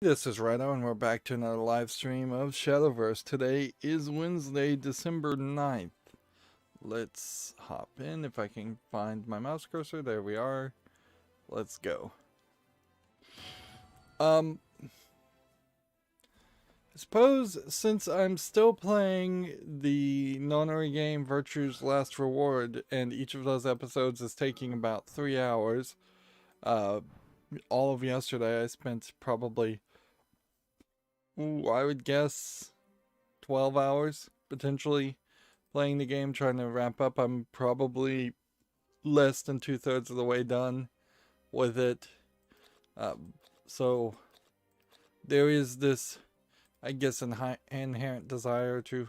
This is Rydo, and we're back to another live stream of Shadowverse. Today is Wednesday, December 9th. Let's hop in if I can find my mouse cursor. There we are. Let's go. I suppose since I'm still playing the nonary game Virtue's Last Reward, and each of those episodes is taking about 3 hours, all of yesterday I spent probably, I would guess 12 hours potentially playing the game, trying to wrap up. I'm probably less than 2/3 of the way done with it. So there is this, I guess, inherent desire to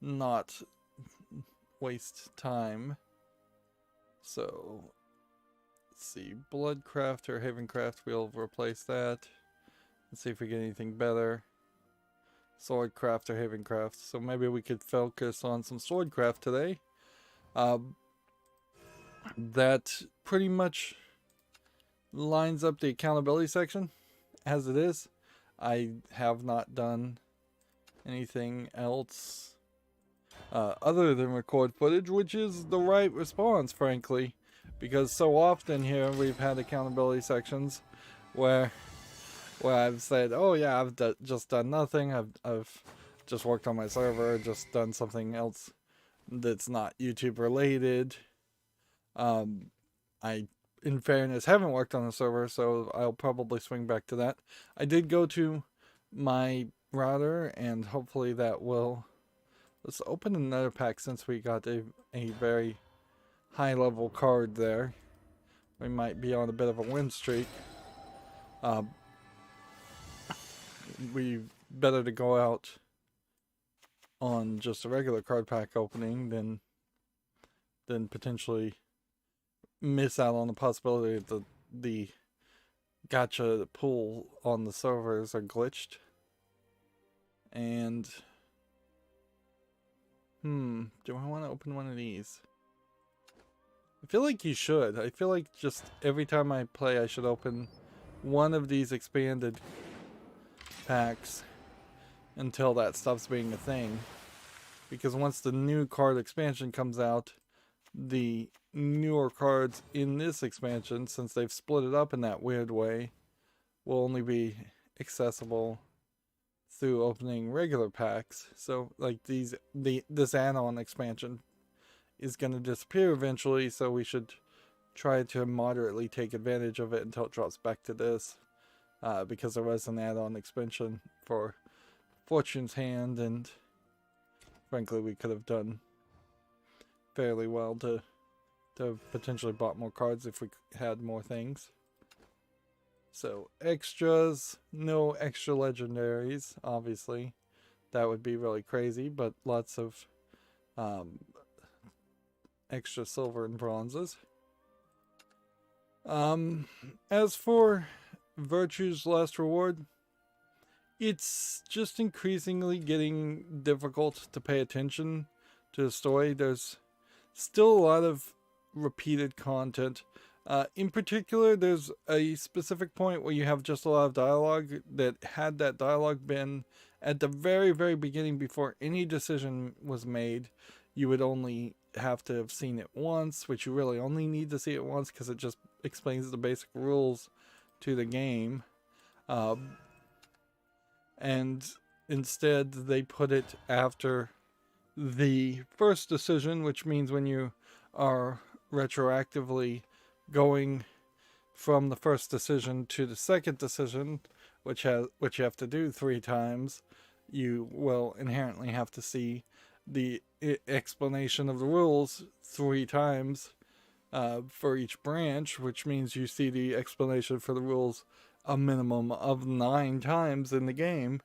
not waste time. So let's see, Bloodcraft or Havencraft, we'll replace that. Let's see if we get anything better. Swordcraft or Havencraft. So maybe we could focus on some Swordcraft today. That pretty much lines up the accountability section as it is. I have not done anything else other than record footage, which is the right response, frankly, because so often here we've had accountability sections where I've said, oh yeah, I've just done nothing, I've just worked on my server, just done something else that's not YouTube related. I, in fairness, haven't worked on the server, so I'll probably swing back to that. I did go to my router, and hopefully that will... Let's open another pack since we got a very high level card there. We might be on a bit of a win streak. We better to go out on just a regular card pack opening than potentially miss out on the possibility that the gacha pool on the servers are glitched. And do I want to open one of these? I feel like you should. I feel like just every time I play I should open one of these expanded packs until that stops being a thing, because once the new card expansion comes out, the newer cards in this expansion, since they've split it up in that weird way, will only be accessible through opening regular packs. So like this add-on expansion is going to disappear eventually, so we should try to moderately take advantage of it until it drops back to this. Because there was an add-on expansion for Fortune's Hand, and frankly we could have done fairly well to potentially bought more cards if we had more things. So extras, no extra legendaries, obviously. That would be really crazy, but lots of extra silver and bronzes. As for Virtue's Last Reward, it's just increasingly getting difficult to pay attention to the story. There's still a lot of repeated content. In particular, there's a specific point where you have just a lot of dialogue that, had that dialogue been at the very, very beginning before any decision was made, you would only have to have seen it once, which you really only need to see it once because it just explains the basic rules to the game. And instead they put it after the first decision, which means when you are retroactively going from the first decision to the second decision, which you have to do 3 times, you will inherently have to see the explanation of the rules 3 times for each branch, which means you see the explanation for the rules a minimum of 9 times in the game.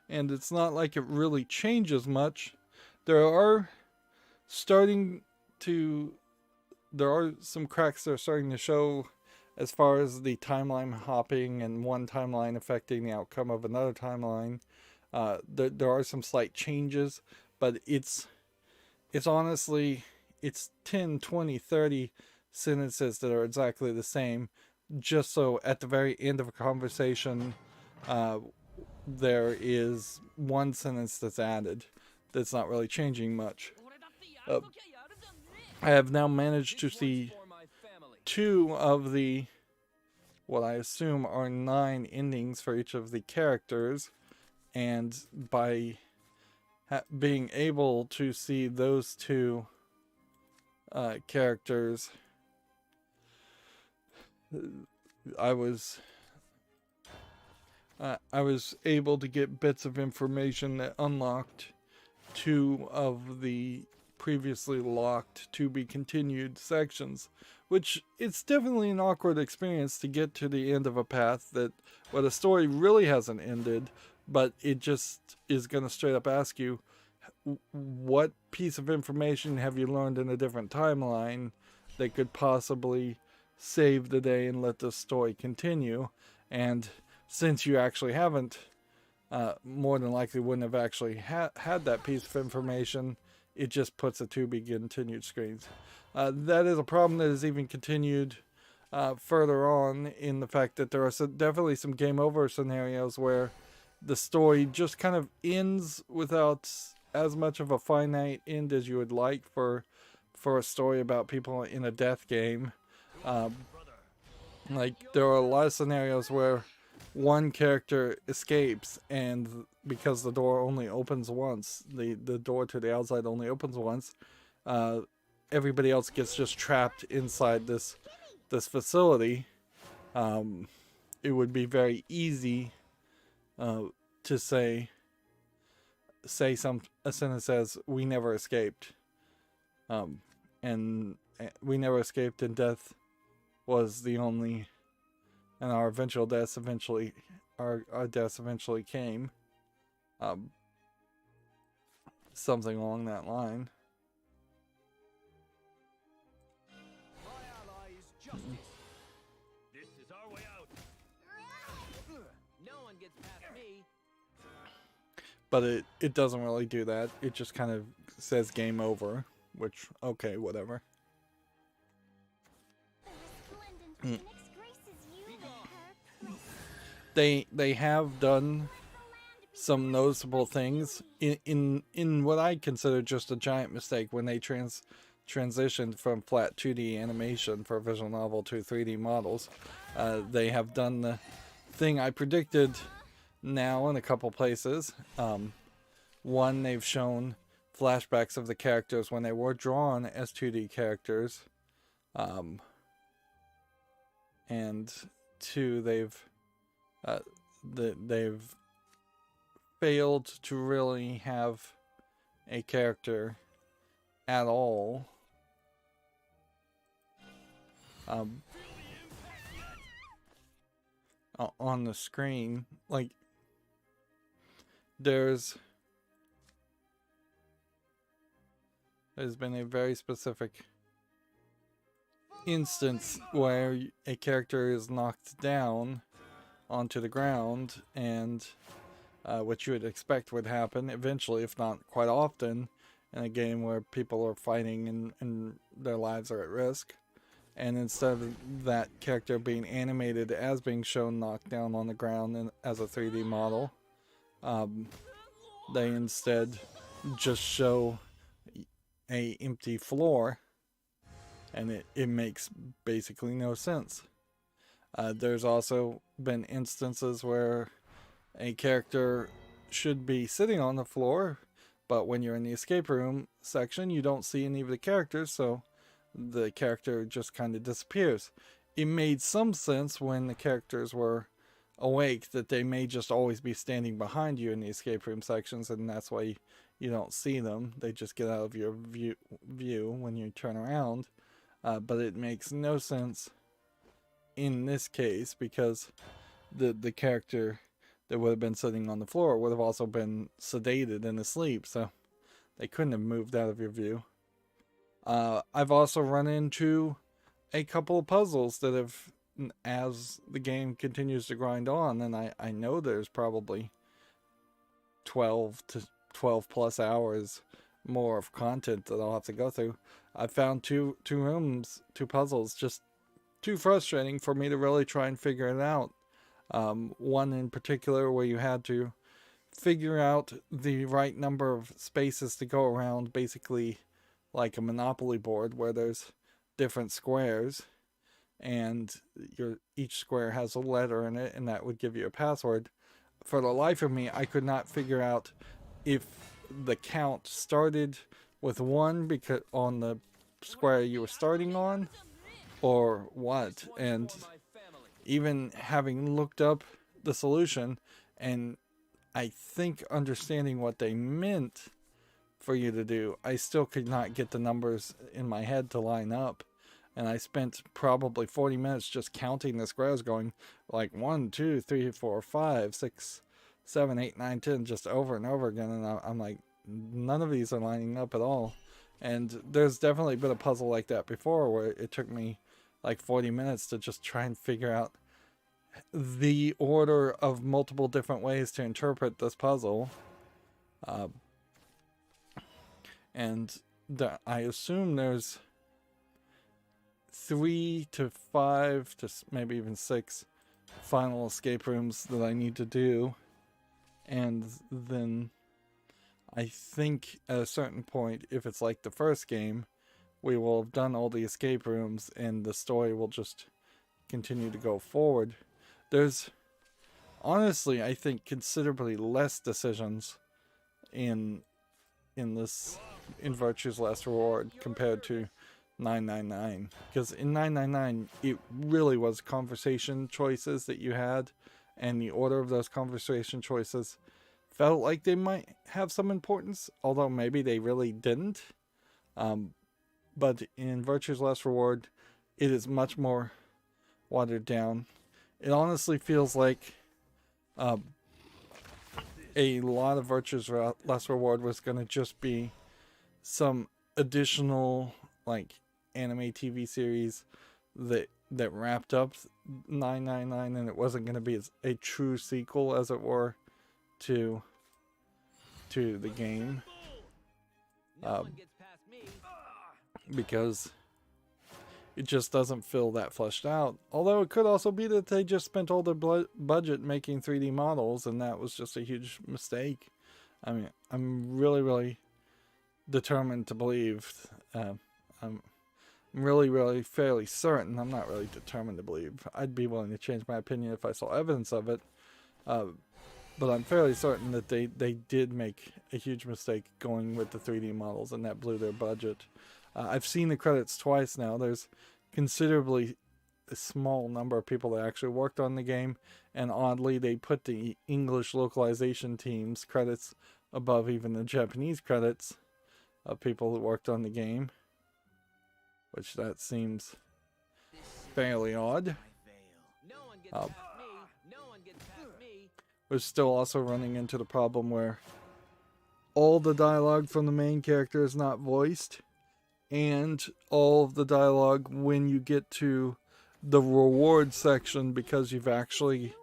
And it's not like it really changes much. There are some cracks that are starting to show as far as the timeline hopping and one timeline affecting the outcome of another timeline. There are some slight changes, but it's honestly, it's 10, 20, 30 sentences that are exactly the same, just so at the very end of a conversation there is one sentence that's added that's not really changing much. I have now managed to see 2 of the, what I assume are 9 endings for each of the characters, and by being able to see those 2 characters, I was able to get bits of information that unlocked 2 of the previously locked to be continued sections, which it's definitely an awkward experience to get to the end of a path that where the story really hasn't ended, but it just is going to straight up ask you, what piece of information have you learned in a different timeline that could possibly save the day and let the story continue? And since you actually haven't, more than likely wouldn't have actually had that piece of information, it just puts a to be continued screens. That is a problem that is even continued further on, in the fact that there are definitely some game over scenarios where the story just kind of ends without as much of a finite end as you would like for a story about people in a death game. Like, there are a lot of scenarios where one character escapes, and because the door only opens once, the door to the outside only opens once, everybody else gets just trapped inside this facility. It would be very easy to say a sentence says, "We never escaped," and we never escaped, and death was the only, and our deaths eventually came. Something along that line. This is our way out. No one gets past me. But it doesn't really do that. It just kind of says game over, which, okay, whatever. They have done some noticeable things in what I consider just a giant mistake when they transitioned from flat 2D animation for a visual novel to 3D models. They have done the thing I predicted now in a couple places. One, they've shown flashbacks of the characters when they were drawn as 2D characters. And 2, they've failed to really have a character at all on the screen. Like, there's been a very specific instance where a character is knocked down onto the ground, and what you would expect would happen eventually, if not quite often, in a game where people are fighting and their lives are at risk. And instead of that character being animated as being shown knocked down on the ground and as a 3D model, they instead just show a empty floor, and it makes basically no sense. There's also been instances where a character should be sitting on the floor, but when you're in the escape room section, you don't see any of the characters, so the character just kind of disappears. It made some sense when the characters were awake that they may just always be standing behind you in the escape room sections, and that's why you don't see them. They just get out of your view when you turn around. But it makes no sense in this case, because the character that would have been sitting on the floor would have also been sedated and asleep, so they couldn't have moved out of your view. I've also run into a couple of puzzles that have, as the game continues to grind on, and I know there's probably 12 plus hours more of content that I'll have to go through. I found two puzzles just too frustrating for me to really try and figure it out. One in particular where you had to figure out the right number of spaces to go around, basically like a Monopoly board where there's different squares, and each square has a letter in it, and that would give you a password. For the life of me, I could not figure out if the count started with 1 because on the square you were starting on, or what. And even having looked up the solution and I think understanding what they meant for you to do, I still could not get the numbers in my head to line up. And I spent probably 40 minutes just counting the squares, going like 1, 2, 3, 4, 5, 6, 7, 8, 9, 10, just over and over again. And I'm like, none of these are lining up at all. And there's definitely been a puzzle like that before where it took me like 40 minutes to just try and figure out the order of multiple different ways to interpret this puzzle. And I assume there's 3 to 5 to maybe even 6 final escape rooms that I need to do. And then I think at a certain point, if it's like the first game, we will have done all the escape rooms and the story will just continue to go forward. There's honestly, I think, considerably less decisions in Virtue's Last Reward compared to 999, because in 999 it really was conversation choices that you had, and the order of those conversation choices felt like they might have some importance, although maybe they really didn't. But in Virtue's Last Reward, it is much more watered down. It honestly feels like a lot of Virtue's Last Reward was going to just be some additional like anime TV series that wrapped up 999, and it wasn't going to be a true sequel, as it were, to the game, because it just doesn't feel that fleshed out. Although it could also be that they just spent all their budget making 3D models, and that was just a huge mistake. I mean, I'm really determined to believe. I'm really fairly certain. I'm not really determined to believe. I'd be willing to change my opinion if I saw evidence of it. But I'm fairly certain that they did make a huge mistake going with the 3D models, and that blew their budget. I've seen the credits twice now. There's considerably a small number of people that actually worked on the game, and oddly they put the English localization team's credits above even the Japanese credits of people who worked on the game, which that seems fairly odd. We're still also running into the problem where all the dialogue from the main character is not voiced, and all of the dialogue when you get to the reward section, because you've actually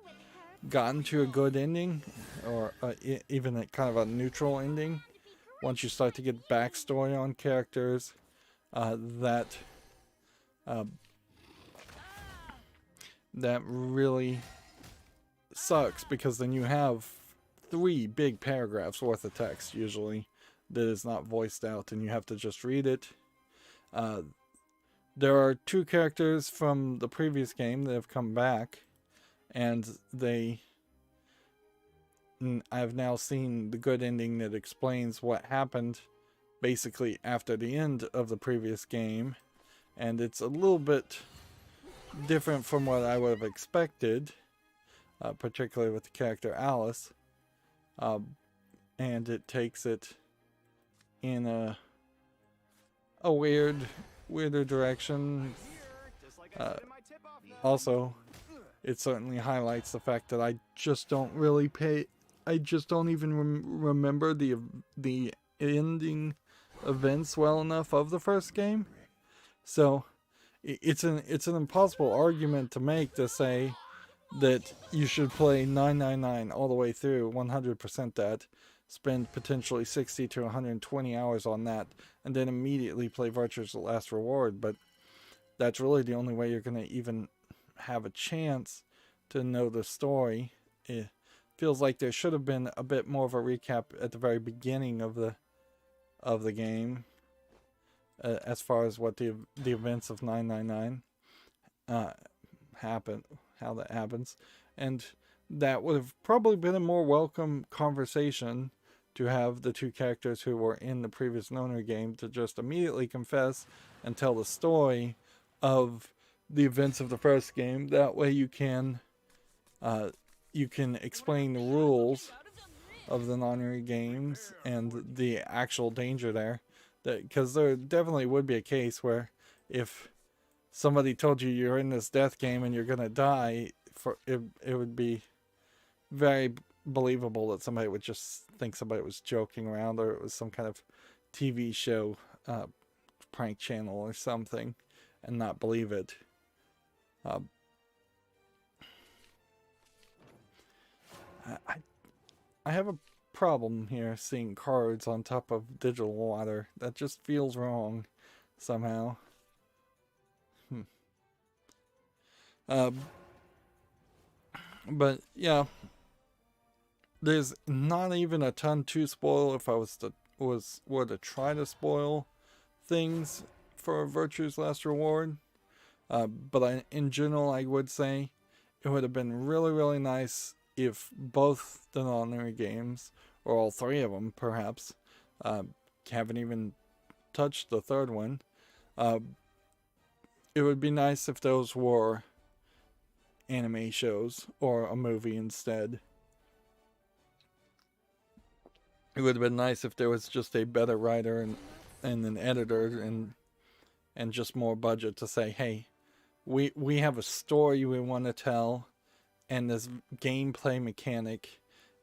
gotten to a good ending, or even a kind of a neutral ending, once you start to get backstory on characters, that really sucks, because then you have 3 big paragraphs worth of text usually that is not voiced out, and you have to just read it. There are 2 characters from the previous game that have come back, and I've now seen the good ending that explains what happened basically after the end of the previous game, and it's a little bit different from what I would have expected, particularly with the character Alice, and it takes it in a weirder direction. Also, it certainly highlights the fact that I just don't even remember the ending events well enough of the first game. So it's an impossible argument to make, to say that you should play 999 all the way through, 100% that, spend potentially 60 to 120 hours on that, and then immediately play Virtue's Last Reward. But that's really the only way you're going to even have a chance to know the story. It feels like there should have been a bit more of a recap at the very beginning of the game, as far as what the events of 999 happen, how that happens, and that would have probably been a more welcome conversation to have the two characters who were in the previous Noner game to just immediately confess and tell the story of the events of the first game. That way you can explain the rules of the Noner games and the actual danger there. Because there definitely would be a case where if somebody told you you're in this death game and you're gonna die, it would be very believable that somebody would just think somebody was joking around, or it was some kind of TV show, prank channel or something, and not believe it. I have a problem here seeing cards on top of digital water. That just feels wrong somehow. But yeah, there's not even a ton to spoil. If I were to try to spoil things for Virtue's Last Reward, but in general, I would say it would have been really, really nice if both the Noner games, or all three of them, perhaps, haven't even touched the third one. It would be nice if those were anime shows or a movie instead. It would have been nice if there was just a better writer and an editor and just more budget to say, hey, we have a story we want to tell, and this gameplay mechanic,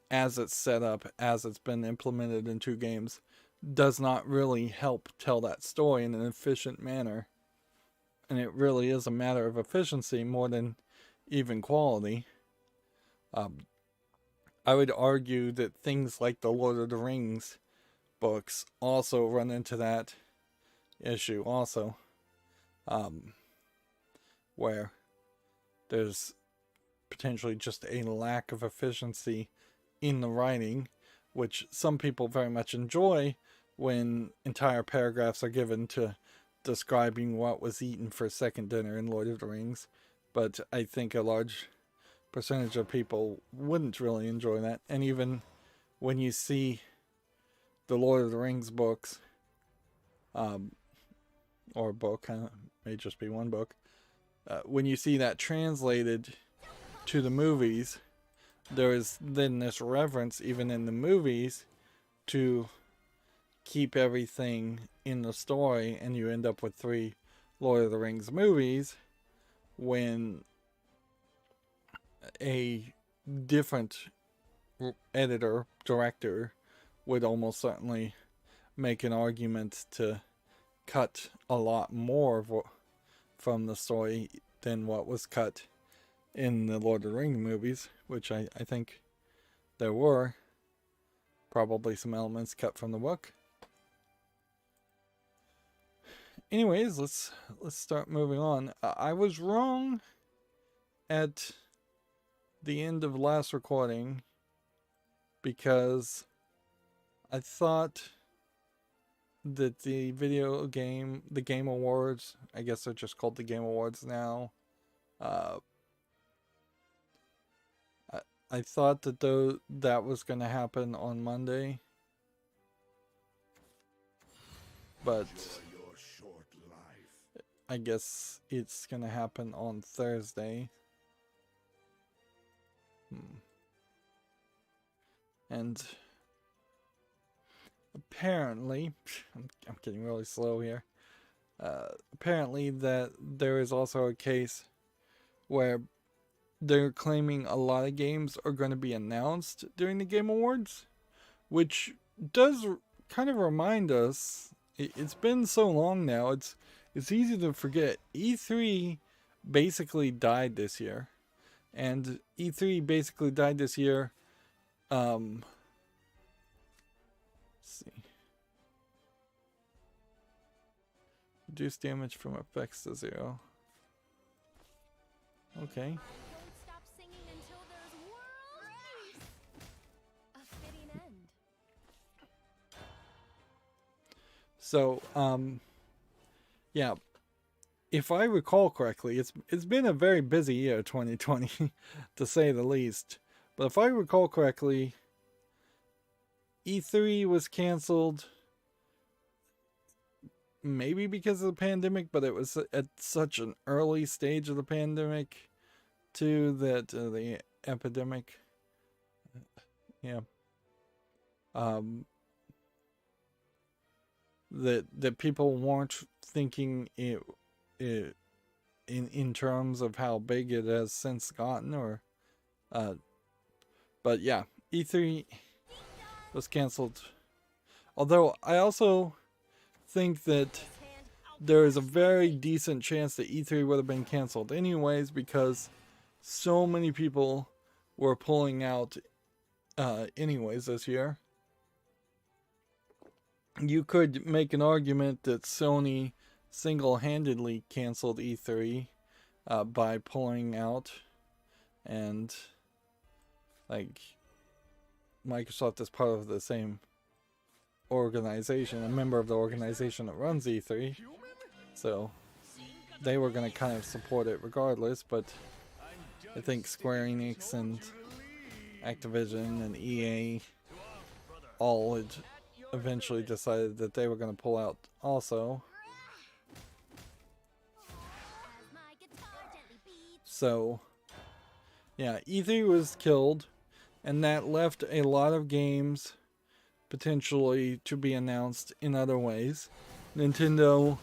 as it's set up, as it's been implemented in 2 games, does not really help tell that story in an efficient manner. And it really is a matter of efficiency more than even quality. I would argue that things like the Lord of the Rings books also run into that issue also, where there's potentially just a lack of efficiency in the writing, which some people very much enjoy when entire paragraphs are given to describing what was eaten for second dinner in Lord of the Rings. But I think a large percentage of people wouldn't really enjoy that. And even when you see the Lord of the Rings books, or book, may just be one book, when you see that translated to the movies, there is then this reverence even in the movies to keep everything in the story, and you end up with 3 Lord of the Rings movies when a different editor, director would almost certainly make an argument to cut a lot more from the story than what was cut in the Lord of the Rings movies, which I think there were probably some elements cut from the book. Anyways, let's start moving on. I was wrong at the end of last recording because I thought that the Game Awards, I guess they're just called the Game Awards now, I thought that that was going to happen on Monday, but I guess it's going to happen on Thursday. And apparently, I'm getting really slow here. Apparently that there is also a case where they're claiming a lot of games are going to be announced during the Game Awards, which does kind of remind us, it's been so long now, it's easy to forget. E3 basically died this year. And E3 basically died this year. Let's see. Reduce damage from effects to 0. Okay. Don't stop singing So, yeah, if I recall correctly, it's been a very busy year, 2020, to say the least. But if I recall correctly, E3 was canceled, maybe because of the pandemic, but it was at such an early stage of the pandemic, too, that the epidemic, yeah, that people weren't thinking it in terms of how big it has since gotten, or but yeah, E3 was canceled. Although I also think that there is a very decent chance that E3 would have been canceled anyways, because so many people were pulling out anyways this year. You could make an argument that Sony single-handedly canceled E3 by pulling out, and like Microsoft is part of the same organization, a member of the organization that runs E3, so they were going to kind of support it regardless. But I think Square Enix and Activision and EA all had eventually decided that they were going to pull out also. So yeah, E3 was killed, and that left a lot of games potentially to be announced in other ways. Nintendo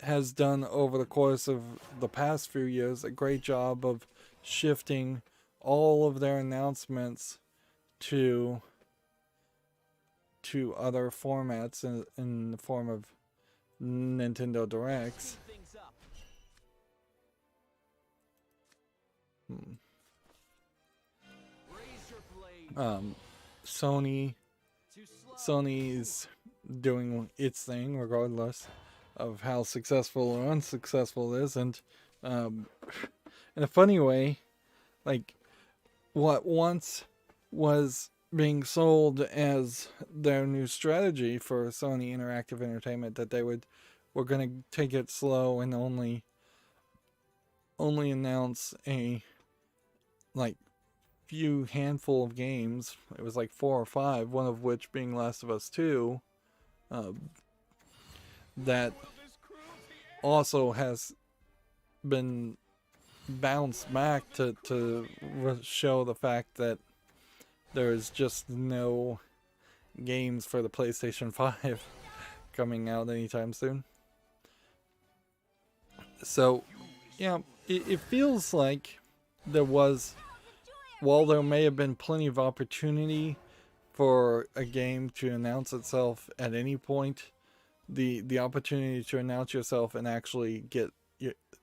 has done over the course of the past few years a great job of shifting all of their announcements to other formats in the form of Nintendo Directs. Sony's doing its thing regardless of how successful or unsuccessful it is, and in a funny way, like what once was being sold as their new strategy for Sony Interactive Entertainment, that they were going to take it slow and only announce a like few handful of games. It was like 4 or 5, one of which being Last of Us 2, that also has been bounced back to show the fact that there's just no games for the PlayStation 5 coming out anytime soon. So yeah, it feels like there was, while there may have been plenty of opportunity for a game to announce itself at any point, the opportunity to announce yourself and actually get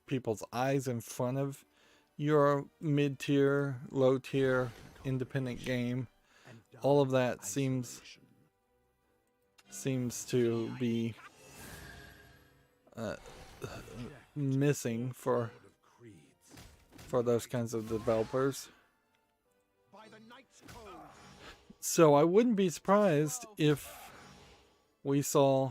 people's eyes in front of your mid-tier, low-tier independent game, all of that seems to be missing for those kinds of developers. So I wouldn't be surprised if we saw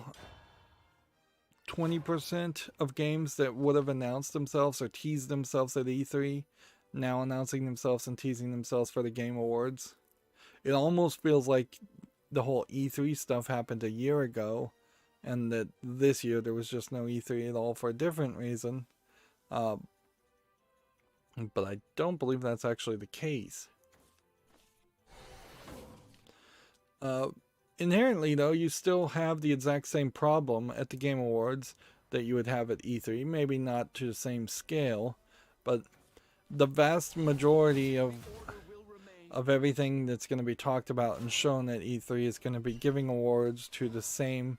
20% of games that would have announced themselves or teased themselves at E3 now announcing themselves and teasing themselves for the Game Awards. It almost feels like the whole E3 stuff happened a year ago, and that this year there was just no E3 at all for a different reason. But I don't believe that's actually the case. Inherently, though, you still have the exact same problem at the Game Awards that you would have at E3. Maybe not to the same scale, but the vast majority of everything that's going to be talked about and shown at E3 is going to be giving awards to the same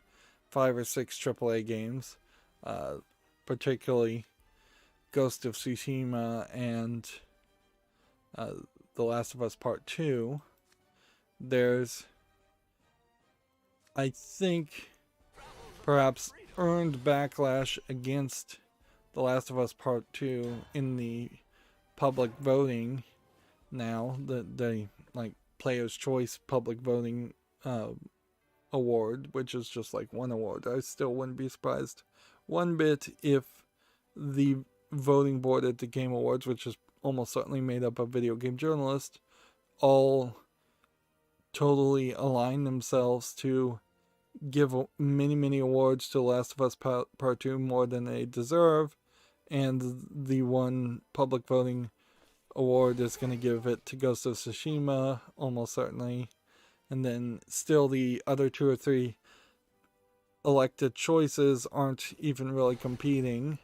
5 or 6 AAA games, particularly Ghost of Tsushima and The Last of Us Part 2. There's, I think, perhaps earned backlash against The Last of Us Part 2 in the public voting now, the like Player's Choice public voting award, which is just like one award. I still wouldn't be surprised one bit if the voting board at the Game Awards, which is almost certainly made up of video game journalists, all totally align themselves to give many awards to Last of Us Part 2 more than they deserve, and the one public voting award is going to give it to Ghost of Tsushima, almost certainly, and then still the other 2 or 3 elected choices aren't even really competing.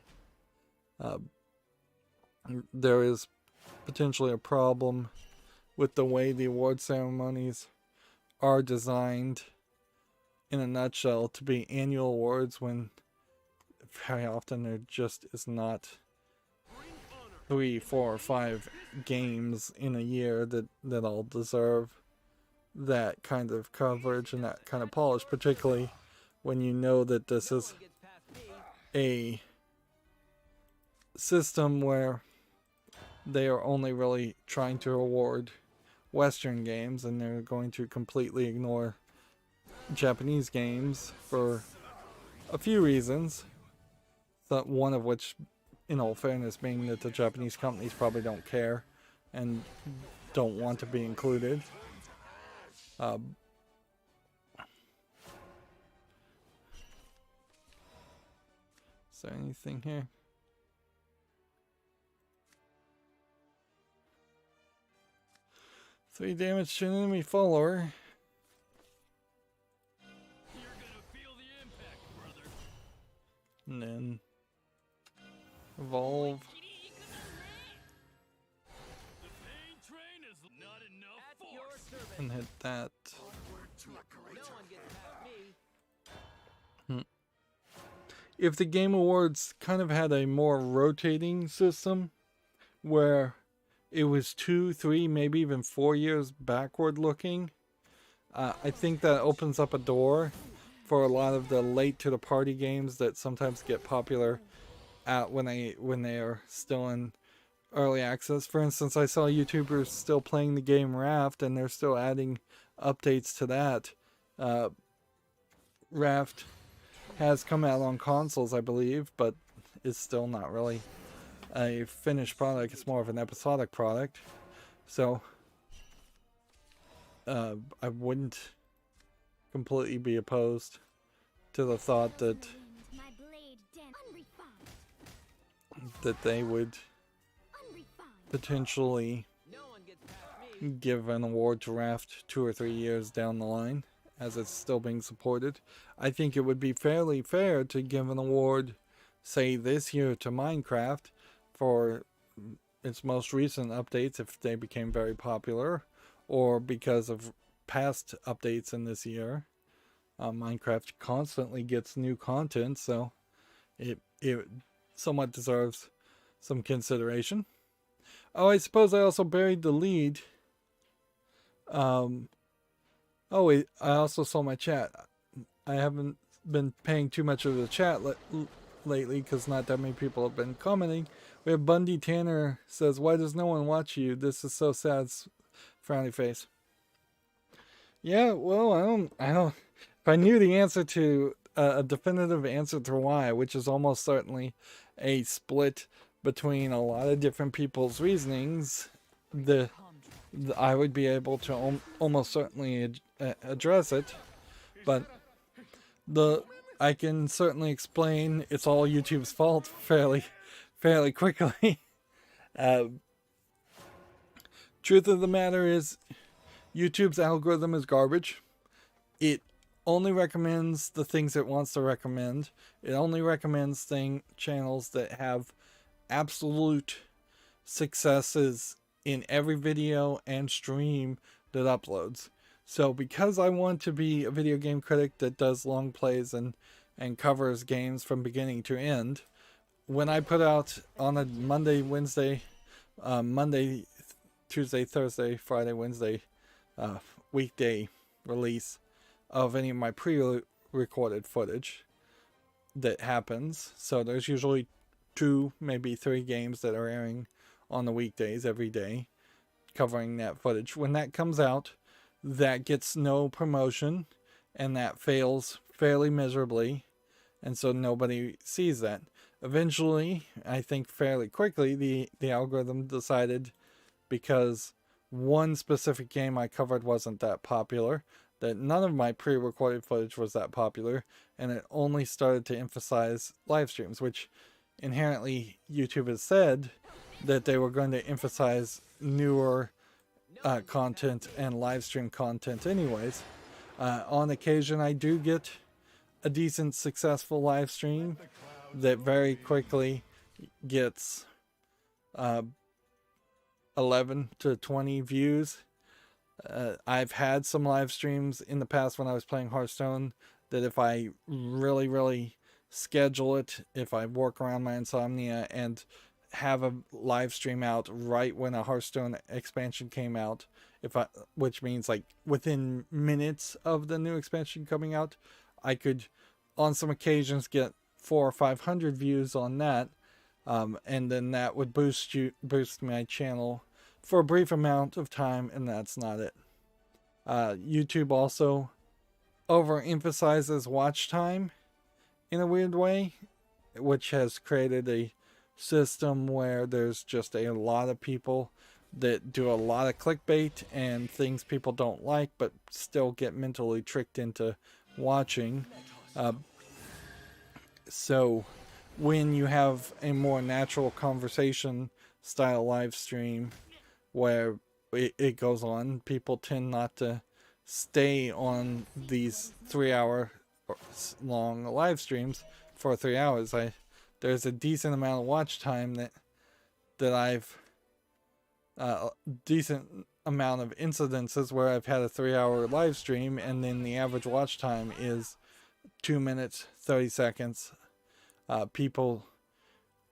There is potentially a problem with the way the award ceremonies are designed in a nutshell to be annual awards, when very often there just is not 3, 4, or 5 games in a year that all deserve that kind of coverage and that kind of polish, particularly when you know that this is a system where they are only really trying to award Western games, and they're going to completely ignore Japanese games for a few reasons. One of which, in all fairness, being that the Japanese companies probably don't care and don't want to be included. Is there anything here? Three damage to an enemy follower. You're gonna feel the impact, brother. And then evolve. The pain train is not enough At your force. service. And hit that. No one gets past me. If the Game Awards kind of had a more rotating system, where it was 2, 3, maybe even 4 years backward looking, I think that opens up a door for a lot of the late to the party games that sometimes get popular when they are still in early access. For instance, I saw YouTubers still playing the game Raft, and they're still adding updates to that. Raft has come out on consoles, I believe, but is still not really a finished product. It's more of an episodic product. So I wouldn't completely be opposed to the thought that they would potentially No one gets past me. give an award to Raft 2 or 3 years down the line, as it's still being supported. I think it would be fairly fair to give an award, say this year, to Minecraft for its most recent updates if they became very popular, or because of past updates in this year. Minecraft constantly gets new content, so it somewhat deserves some consideration. Oh, I suppose I also buried the lead. Oh wait, I also saw my chat. I haven't been paying too much of the chat lately because not that many people have been commenting. We have Bundy Tanner says, "Why does no one watch you? This is so sad." Frowny face. Yeah, well, I don't. If I knew the answer to a definitive answer to why, which is almost certainly a split between a lot of different people's reasonings, I would be able to almost certainly address it. But I can certainly explain it's all YouTube's fault fairly quickly. Truth of the matter is, YouTube's algorithm is garbage. It only recommends the things it wants to recommend. It only recommends channels that have absolute successes in every video and stream that uploads. So because I want to be a video game critic that does long plays and covers games from beginning to end, when I put out on a Monday, Tuesday, Thursday, Friday, Wednesday weekday release of any of my pre-recorded footage that happens, so there's usually 2, maybe 3 games that are airing on the weekdays every day, covering that footage. When that comes out, that gets no promotion. and that fails fairly miserably, and so nobody sees that. Eventually, I think fairly quickly, the algorithm decided, because one specific game I covered wasn't that popular, that none of my pre-recorded footage was that popular, and it only started to emphasize live streams, which inherently YouTube has said that they were going to emphasize newer content and live stream content anyways. On occasion, I do get a decent successful live stream that very quickly gets 11 to 20 views. I've had some live streams in the past when I was playing Hearthstone that if I really schedule it, if I work around my insomnia and have a live stream out right when a Hearthstone expansion came out, which means like within minutes of the new expansion coming out, I could on some occasions get 400 or 500 views on that, and then that would boost my channel for a brief amount of time, and that's not it. YouTube also overemphasizes watch time in a weird way, which has created a system where there's just a lot of people that do a lot of clickbait and things people don't like, but still get mentally tricked into watching. So when you have a more natural conversation style live stream where it goes on, people tend not to stay on these 3-hour long live streams for 3 hours. There's a decent amount of watch time that I've decent amount of incidences where I've had a 3-hour live stream and then the average watch time is 2 minutes 30 seconds. People,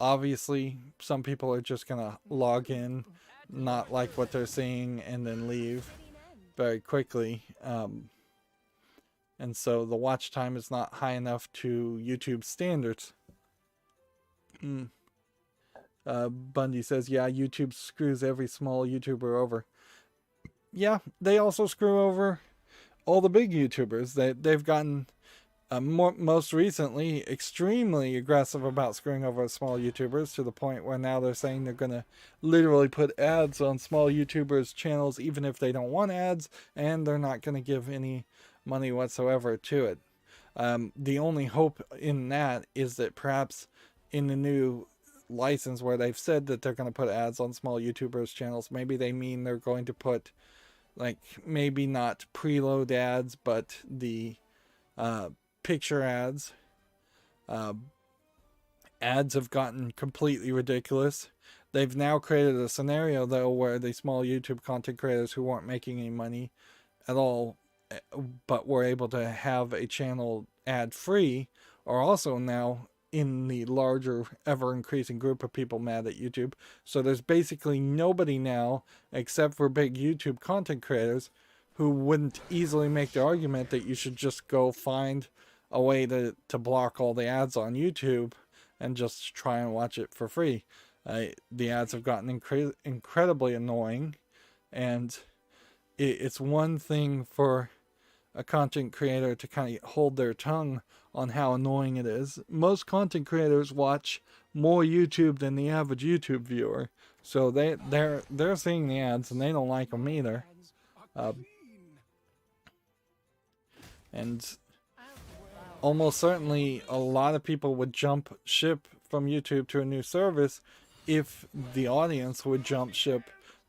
obviously, some people are just gonna log in, not like what they're seeing, and then leave very quickly. And so the watch time is not high enough to YouTube standards. Bundy says, yeah, YouTube screws every small YouTuber over. Yeah, they also screw over all the big YouTubers. They've gotten most recently extremely aggressive about screwing over small YouTubers, to the point where now they're saying they're going to literally put ads on small YouTubers' channels even if they don't want ads, and they're not going to give any money whatsoever to it. The only hope in that is that perhaps in the new license where they've said that they're going to put ads on small YouTubers' channels, maybe they mean they're going to put, like, maybe not preload ads, but the picture ads. Ads have gotten completely ridiculous. They've now created a scenario, though, where the small YouTube content creators who weren't making any money at all, but were able to have a channel ad-free, are also now in the larger, ever-increasing group of people mad at YouTube. So there's basically nobody now, except for big YouTube content creators, who wouldn't easily make the argument that you should just go find a way to block all the ads on YouTube and just try and watch it for free. The ads have gotten incredibly annoying, and it's one thing for a content creator to kind of hold their tongue on how annoying it is. Most content creators watch more YouTube than the average YouTube viewer, so they're seeing the ads and they don't like them either. And almost certainly a lot of people would jump ship from YouTube to a new service if the audience would jump ship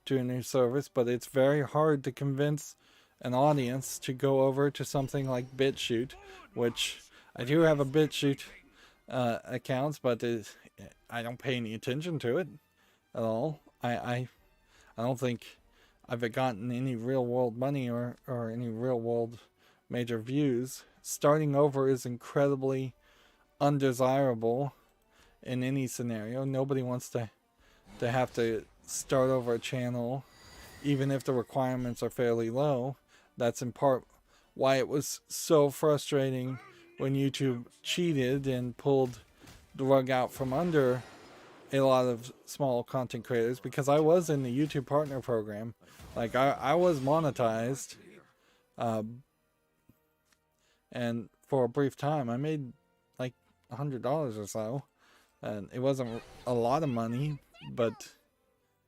to a new service, but it's very hard to convince an audience to go over to something like BitChute, which I do have a BitChute account, but I don't pay any attention to it at all. I don't think I've gotten any real world money or any real world major views. Starting over is incredibly undesirable in any scenario. Nobody wants to have to start over a channel, even if the requirements are fairly low. That's in part why it was so frustrating when YouTube cheated and pulled the rug out from under a lot of small content creators, because I was in the YouTube Partner Program. Like, I was monetized. and for a brief time I made like $100 or so, and it wasn't a lot of money, but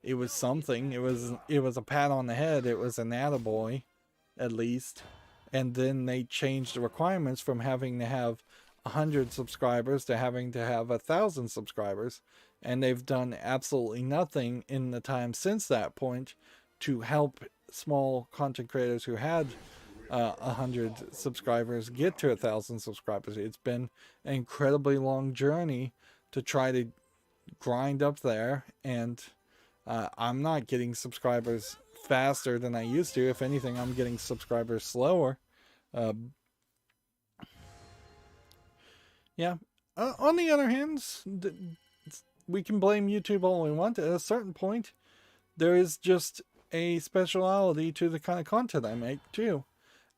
it was something. It was a pat on the head. It was an attaboy, at least. And then they changed the requirements from having to have 100 subscribers to having to have 1,000 subscribers, and they've done absolutely nothing in the time since that point to help small content creators who had 100 subscribers get to 1,000 subscribers. It's been an incredibly long journey to try to grind up there, and I'm not getting subscribers faster than I used to. If anything, I'm getting subscribers slower. Yeah. On the other hand, we can blame YouTube all we want. At a certain point, there is just a speciality to the kind of content I make too.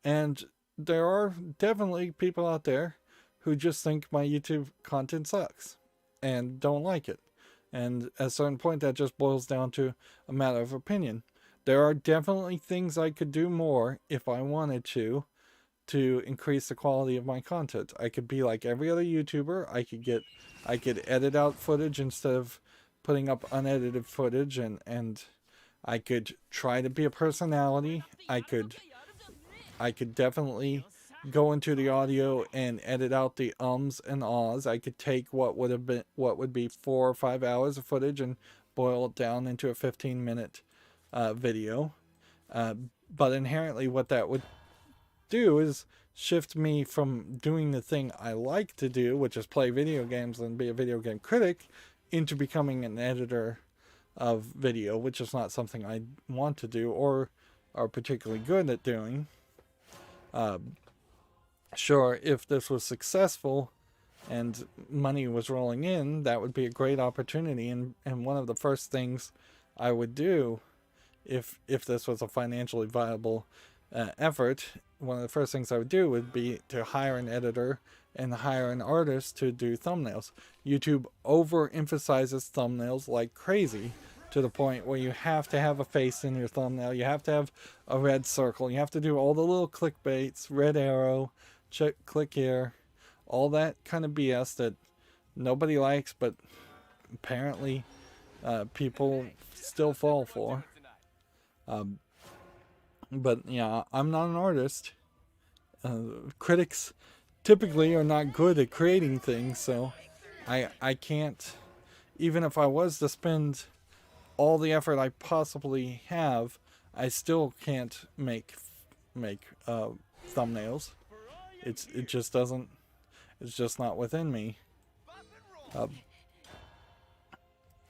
And there are definitely people out there who just think my YouTube content sucks and don't like it. And at a certain point, that just boils down to a matter of opinion. There are definitely things I could do more if I wanted to increase the quality of my content. I could be like every other YouTuber. I could edit out footage instead of putting up unedited footage, and I could try to be a personality. I could definitely go into the audio and edit out the ums and ahs. I could take what would be 4 or 5 hours of footage and boil it down into a 15-minute video. But inherently what that would do is shift me from doing the thing I like to do, which is play video games and be a video game critic, into becoming an editor of video, which is not something I want to do or are particularly good at doing. Sure, if this was successful and money was rolling in, that would be a great opportunity, and one of the first things I would do if this was a financially viable effort, one of the first things I would do would be to hire an editor and hire an artist to do thumbnails. YouTube overemphasizes thumbnails like crazy, to the point where you have to have a face in your thumbnail, you have to have a red circle, you have to do all the little clickbaits, red arrow, click here, all that kind of BS that nobody likes, but apparently people still fall for. But yeah, I'm not an artist. Critics typically are not good at creating things, so I can't, even if I was to spend all the effort I possibly have, I still can't make thumbnails. It just doesn't. It's just not within me.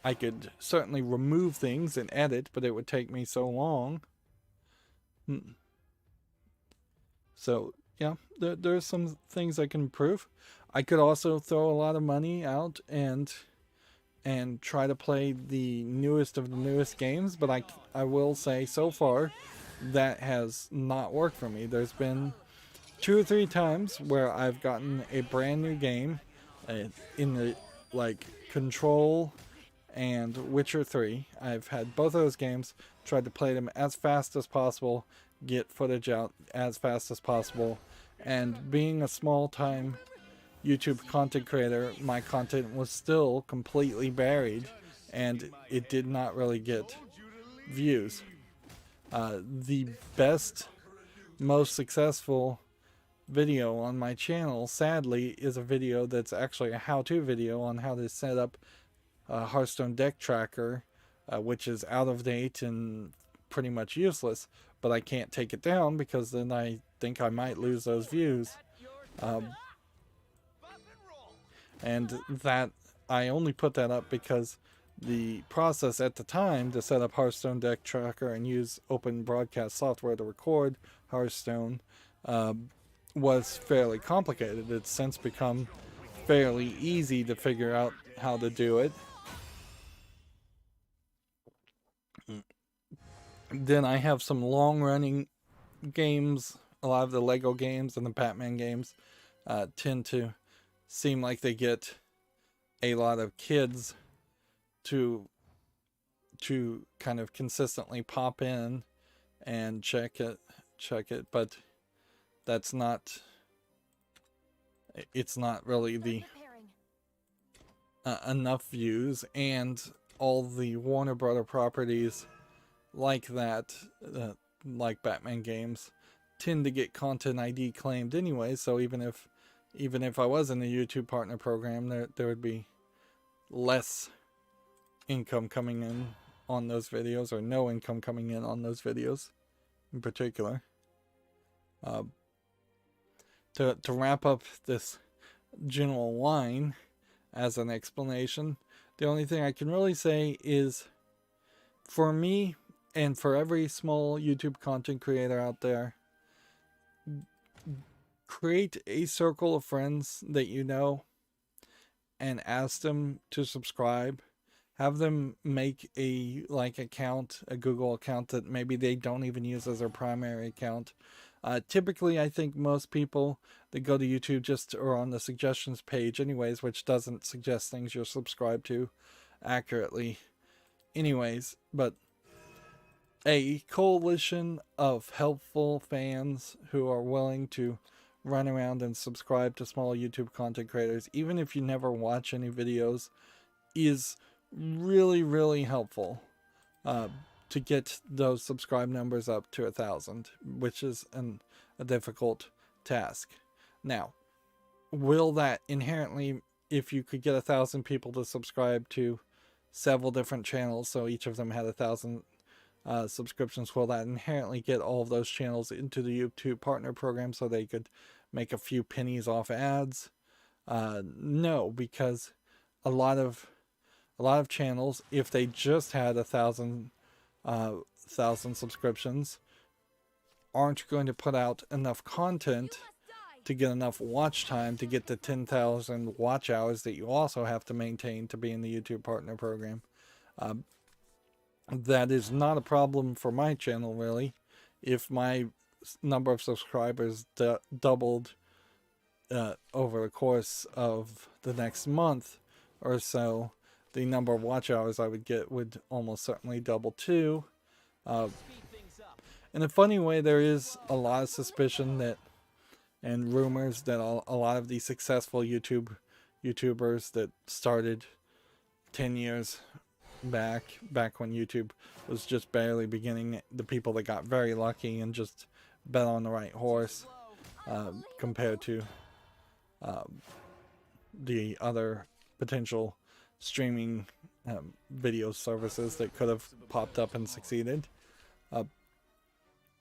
I could certainly remove things and edit, but it would take me so long. So yeah, there's some things I can improve. I could also throw a lot of money out and try to play the newest of the newest games, but I will say so far that has not worked for me. There's been 2 or 3 times where I've gotten a brand new game in the like Control and Witcher 3. I've had both of those games, tried to play them as fast as possible, get footage out as fast as possible, and being a small-time YouTube content creator, my content was still completely buried, and it did not really get views. The best, most successful video on my channel, sadly, is a video that's actually a how-to video on how to set up a Hearthstone deck tracker, which is out of date and pretty much useless, but I can't take it down because then I think I might lose those views. And that I only put that up because the process at the time to set up Hearthstone deck tracker and use open broadcast software to record Hearthstone was fairly complicated. It's since become fairly easy to figure out how to do it. Then I have some long-running games. A lot of the Lego games and the Batman games tend to seem like they get a lot of kids to kind of consistently pop in and check it, but that's not it's not really the Repairing. enough views, and all the Warner Brother properties like that, like Batman games, tend to get Content ID claimed anyway. So even if I was in the YouTube partner program, there would be less income coming in on those videos, or no income coming in on those videos in particular. To wrap up this general whine as an explanation, the only thing I can really say is, for me and for every small YouTube content creator out there, create a circle of friends that you know and ask them to subscribe. Have them make a account, a Google account that maybe they don't even use as their primary account. Typically, I think most people that go to YouTube just are on the suggestions page anyways, which doesn't suggest things you're subscribed to accurately anyways. But a coalition of helpful fans who are willing to run around and subscribe to small YouTube content creators, even if you never watch any videos, is really, really helpful to get those subscribe numbers up to 1,000, which is a difficult task. Now, will that inherently, if you could get 1,000 people to subscribe to several different channels, so each of them had 1,000 subscriptions, will that inherently get all of those channels into the YouTube partner program so they could make a few pennies off ads? No, because a lot of channels, if they just had 1,000 subscriptions, aren't going to put out enough content to get enough watch time to get the 10,000 watch hours that you also have to maintain to be in the YouTube partner program. That is not a problem for my channel, really. If my number of subscribers doubled over the course of the next month or so, the number of watch hours I would get would almost certainly double too. In a funny way, there is a lot of suspicion that, and rumors that a lot of these successful YouTubers that started 10 years back when YouTube was just barely beginning, the people that got very lucky and just bet on the right horse, compared to the other potential streaming video services that could have popped up and succeeded.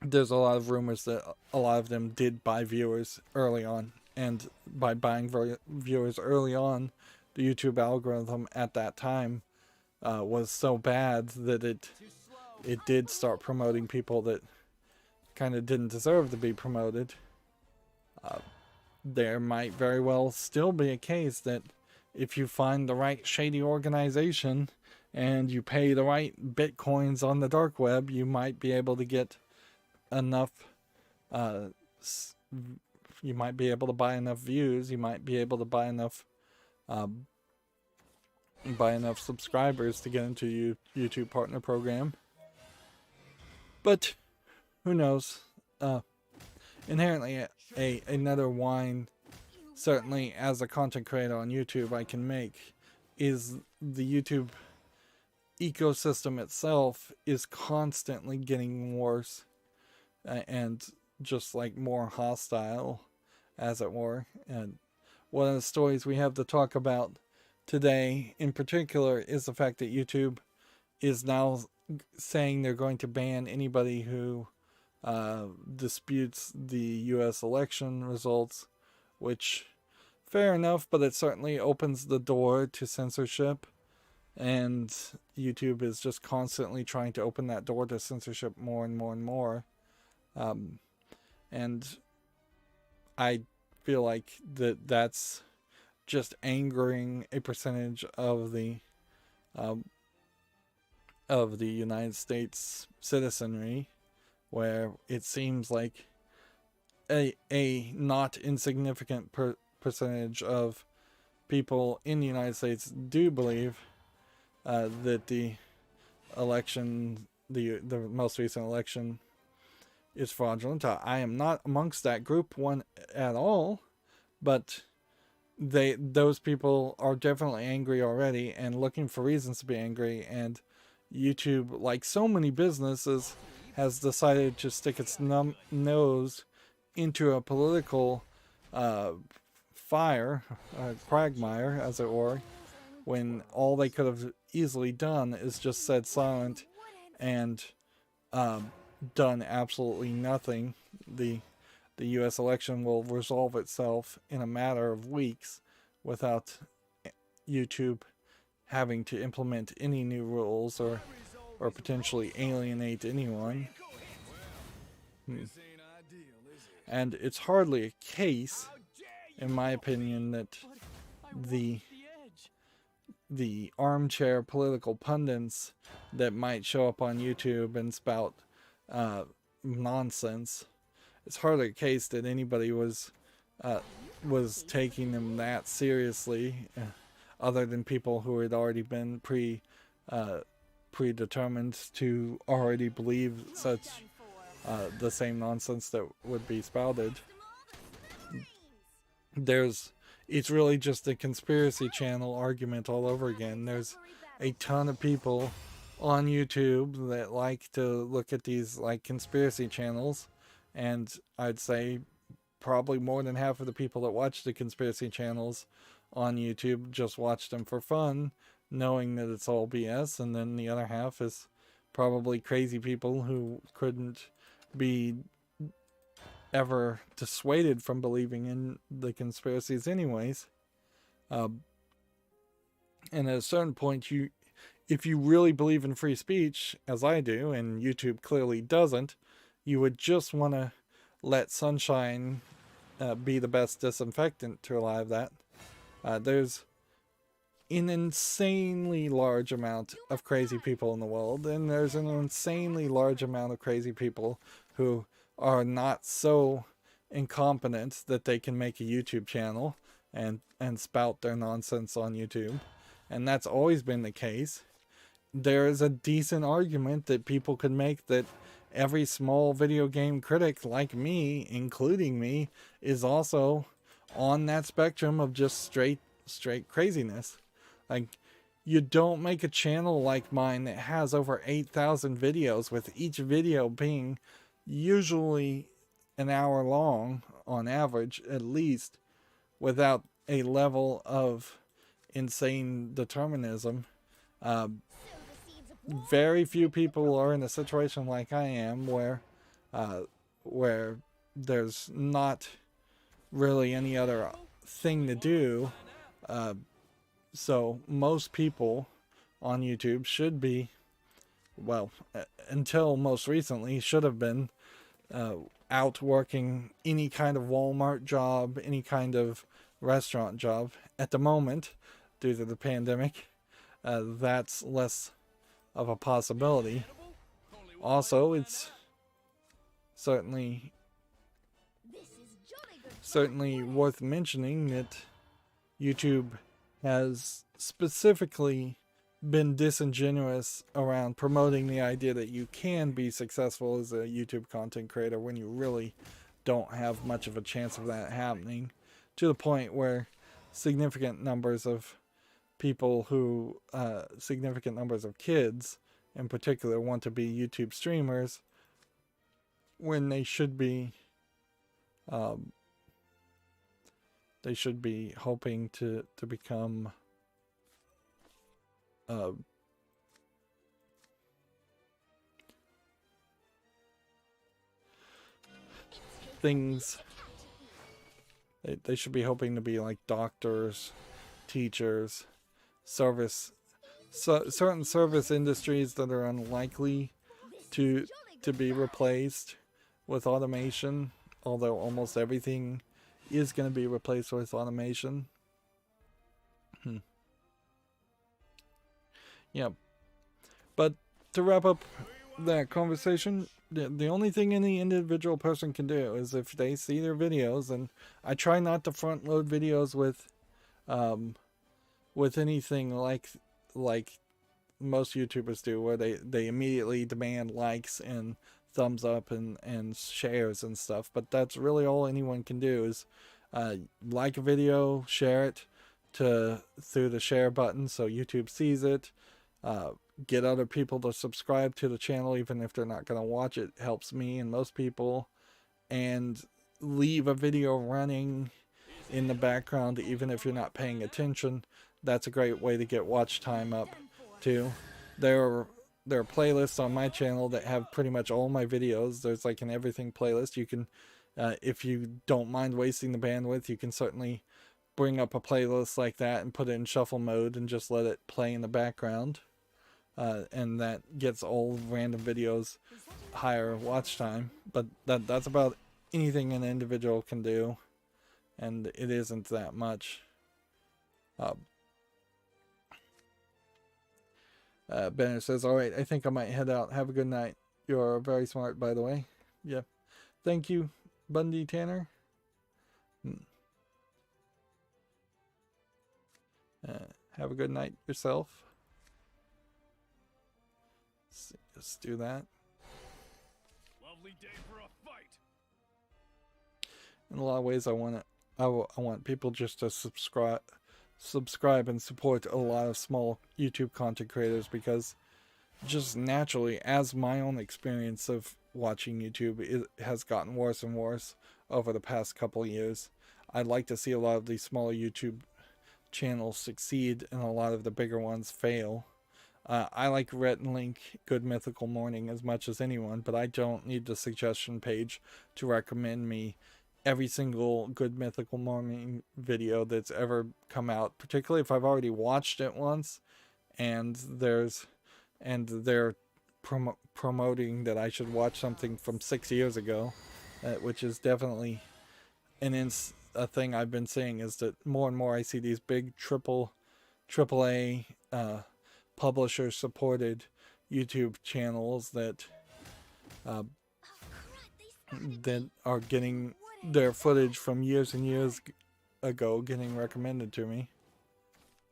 There's a lot of rumors that a lot of them did buy viewers early on, and by buying viewers early on, the YouTube algorithm at that time was so bad that it did start promoting people that kind of didn't deserve to be promoted. There might very well still be a case that if you find the right shady organization and you pay the right bitcoins on the dark web, you might be able to get enough, you might be able to buy enough views, you might be able to buy enough subscribers to get into YouTube partner program. But who knows? Inherently another whine, certainly as a content creator on YouTube, I can make, is the YouTube ecosystem itself is constantly getting worse, and just like more hostile, as it were. And one of the stories we have to talk about today in particular is the fact that YouTube is now saying they're going to ban anybody who disputes the US election results, which, fair enough, but it certainly opens the door to censorship, and YouTube is just constantly trying to open that door to censorship more and more and more. And I feel like that's just angering a percentage of the United States citizenry, where it seems like a not insignificant percentage of people in the United States do believe that the election, the most recent election, is fraudulent. I am not amongst that group one at all, but those people are definitely angry already and looking for reasons to be angry, and YouTube, like so many businesses, has decided to stick its nose into a political uh, fire, quagmire, as it were, when all they could have easily done is just said silent and done absolutely nothing. The U.S. election will resolve itself in a matter of weeks without YouTube having to implement any new rules or potentially alienate anyone. And it's hardly a case, in my opinion, that the armchair political pundits that might show up on YouTube and spout nonsense, it's hardly a case that anybody was taking them that seriously, other than people who had already been predetermined to already believe such the same nonsense that would be spouted. It's really just a conspiracy channel argument all over again. There's a ton of people on YouTube that like to look at these like conspiracy channels, and I'd say probably more than half of the people that watch the conspiracy channels on YouTube just watch them for fun, knowing that it's all BS, and then the other half is probably crazy people who couldn't be ever dissuaded from believing in the conspiracies anyways. And at a certain point, if you really believe in free speech, as I do, and YouTube clearly doesn't, you would just want to let sunshine be the best disinfectant to allow that. There's an insanely large amount of crazy people in the world, and there's an insanely large amount of crazy people who are not so incompetent that they can make a YouTube channel and spout their nonsense on YouTube. And that's always been the case. There is a decent argument that people could make that every small video game critic like me, including me, is also on that spectrum of just straight craziness. Like, you don't make a channel like mine that has over 8,000 videos, with each video being usually an hour long on average, at least, without a level of insane determinism. Very few people are in a situation like I am, where there's not really any other thing to do. So most people on YouTube should be, well, until most recently, should have been out working any kind of Walmart job, any kind of restaurant job. At the moment, due to the pandemic, that's less of a possibility. Also, it's certainly worth mentioning that YouTube has specifically been disingenuous around promoting the idea that you can be successful as a YouTube content creator when you really don't have much of a chance of that happening, to the point where significant numbers of people who, significant numbers of kids in particular, want to be YouTube streamers when they should be hoping to become things. They should be hoping to be like doctors, teachers, certain service industries that are unlikely to be replaced with automation, although almost everything is going to be replaced with automation. Yeah. But to wrap up that conversation, the only thing any individual person can do is, if they see their videos, and I try not to front load videos with anything like most YouTubers do, where they immediately demand likes and thumbs up and shares and stuff. But that's really all anyone can do, is like a video, share it through the share button so YouTube sees it. Get other people to subscribe to the channel even if they're not going to watch it. Helps me and most people. And leave a video running in the background even if you're not paying attention. That's a great way to get watch time up too. There are playlists on my channel that have pretty much all my videos. There's like an everything playlist. You can, if you don't mind wasting the bandwidth, you can certainly bring up a playlist like that and put it in shuffle mode and just let it play in the background. And that gets all random videos higher watch time. But that's about anything an individual can do. And it isn't that much. Banner says, alright, I think I might head out. Have a good night. You're very smart, by the way. Yeah. Thank you, Bundy Tanner. Have a good night yourself. Let's do that. Lovely day for a fight. In a lot of ways, I want people just to subscribe and support a lot of small YouTube content creators, because just naturally, as my own experience of watching YouTube, it has gotten worse and worse over the past couple of years. I'd like to see a lot of these smaller YouTube channels succeed and a lot of the bigger ones fail. I like Rhett and Link Good Mythical Morning as much as anyone, but I don't need the suggestion page to recommend me every single Good Mythical Morning video that's ever come out, particularly if I've already watched it once and they're promoting that I should watch something from 6 years ago, which is definitely a thing I've been seeing, is that more and more I see these big AAA publisher supported YouTube channels that are getting their footage from years and years ago getting recommended to me,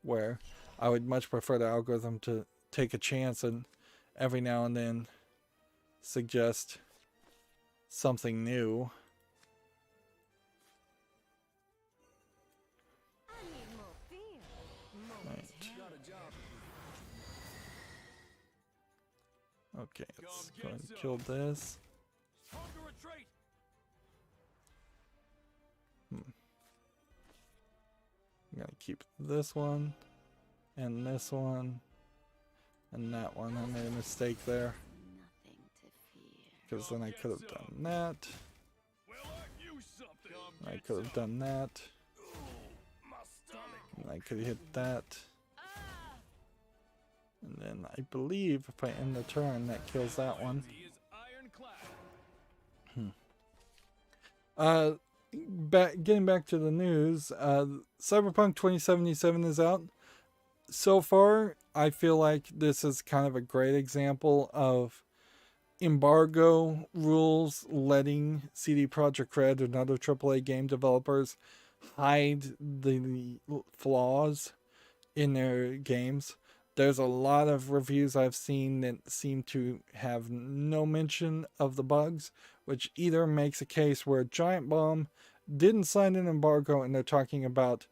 where I would much prefer the algorithm to take a chance and every now and then suggest something new. Okay, let's go and kill this. I'm gonna keep this one, and this one, and that one. I made a mistake there, because then I could have done that. I could have done that. And I could hit that. And then I believe if I end the turn, that kills that one. Getting back to the news, Cyberpunk 2077 is out. So far, I feel like this is kind of a great example of embargo rules letting CD Projekt Red and other AAA game developers hide the flaws in their games. There's a lot of reviews I've seen that seem to have no mention of the bugs, which either makes a case where Giant Bomb didn't sign an embargo and they're talking about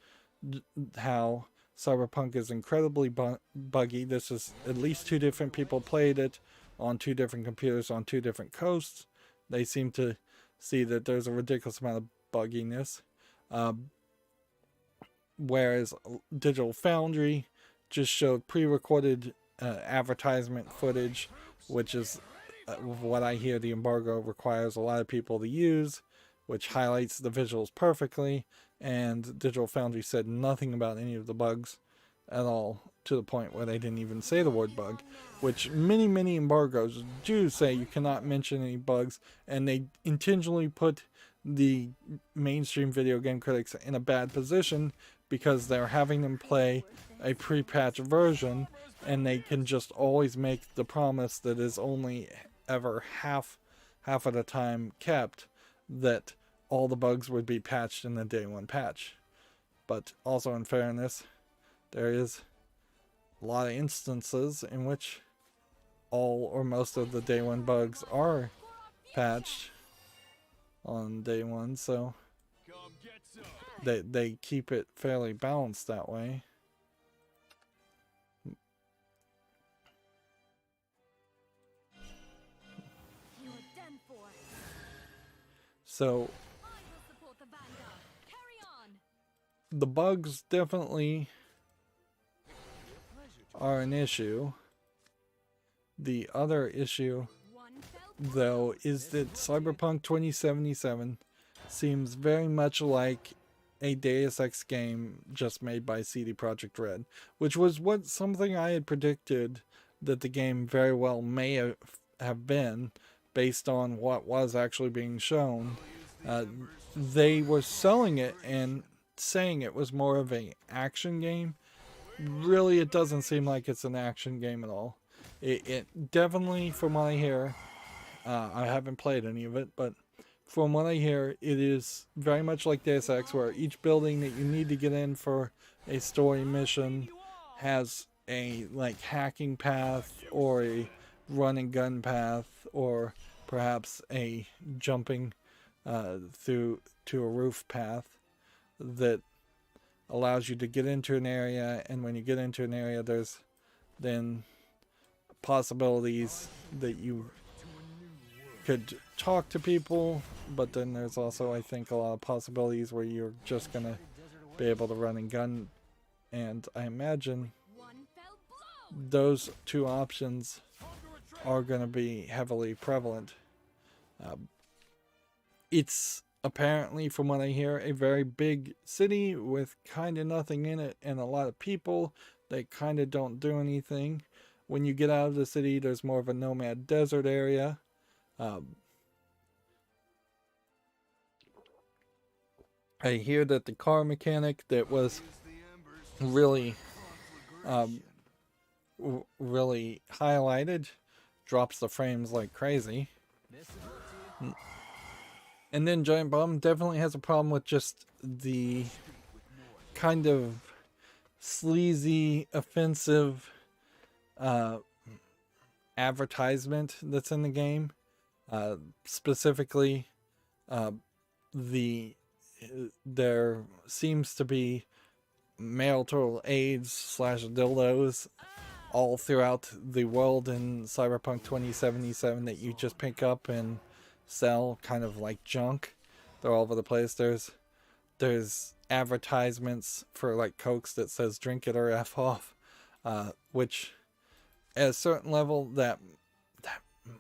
how Cyberpunk is incredibly buggy. This is at least 2 different people played it on 2 different computers on 2 different coasts. They seem to see that there's a ridiculous amount of bugginess. Whereas Digital Foundry just showed pre-recorded advertisement footage, which is what I hear the embargo requires a lot of people to use, which highlights the visuals perfectly, and Digital Foundry said nothing about any of the bugs at all, to the point where they didn't even say the word bug, which many embargoes do say you cannot mention any bugs, and they intentionally put the mainstream video game critics in a bad position because they're having them play a pre-patch version, and they can just always make the promise that is only ever half of the time kept, that all the bugs would be patched in the day 1 patch. But also, in fairness, there is a lot of instances in which all or most of the day 1 bugs are patched on day 1, so they keep it fairly balanced that way. You are done for. So I will support the vanguard. Carry on. the bugs definitely are an issue. The other issue, One fell though, is that Cyberpunk 2077 seems very much like a Deus Ex game just made by CD Projekt Red, which was something I had predicted that the game very well may have been based on what was actually being shown. They were selling it and saying it was more of an action game. Really, it doesn't seem like it's an action game at all. It definitely, from what I hear, I haven't played any of it, but from what I hear, it is very much like Deus Ex, where each building that you need to get in for a story mission has a like hacking path or a run and gun path or perhaps a jumping through to a roof path that allows you to get into an area, and when you get into an area, there's then possibilities that you could talk to people, but then there's also, I think, a lot of possibilities where you're just gonna be able to run and gun, and I imagine one fell blow. those two options are gonna be heavily prevalent. It's apparently, from what I hear, a very big city with kind of nothing in it and a lot of people that kind of don't do anything. When you get out of the city, there's more of a nomad desert area. I hear that the car mechanic that was really, really highlighted drops the frames like crazy. And then Giant Bomb definitely has a problem with just the kind of sleazy, offensive advertisement that's in the game. Specifically, there seems to be marital aids / dildos all throughout the world in Cyberpunk 2077 that you just pick up and sell kind of like junk. They're all over the place. There's advertisements for like Cokes that says drink it or F off, which at a certain level that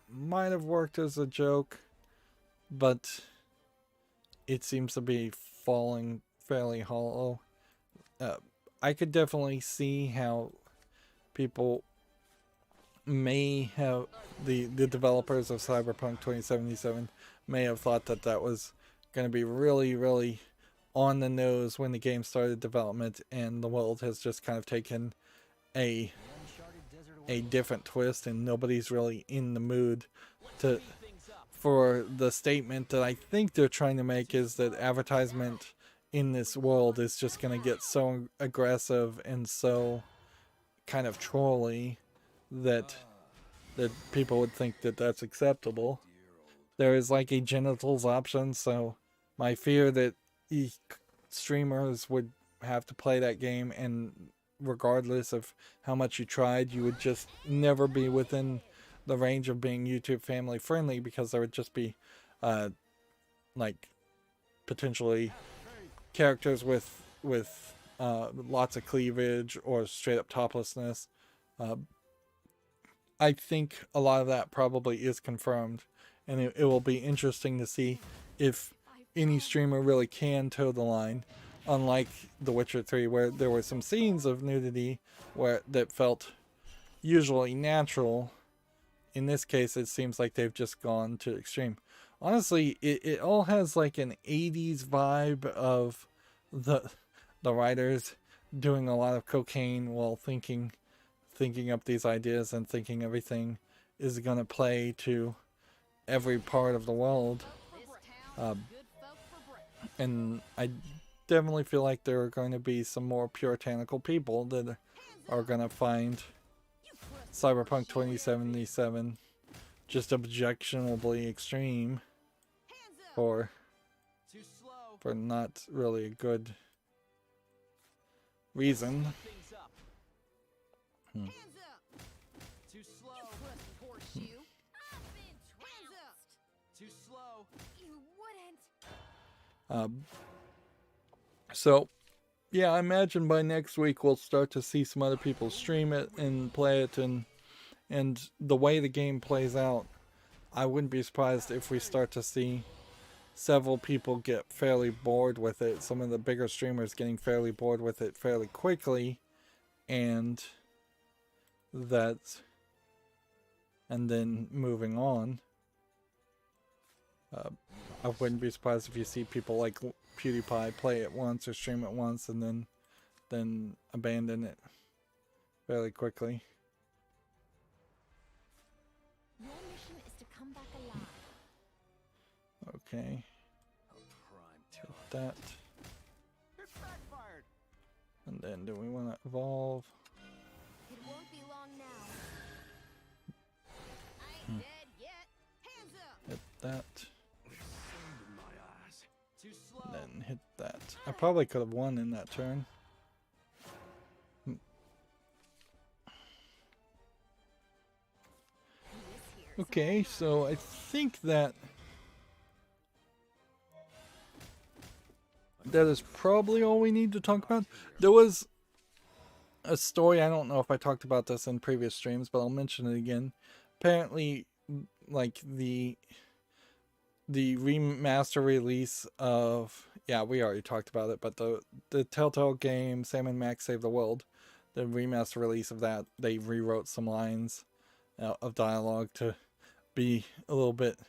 might have worked as a joke, but it seems to be falling fairly hollow. I could definitely see how people may have, the developers of Cyberpunk 2077 may have thought that that was going to be really, really on the nose when the game started development, and the world has just kind of taken a different twist, and nobody's really in the mood for the statement that I think they're trying to make, is that advertisement in this world is just going to get so aggressive and so kind of trolly that people would think that that's acceptable. There is like a genitals option, so my fear that streamers would have to play that game, and regardless of how much you tried, you would just never be within the range of being YouTube family friendly, because there would just be like potentially characters with lots of cleavage or straight up toplessness. I think a lot of that probably is confirmed, and it will be interesting to see if any streamer really can toe the line, unlike The Witcher 3, where there were some scenes of nudity that felt usually natural. In this case, it seems like they've just gone to extreme. Honestly, it all has like an 80s vibe of the writers doing a lot of cocaine while thinking up these ideas and thinking everything is going to play to every part of the world. And I definitely feel like there are going to be some more puritanical people that are going to find Cyberpunk 2077 just objectionably extreme for not really a good reason. Things up. Hands up. Too slow. Pussy horseshoe. I've been trounced. Too slow. You wouldn't. So, yeah, I imagine by next week we'll start to see some other people stream it and play it, and the way the game plays out, I wouldn't be surprised if we start to see several people get fairly bored with it. Some of the bigger streamers getting fairly bored with it fairly quickly, and then moving on. I wouldn't be surprised if you see people like PewDiePie play it once or stream it once and then abandon it fairly quickly. Your mission is to come back alive. Okay, Prime hit that. It's backfired. And then do we want to evolve? It won't be long now. I ain't dead yet. Hands up. Hit that. in my eyes. Too slow. And then hit that. I probably could have won in that turn. This here's Okay, all so I think that is probably all we need to talk about. There was a story, I don't know if I talked about this in previous streams, but I'll mention it again. Apparently, like the remaster release of, yeah, we already talked about it, but the Telltale game Sam and Max Save the World, the remaster release of that, they rewrote some lines of dialogue to be a little bit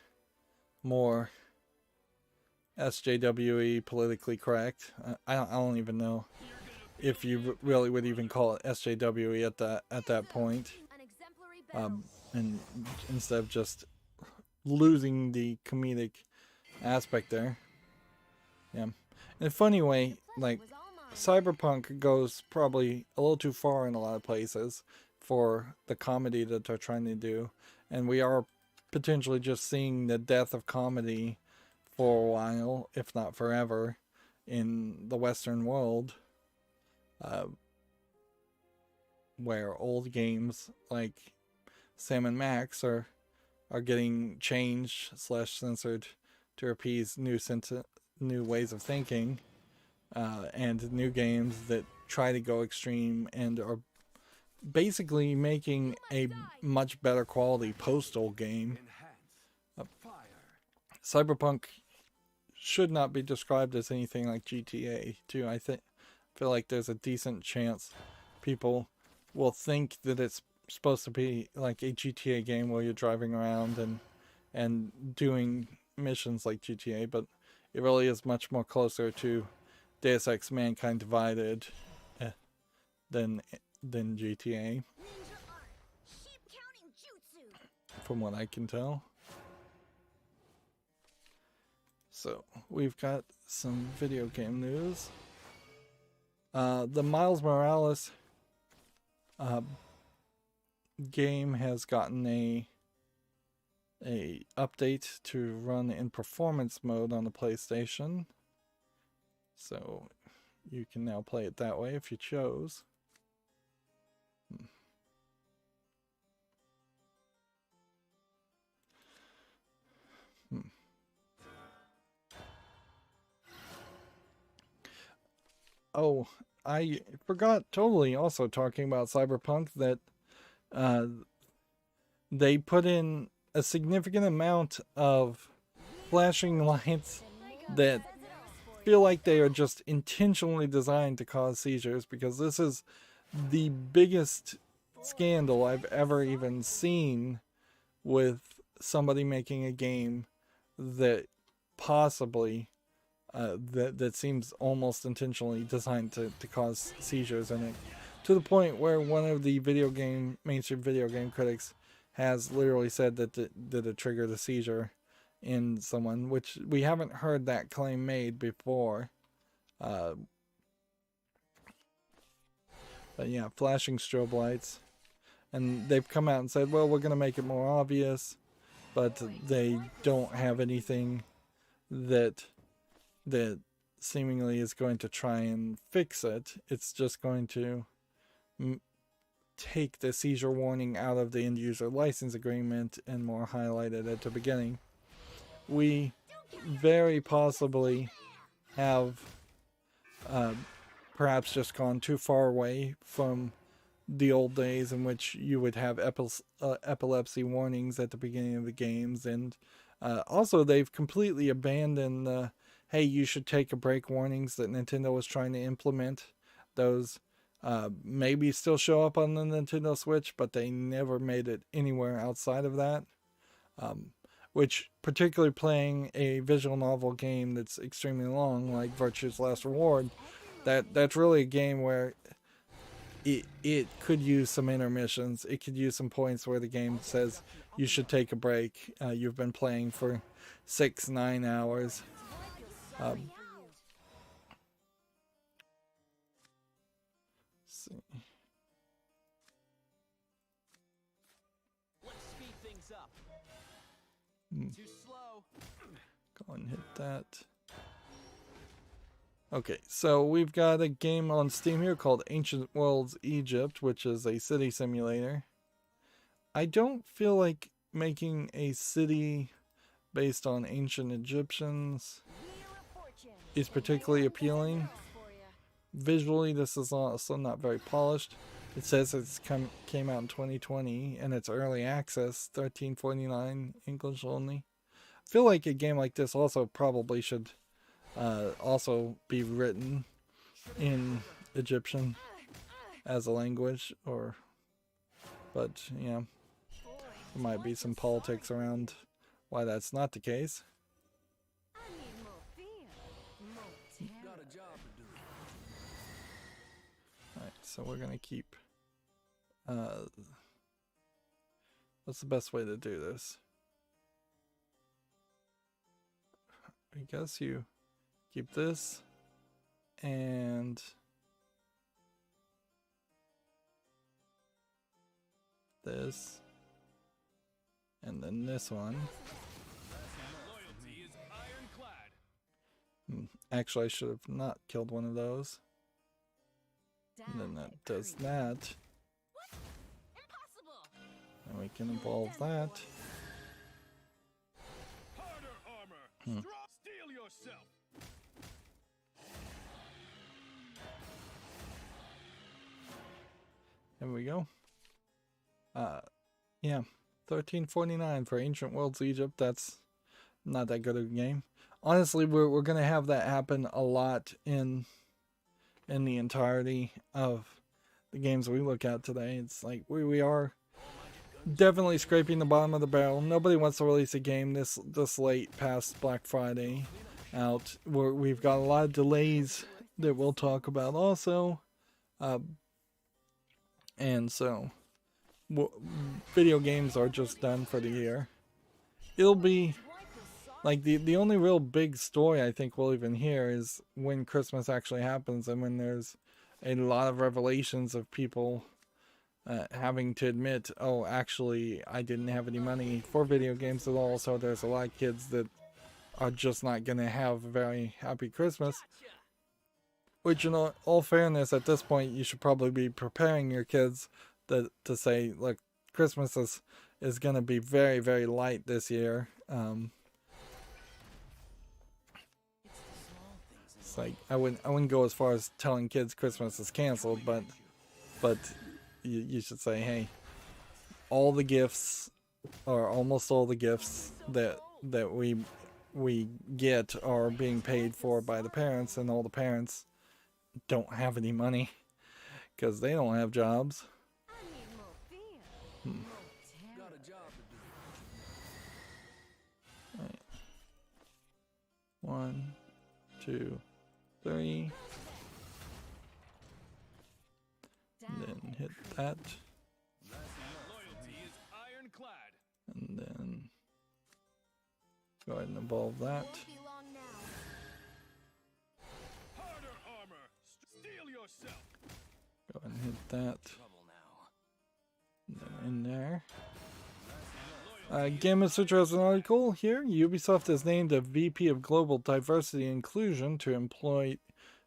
more SJWE, politically correct. I don't even know if you really would even call it SJWE at that point. an exemplary battle. And instead of just losing the comedic aspect there. Yeah. In a funny way, like, Was all mine. Cyberpunk goes probably a little too far in a lot of places for the comedy that they're trying to do. And we are potentially just seeing the death of comedy for a while, if not forever, in the Western world. Where old games like Sam and Max are getting changed / censored to appease new ways of thinking, and new games that try to go extreme and are basically making a much better quality postal game. Enhance. Fire. Cyberpunk should not be described as anything like GTA 2. I feel like there's a decent chance people will think that it's supposed to be like a GTA game where you're driving around and doing missions like GTA, but it really is much more closer to Deus Ex Mankind Divided than GTA, Ninja art. Sheep counting jutsu. from what I can tell. So we've got some video game news. The Miles Morales game has gotten a update to run in performance mode on the PlayStation, so you can now play it that way if you chose. Oh, I forgot totally also talking about Cyberpunk that they put in a significant amount of flashing lights that feel like they are just intentionally designed to cause seizures, because this is the biggest scandal I've ever even seen with somebody making a game that possibly that seems almost intentionally designed to cause seizures in it, to the point where one of the mainstream video game critics has literally said that it triggered a seizure in someone, which we haven't heard that claim made before. But yeah, flashing strobe lights, and they've come out and said, well, we're going to make it more obvious, but they don't have anything that seemingly is going to try and fix it. It's just going to take the seizure warning out of the end user license agreement and more highlight it at the beginning. We very possibly have perhaps just gone too far away from the old days in which you would have epilepsy warnings at the beginning of the games, and also they've completely abandoned the hey, you should take a break warnings that Nintendo was trying to implement. Those maybe still show up on the Nintendo Switch, but they never made it anywhere outside of that. Which, particularly playing a visual novel game that's extremely long, like Virtue's Last Reward, that's really a game where it could use some intermissions. It could use some points where the game says you should take a break. You've been playing for 6-9 hours. See. Let's speed things up. Too slow. Go and hit that. Okay, so we've got a game on Steam here called Ancient Worlds Egypt, which is a city simulator. I don't feel like making a city based on ancient Egyptians is particularly appealing. Visually, this is also not very polished. It says it's came out in 2020 and it's early access, $13.49 English only. I feel like a game like this also probably should also be written in Egyptian as a language, but yeah, there might be some politics around why that's not the case. Got a job to do. Alright, so we're gonna keep what's the best way to do this? I guess you keep this and this and then this one. Loyalty is ironclad. Actually, I should have not killed one of those. And then that does that. And we can evolve that. Harder armor. Steel yourself. There we go. Yeah, $13.49 for Ancient Worlds Egypt. That's not that good of a game. Honestly, we're gonna have that happen a lot in the entirety of the games we look at today. It's like we are definitely scraping the bottom of the barrel. Nobody wants to release a game this late past Black Friday out. We've got a lot of delays that we'll talk about also. And so video games are just done for the year. It'll be like the only real big story I think we'll even hear is when Christmas actually happens and when there's a lot of revelations of people having to admit, oh, actually, I didn't have any money for video games at all, so there's a lot of kids that are just not going to have a very happy Christmas. Which, in all fairness, at this point, you should probably be preparing your kids to say, look, Christmas is going to be very, very light this year. It's like, I wouldn't go as far as telling kids Christmas is canceled, but you should say, hey, all the gifts, or almost all the gifts that we get are being paid for by the parents, and all the parents don't have any money because they don't have jobs. Got a job to do. Right. 1, 2, 3. And then hit that. Loyalty is ironclad. And then go ahead and evolve that. Harder armor. Steel yourself. Go ahead and hit that. Trouble now. And then in there. Gamma Sutra has an article here. Ubisoft has named a VP of Global Diversity and Inclusion to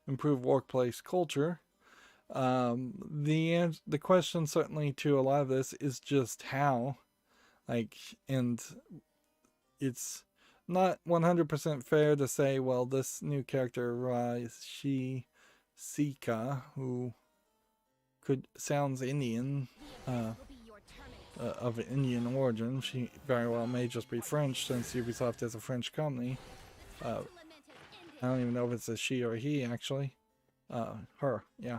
improve workplace culture. The question certainly to a lot of this is just how, and it's not 100% fair to say, well, this new character Sika, who sounds Indian, of Indian origin. She very well may just be French, since Ubisoft is a French company. I don't even know if it's a she or a he, actually. Her, yeah.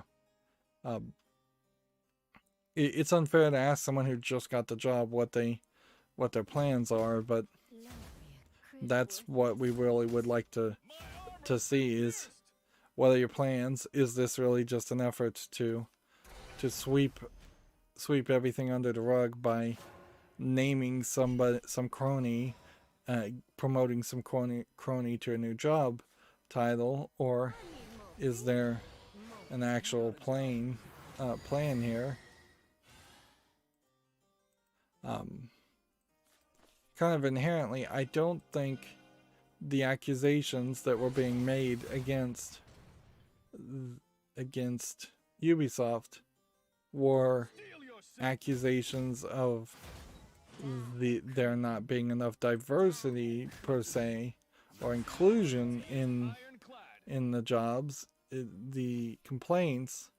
It's unfair to ask someone who just got the job what their plans are, but that's what we really would like to see, is what are your plans? Is this really just an effort to sweep everything under the rug by naming some crony, promoting some crony to a new job title, or is there an actual plan here? Kind of inherently, I don't think the accusations that were being made against Ubisoft were accusations of there not being enough diversity per se, or inclusion in the jobs. The complaints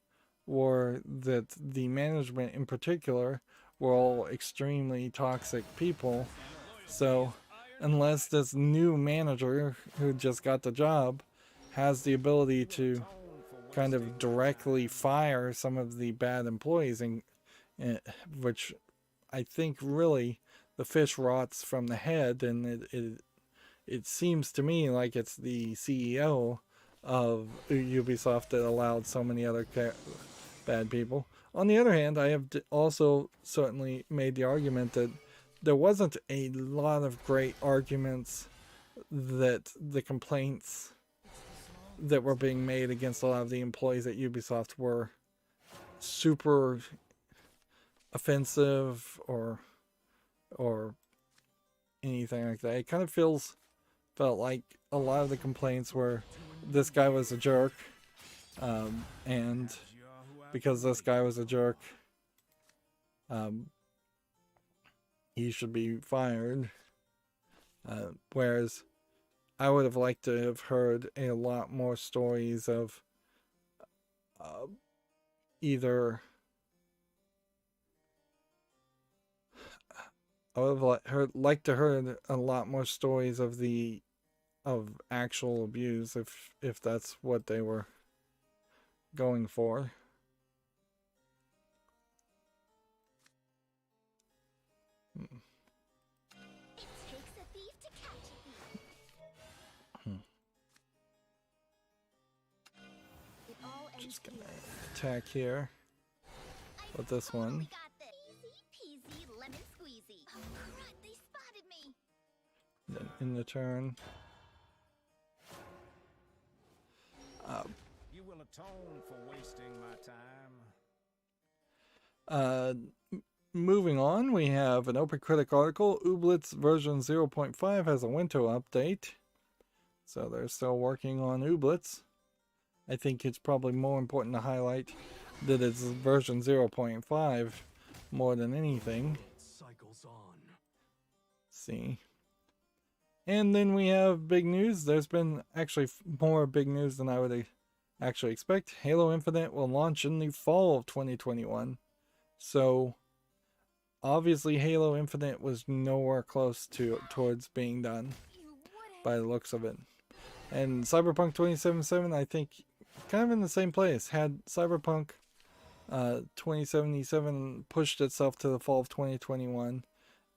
were that the management in particular were all extremely toxic people. So unless this new manager who just got the job has the ability to kind of directly fire some of the bad employees, and which I think really the fish rots from the head, and it seems to me like it's the CEO of Ubisoft that allowed so many other bad people. On the other hand, I have also certainly made the argument that there wasn't a lot of great arguments that the complaints that were being made against a lot of the employees at Ubisoft were super offensive or anything like that. It kind of felt like a lot of the complaints were, this guy was a jerk, and because this guy was a jerk, he should be fired. Whereas I would have liked to have heard a lot more stories of either I would have liked to heard a lot more stories of actual abuse, if that's what they were going for. Just gonna attack here with this one. Then in the turn, You will atone for wasting my time. moving on, we have an Open Critic article. Ooblets version 0.5 has a winter update, so they're still working on Ooblets. I think it's probably more important to highlight that it's version 0.5 more than anything. Cycles on. See. And then we have big news. There's been actually more big news than I would actually expect. Halo Infinite will launch in the fall of 2021. So obviously Halo Infinite was nowhere close towards being done by the looks of it. And Cyberpunk 2077, I think, kind of in the same place. Had Cyberpunk 2077 pushed itself to the fall of 2021,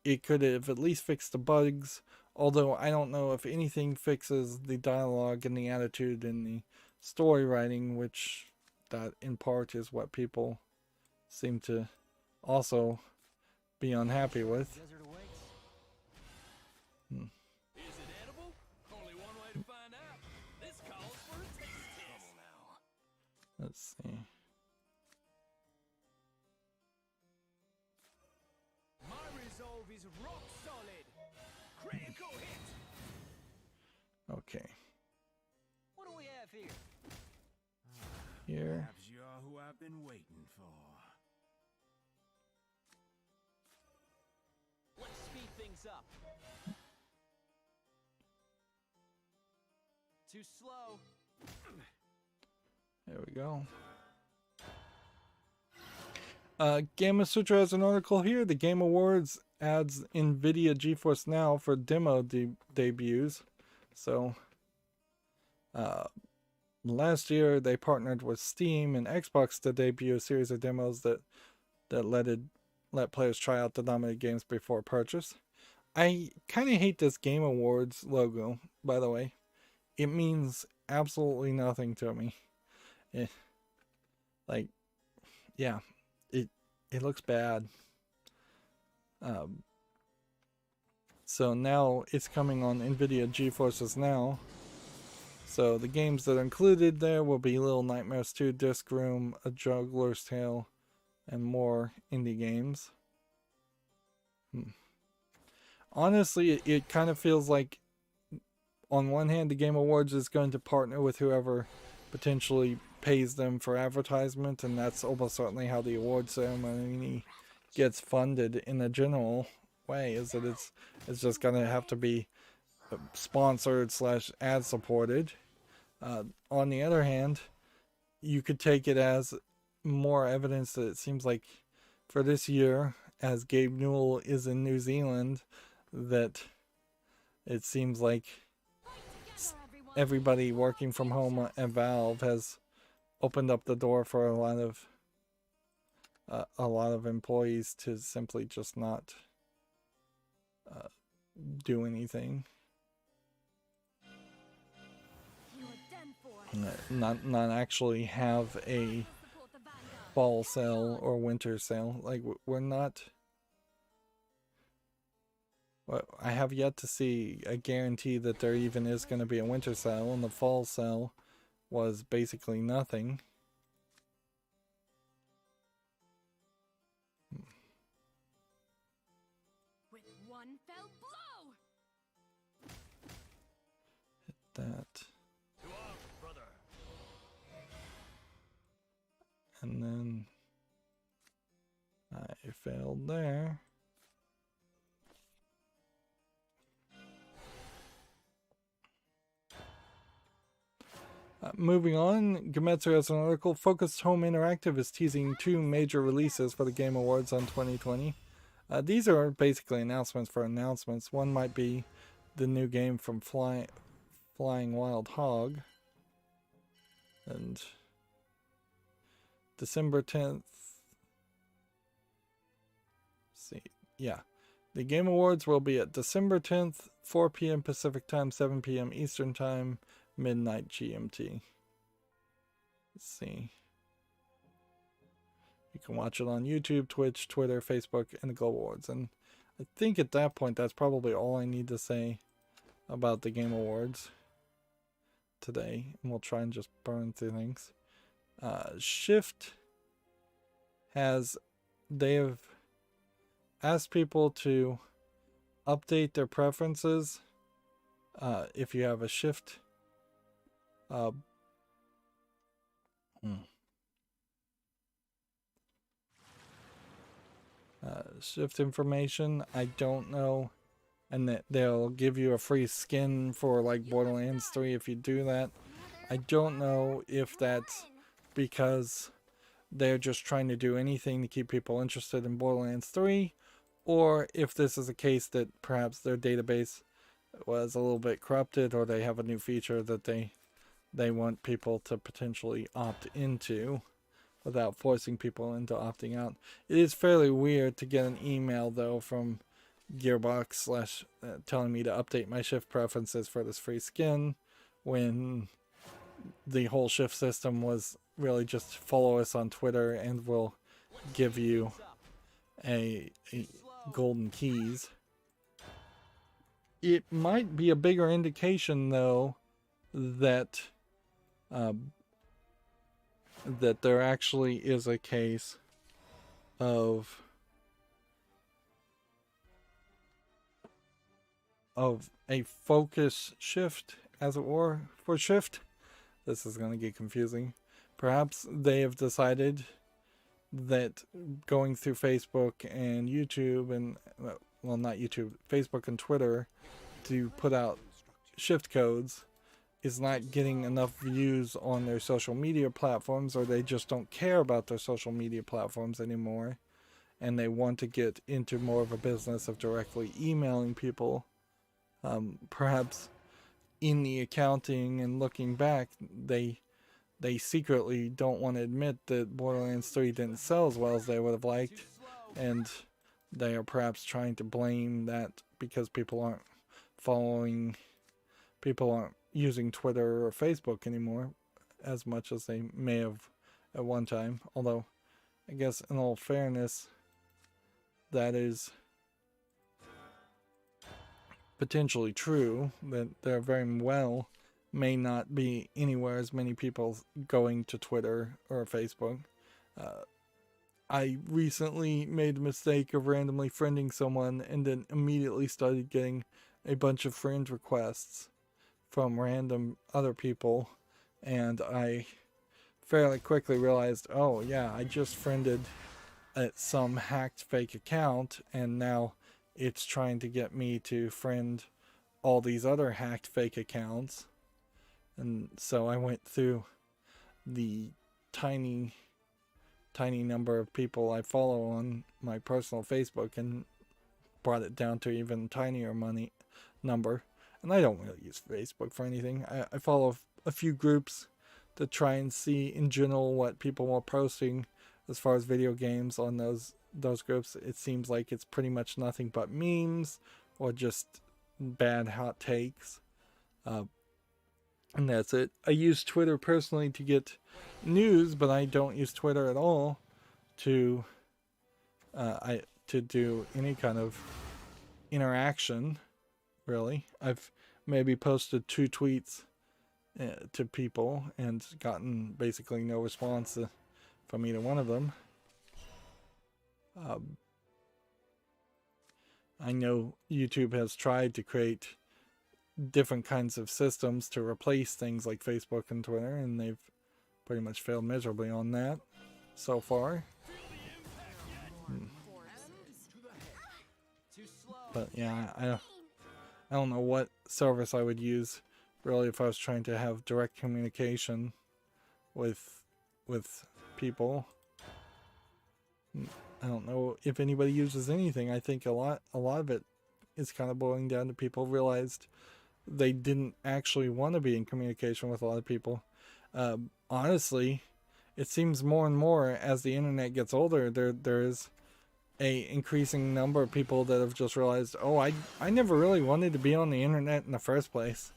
it could have at least fixed the bugs, although I don't know if anything fixes the dialogue and the attitude and the story writing, which that in part is what people seem to also be unhappy with. Is it edible? Only one way to find out. This calls for a taste test. Let's see. My resolve is rock solid. fear. Here. Perhaps you're who I've been waiting for. Let's speed things up. Too slow. There we go. Gamma Sutra has an article here. The Game Awards adds NVIDIA GeForce Now for demo debuts. So, last year they partnered with Steam and Xbox to debut a series of demos that let players try out the nominated games before purchase. I kind of hate this Game Awards logo, by the way. It means absolutely nothing to me. It looks bad. So now it's coming on NVIDIA GeForce Now. So the games that are included there will be Little Nightmares 2, Disc Room, A Juggler's Tale, and more indie games. Honestly, it kind of feels like, on one hand, the Game Awards is going to partner with whoever potentially pays them for advertisement, and that's almost certainly how the award ceremony gets funded in a general way, is that it's just going to have to be sponsored / ad supported. On the other hand, you could take it as more evidence that it seems like for this year, as Gabe Newell is in New Zealand, that it seems like everybody working from home at Valve has opened up the door for a lot of employees to simply just not do anything. Not actually have a fall sale or winter sale. Like, we're not. Well, I have yet to see a guarantee that there even is going to be a winter sale, and the fall sale was basically nothing. With one fell blow. Hit that. To arms, brother. And then I failed there. Moving on, Gemetsu has an article. Focused Home Interactive is teasing 2 major releases for the Game Awards on 2020. These are basically announcements for announcements. One might be the new game from Flying Wild Hog. And December 10th. See, yeah. The Game Awards will be at December 10th, 4 p.m. Pacific Time, 7 p.m. Eastern Time, midnight GMT. Let's see. You can watch it on YouTube, Twitch, Twitter, Facebook, and the Global Awards. And I think at that point, that's probably all I need to say about the Game Awards today. And we'll try and just burn through things. Shift they have asked people to update their preferences if you have a Shift Shift information. I don't know, and that they'll give you a free skin for like Borderlands 3 if you do that. I don't know if that's because they're just trying to do anything to keep people interested in Borderlands 3, or if this is a case that perhaps their database was a little bit corrupted, or they have a new feature that they want people to potentially opt into without forcing people into opting out. It is fairly weird to get an email though from Gearbox telling me to update my Shift preferences for this free skin, when the whole Shift system was really just follow us on Twitter and we'll give you a golden keys. It might be a bigger indication though that that there actually is a case of a focus shift, as it were, for Shift, this is going to get confusing. Perhaps they have decided that going through Facebook and YouTube and, well, not YouTube, Facebook and Twitter to put out shift codes is not getting enough views on their social media platforms, or they just don't care about their social media platforms anymore, and they want to get into more of a business of directly emailing people. Perhaps in the accounting and looking back, they secretly don't want to admit that Borderlands 3 didn't sell as well as they would have liked, and they are perhaps trying to blame that because people aren't using Twitter or Facebook anymore as much as they may have at one time. Although, I guess in all fairness, that is potentially true, that there very well may not be anywhere as many people going to Twitter or Facebook. I recently made the mistake of randomly friending someone and then immediately started getting a bunch of friend requests from random other people, and I fairly quickly realized, oh yeah, I just friended some hacked fake account, and now it's trying to get me to friend all these other hacked fake accounts. And so I went through the tiny number of people I follow on my personal Facebook and brought it down to even tinier number. And I don't really use Facebook for anything. I follow a few groups to try and see in general what people are posting as far as video games on those groups. It seems like it's pretty much nothing but memes or just bad hot takes. And that's it. I use Twitter personally to get news, but I don't use Twitter at all to do any kind of interaction, really. I've maybe posted 2 tweets to people and gotten basically no response from either one of them. I know YouTube has tried to create different kinds of systems to replace things like Facebook and Twitter, and they've pretty much failed miserably on that so far. But yeah, I don't know what service I would use really if I was trying to have direct communication with people. I don't know if anybody uses anything. I think a lot of it is kind of boiling down to people realized they didn't actually want to be in communication with a lot of people. Honestly, it seems more and more as the internet gets older, there is a increasing number of people that have just realized, oh, I never really wanted to be on the internet in the first place.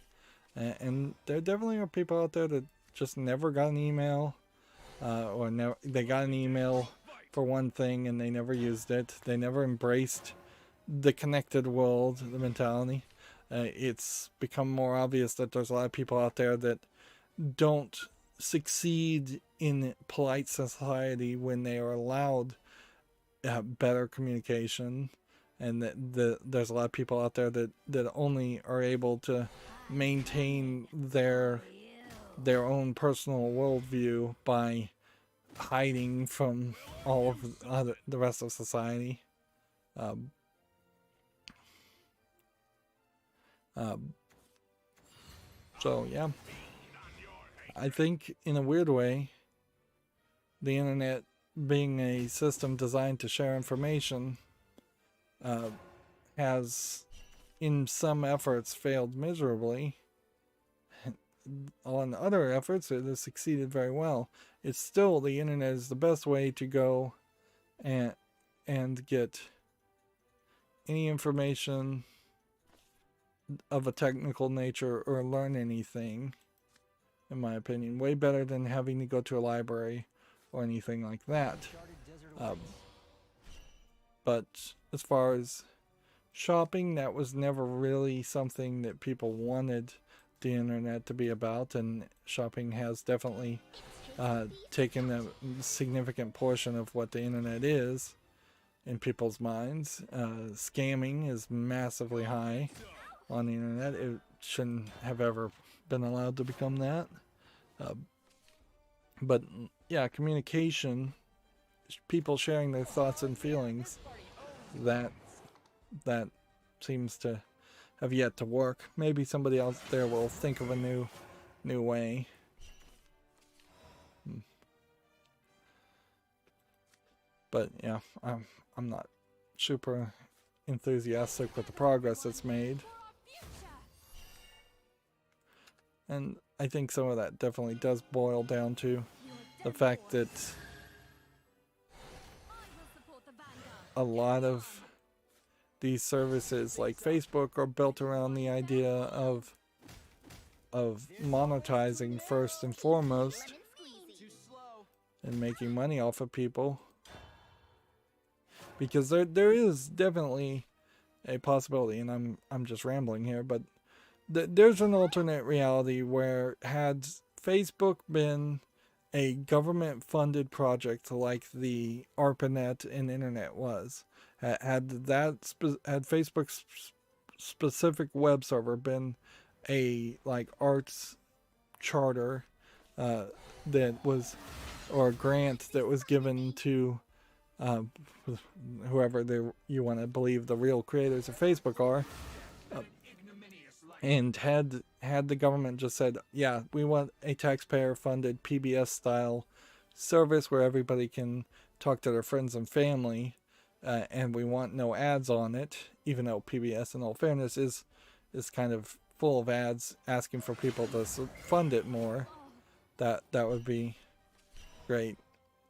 And there definitely are people out there that just never got an email, or they got an email for one thing and they never used it. They never embraced the connected world, the mentality. It's become more obvious that there's a lot of people out there that don't succeed in polite society when they are allowed better communication, and that there's a lot of people out there that only are able to maintain their own personal worldview by hiding from all of the rest of society. So yeah, I think in a weird way, the internet being a system designed to share information has in some efforts failed miserably. On other efforts it has succeeded very well. It's still, the internet is the best way to go and get any information of a technical nature or learn anything, in my opinion. Way better than having to go to a library or anything like that. But as far as shopping, that was never really something that people wanted the internet to be about, and shopping has definitely taken a significant portion of what the internet is in people's minds. Scamming is massively high on the internet. It shouldn't have ever been allowed to become that. But yeah, communication, people sharing their thoughts and feelings, that that seems to have yet to work. Maybe somebody else there will think of a new way. But yeah, I'm not super enthusiastic with the progress that's made. For our future. And I think some of that definitely does boil down to You're the dead fact boys. that I will support the Vanguard. a lot of these services like Facebook are built around the idea of monetizing first and foremost Too slow. and making money off of people. Because there is definitely a possibility, and I'm just rambling here, but there's an alternate reality where had Facebook been a government-funded project like the ARPANET and Internet was, had Facebook's specific web server been a like arts charter that was, or a grant that was given to whoever you want to believe the real creators of Facebook are, and had the government just said, yeah, we want a taxpayer-funded PBS style service where everybody can talk to their friends and family, and we want no ads on it, even though PBS, in all fairness, is kind of full of ads asking for people to fund it more. That would be great.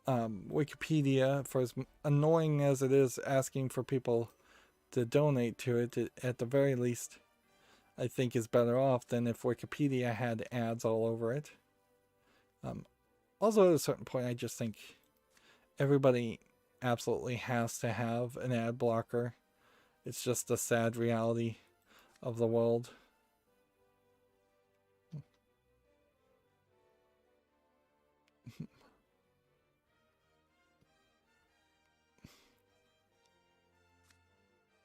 Wikipedia, for as annoying as it is asking for people to donate to it, at the very least, I think is better off than if Wikipedia had ads all over it. Also, at a certain point, I just think everybody absolutely has to have an ad blocker. It's just a sad reality of the world.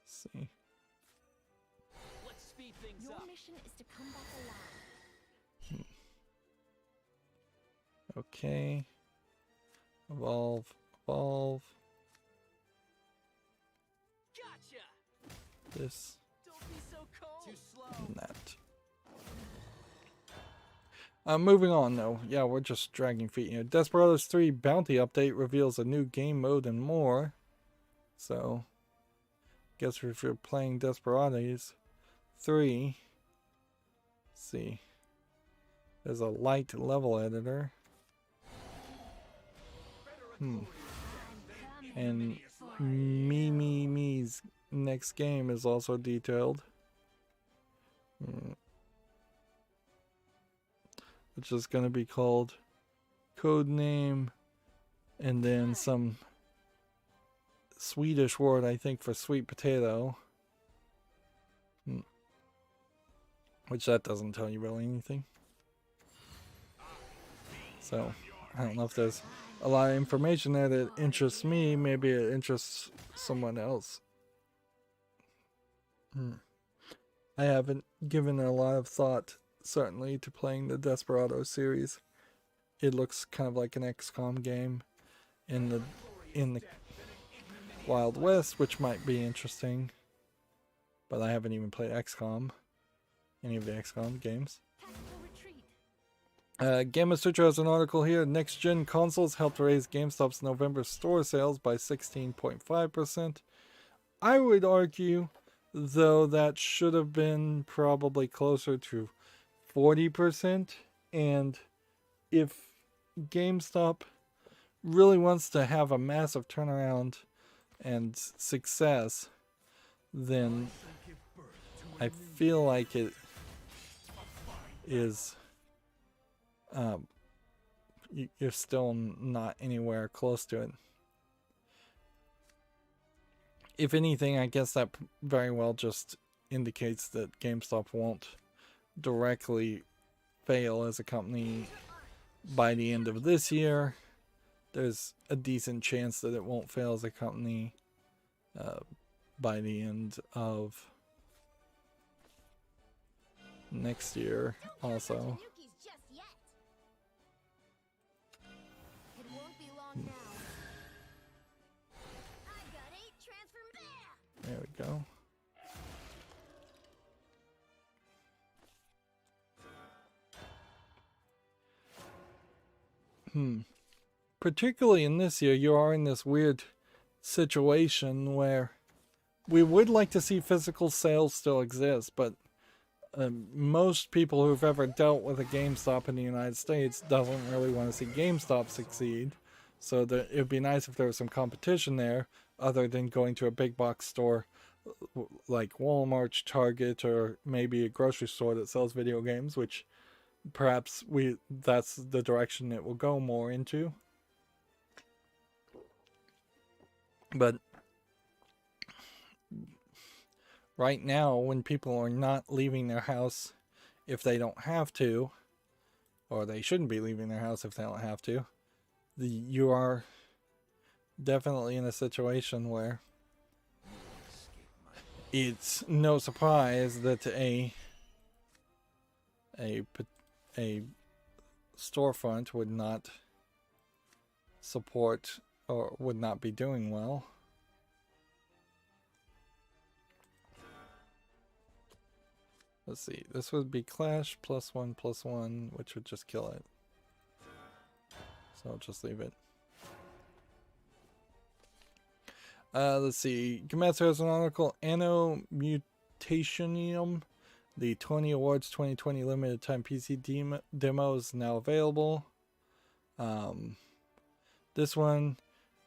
See. Let's speed things Your up. mission is to come back alive. Okay. Evolve. Gotcha. This Don't be so cold. Too slow. and that. Moving on though. Yeah, we're just dragging feet here. Desperados 3 Bounty Update reveals a new game mode and more. So, guess if you're playing Desperados 3, let's see. There's a light level editor. And Me's next game is also detailed. Which is going to be called Codename, and then some Swedish word, I think, for sweet potato. Which that doesn't tell you really anything. So, I don't know if there's a lot of information there that interests me. Maybe it interests someone else. I haven't given a lot of thought, certainly, to playing the Desperado series. It looks kind of like an XCOM game in the Wild West, which might be interesting. But I haven't even played XCOM, any of the XCOM games. Tactical retreat. Gamma Sutra has an article here. Next gen consoles helped raise GameStop's November store sales by 16.5%. I would argue, though, that should have been probably closer to 40%. And if GameStop really wants to have a massive turnaround and success, then I feel like it is you're still not anywhere close to it. If anything, I guess that very well just indicates that GameStop won't directly fail as a company by the end of this year. There's a decent chance that it won't fail as a company by the end of next year also. Tanukis just yet. go. Particularly in this year, you are in this weird situation where we would like to see physical sales still exist, but most people who've ever dealt with a GameStop in the United States doesn't really want to see GameStop succeed. So that it would be nice if there was some competition there, other than going to a big box store like Walmart, Target, or maybe a grocery store that sells video games, which perhaps that's the direction it will go more into. But right now, when people are not leaving their house if they don't have to, or they shouldn't be leaving their house if they don't have to, you are definitely in a situation where it's no surprise that a storefront would not support or would not be doing well. Let's see, this would be Clash +1/+1, which would just kill it. So I'll just leave it. Let's see, Gametsu has an article, Anno Mutationium, the 20 Awards 2020 limited time PC demo is now available. This one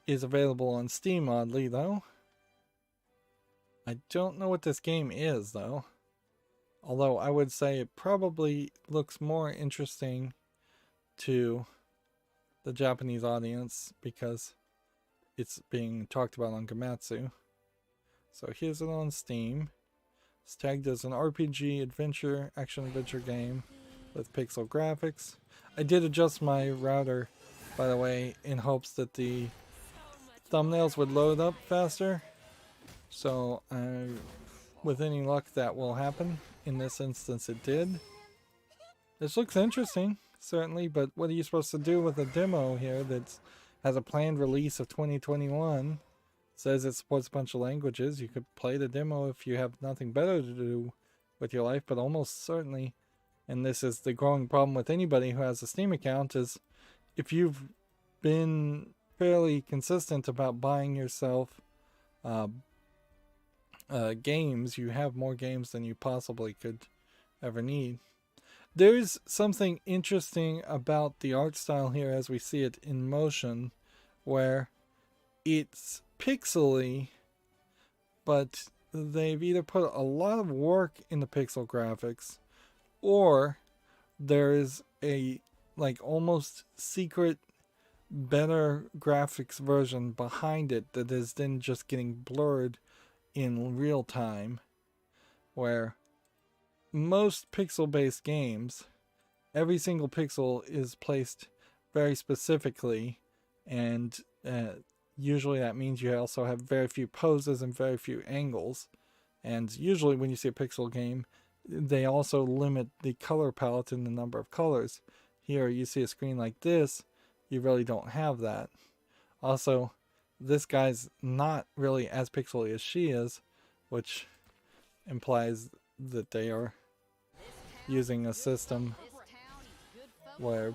is available on Steam, oddly, though. I don't know what this game is, though. Although I would say it probably looks more interesting to the Japanese audience because it's being talked about on Gametsu. So here's it on Steam. It's tagged as an RPG action-adventure game with pixel graphics. I did adjust my router, by the way, in hopes that the thumbnails would load up faster. So with any luck that will happen. In this instance it did. This looks interesting, certainly, but what are you supposed to do with a demo here that has a planned release of 2021? It says it supports a bunch of languages. You could play the demo if you have nothing better to do with your life, but almost certainly, and this is the growing problem with anybody who has a Steam account, is if you've been fairly consistent about buying yourself games, you have more games than you possibly could ever need. There's something interesting about the art style here as we see it in motion, where it's pixely, but they've either put a lot of work in the pixel graphics, or there's a like almost secret better graphics version behind it that is then just getting blurred in real time, where most pixel-based games, every single pixel is placed very specifically, and usually that means you also have very few poses and very few angles. And usually when you see a pixel game, they also limit the color palette and the number of colors. Here you see a screen like this, you really don't have that. Also, this guy's not really as pixely as she is, which implies that they are using a system where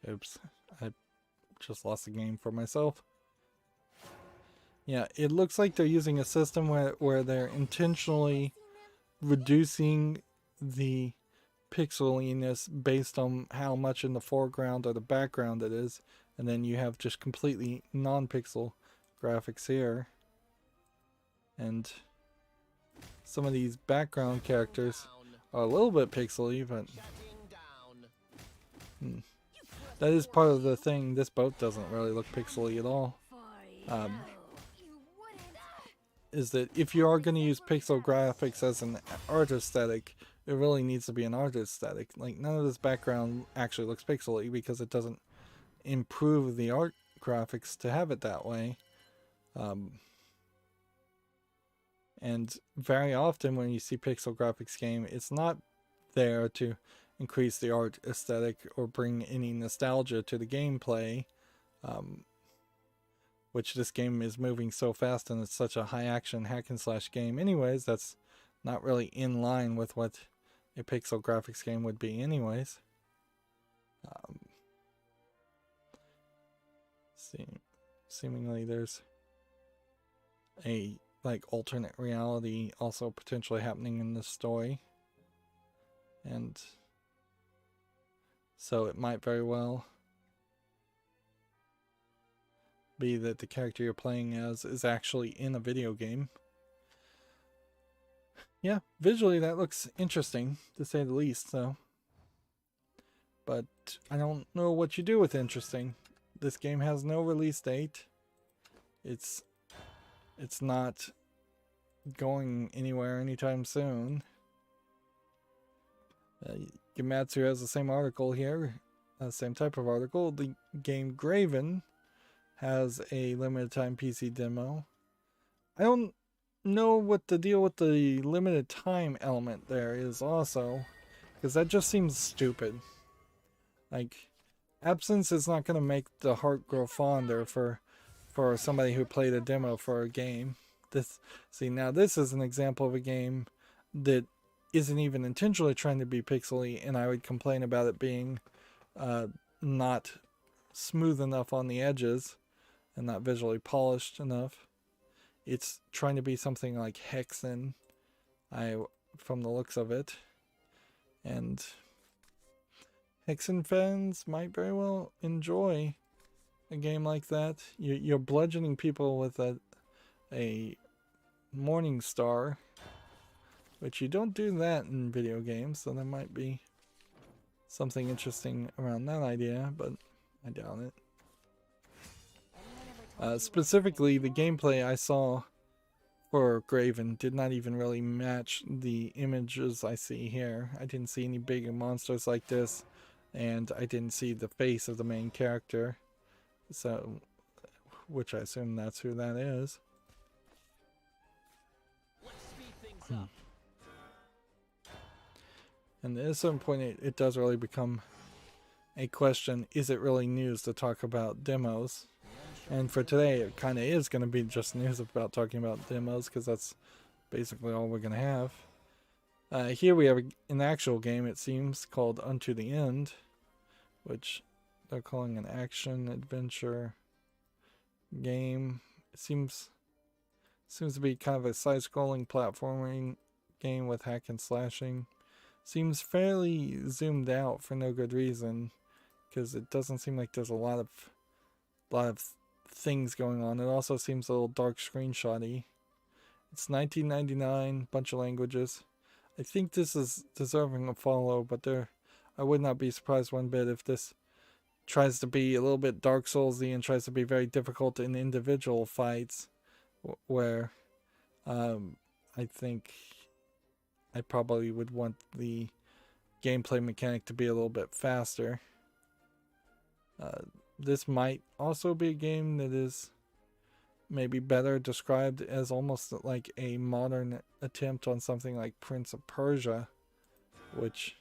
oops, I just lost the game for myself. Yeah, it looks like they're using a system where they're intentionally reducing the pixeliness based on how much in the foreground or the background it is, and then you have just completely non-pixel graphics here. And some of these background characters are a little bit pixely, but that is part of the thing. This boat doesn't really look pixely at all. Is that if you are going to use pixel graphics as an art aesthetic, it really needs to be an art aesthetic. Like, none of this background actually looks pixely because it doesn't improve the art graphics to have it that way. And very often when you see pixel graphics game, it's not there to increase the art aesthetic or bring any nostalgia to the gameplay. which this game is moving so fast and it's such a high action hack and slash game anyways, that's not really in line with what a pixel graphics game would be anyways. Seemingly there's a like alternate reality also potentially happening in this story, and so it might very well be that the character you're playing as is actually in a video game. Yeah, visually that looks interesting to say the least, so. But I don't know what you do with interesting. This game has no release date. It's not going anywhere anytime soon. Gematsu has the same article here, same type of article. The game Graven has a limited time PC demo. I don't know what the deal with the limited time element there is also, because that just seems stupid. Like, absence is not going to make the heart grow fonder for somebody who played a demo for a game. Now this is an example of a game that isn't even intentionally trying to be pixely, and I would complain about it being not smooth enough on the edges and not visually polished enough. It's trying to be something like Hexen, from the looks of it, and Hexen fans might very well enjoy a game like that. You're bludgeoning people with a morning star, which you don't do that in video games, so there might be something interesting around that idea, but I doubt it. Specifically, the gameplay I saw for Graven did not even really match the images I see here. I didn't see any big monsters like this, and I didn't see the face of the main character, so which I assume that's who that is. Let's speed things up. And at some point it does really become a question, is it really news to talk about demos? And for today it kind of is going to be just news about talking about demos, because that's basically all we're going to have. Here we have an actual game, it seems, called Unto the End, which they're calling an action adventure game. It seems to be kind of a side-scrolling platforming game with hack and slashing. Seems fairly zoomed out for no good reason, because it doesn't seem like there's a lot of things going on. It also seems a little dark screenshotty. It's 1999, bunch of languages. I think this is deserving a follow, but I would not be surprised one bit if this tries to be a little bit Dark Soulsy and tries to be very difficult in individual fights, where I think I probably would want the gameplay mechanic to be a little bit faster. This might also be a game that is maybe better described as almost like a modern attempt on something like Prince of Persia, which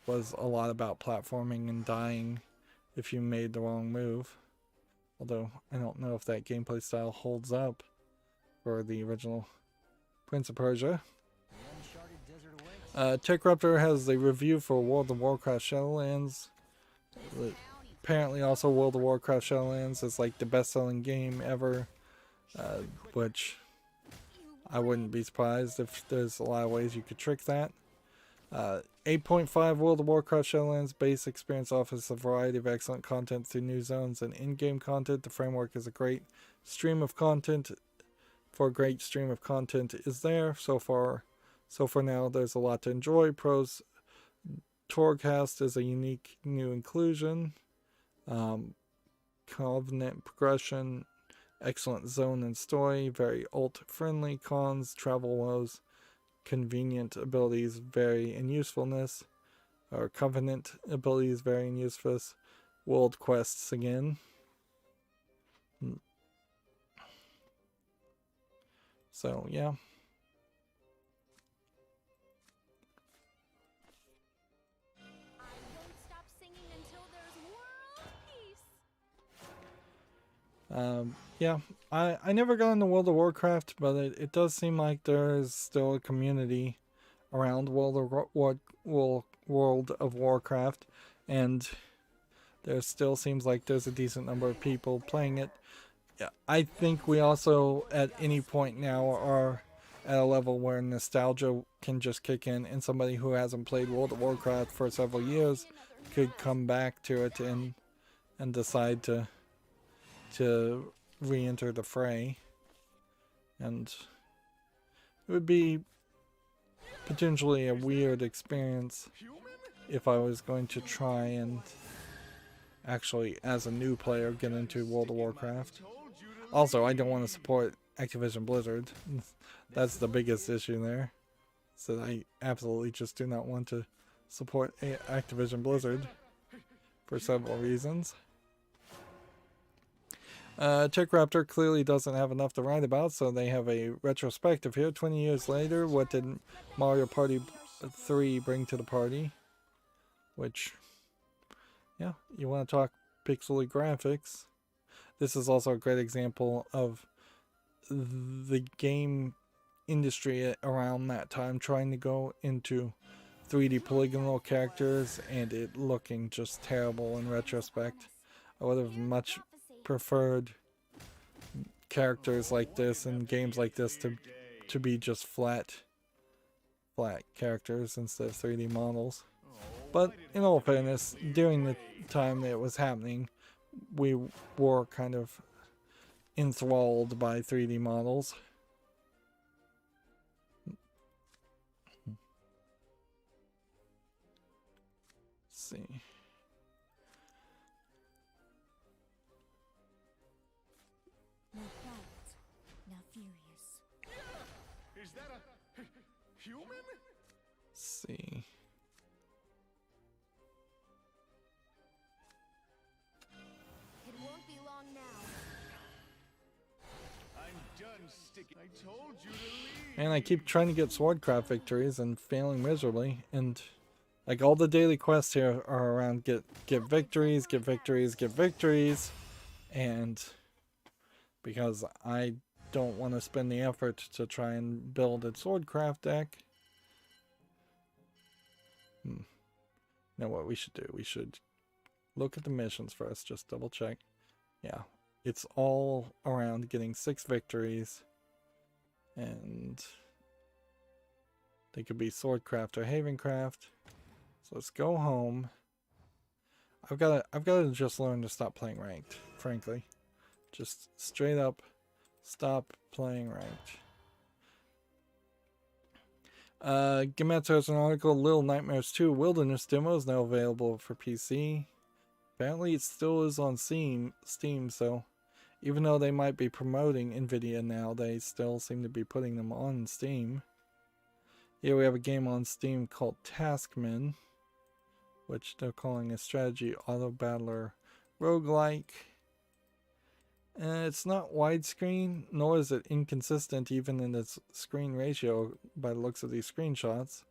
was a lot about platforming and dying if you made the wrong move. Although I don't know if that gameplay style holds up for the original Prince of Persia. TechRaptor has a review for World of Warcraft Shadowlands. Apparently also World of Warcraft Shadowlands is like the best-selling game ever, which I wouldn't be surprised if there's a lot of ways you could trick that. 8.5 World of Warcraft Shadowlands base experience offers a variety of excellent content through new zones and in-game content. The framework is a great stream of content. For a great stream of content is there so far. So for now, there's a lot to enjoy. Pros, Torghast is a unique new inclusion. Covenant progression, excellent zone and story, very ult-friendly. Cons, travel woes, convenient abilities vary in usefulness. Or Covenant abilities vary in usefulness. World quests again. So, yeah. I won't stop singing until there's world peace. Yeah, I never got into World of Warcraft, but it does seem like there's still a community around World of Warcraft, and there still seems like there's a decent number of people playing it. Yeah, I think we also at any point now are at a level where nostalgia can just kick in, and somebody who hasn't played World of Warcraft for several years could come back to it and decide to re-enter the fray, and it would be potentially a weird experience if I was going to try and actually, as a new player, get into World of Warcraft. Also, I don't want to support Activision Blizzard. That's the biggest issue there. So I absolutely just do not want to support Activision Blizzard for several reasons. Tech Raptor clearly doesn't have enough to write about, so they have a retrospective here. 20 years later, what did Mario Party 3 bring to the party? Which, yeah, you want to talk pixely graphics. This is also a great example of the game industry around that time trying to go into 3D polygonal characters and it looking just terrible in retrospect. I would have much preferred characters like this and games like this to be just flat characters instead of 3D models. But in all fairness, during the time that it was happening, we were kind of enthralled by 3D models. Let's see. Now quiet, now furious. Is that a human? Let's see. It won't be long now. I'm done sticking. I told you to leave. And I keep trying to get swordcraft victories and failing miserably. And like all the daily quests here are around get victories, get victories, get victories. And because I don't want to spend the effort to try and build a swordcraft deck. You know what we should do? We should look at the missions first, just double check. Yeah, it's all around getting 6 victories. And they could be swordcraft or havencraft. So let's go home. I've got to just learn to stop playing ranked, frankly. Just straight up stop playing ranked. Gemetsu has an article, Little Nightmares 2 Wilderness demo is now available for PC. Apparently it still is on Steam, so even though they might be promoting Nvidia now, they still seem to be putting them on Steam. Here we have a game on Steam called Taskman, which they're calling a strategy auto battler roguelike. It's not widescreen, nor is it inconsistent even in its screen ratio by the looks of these screenshots.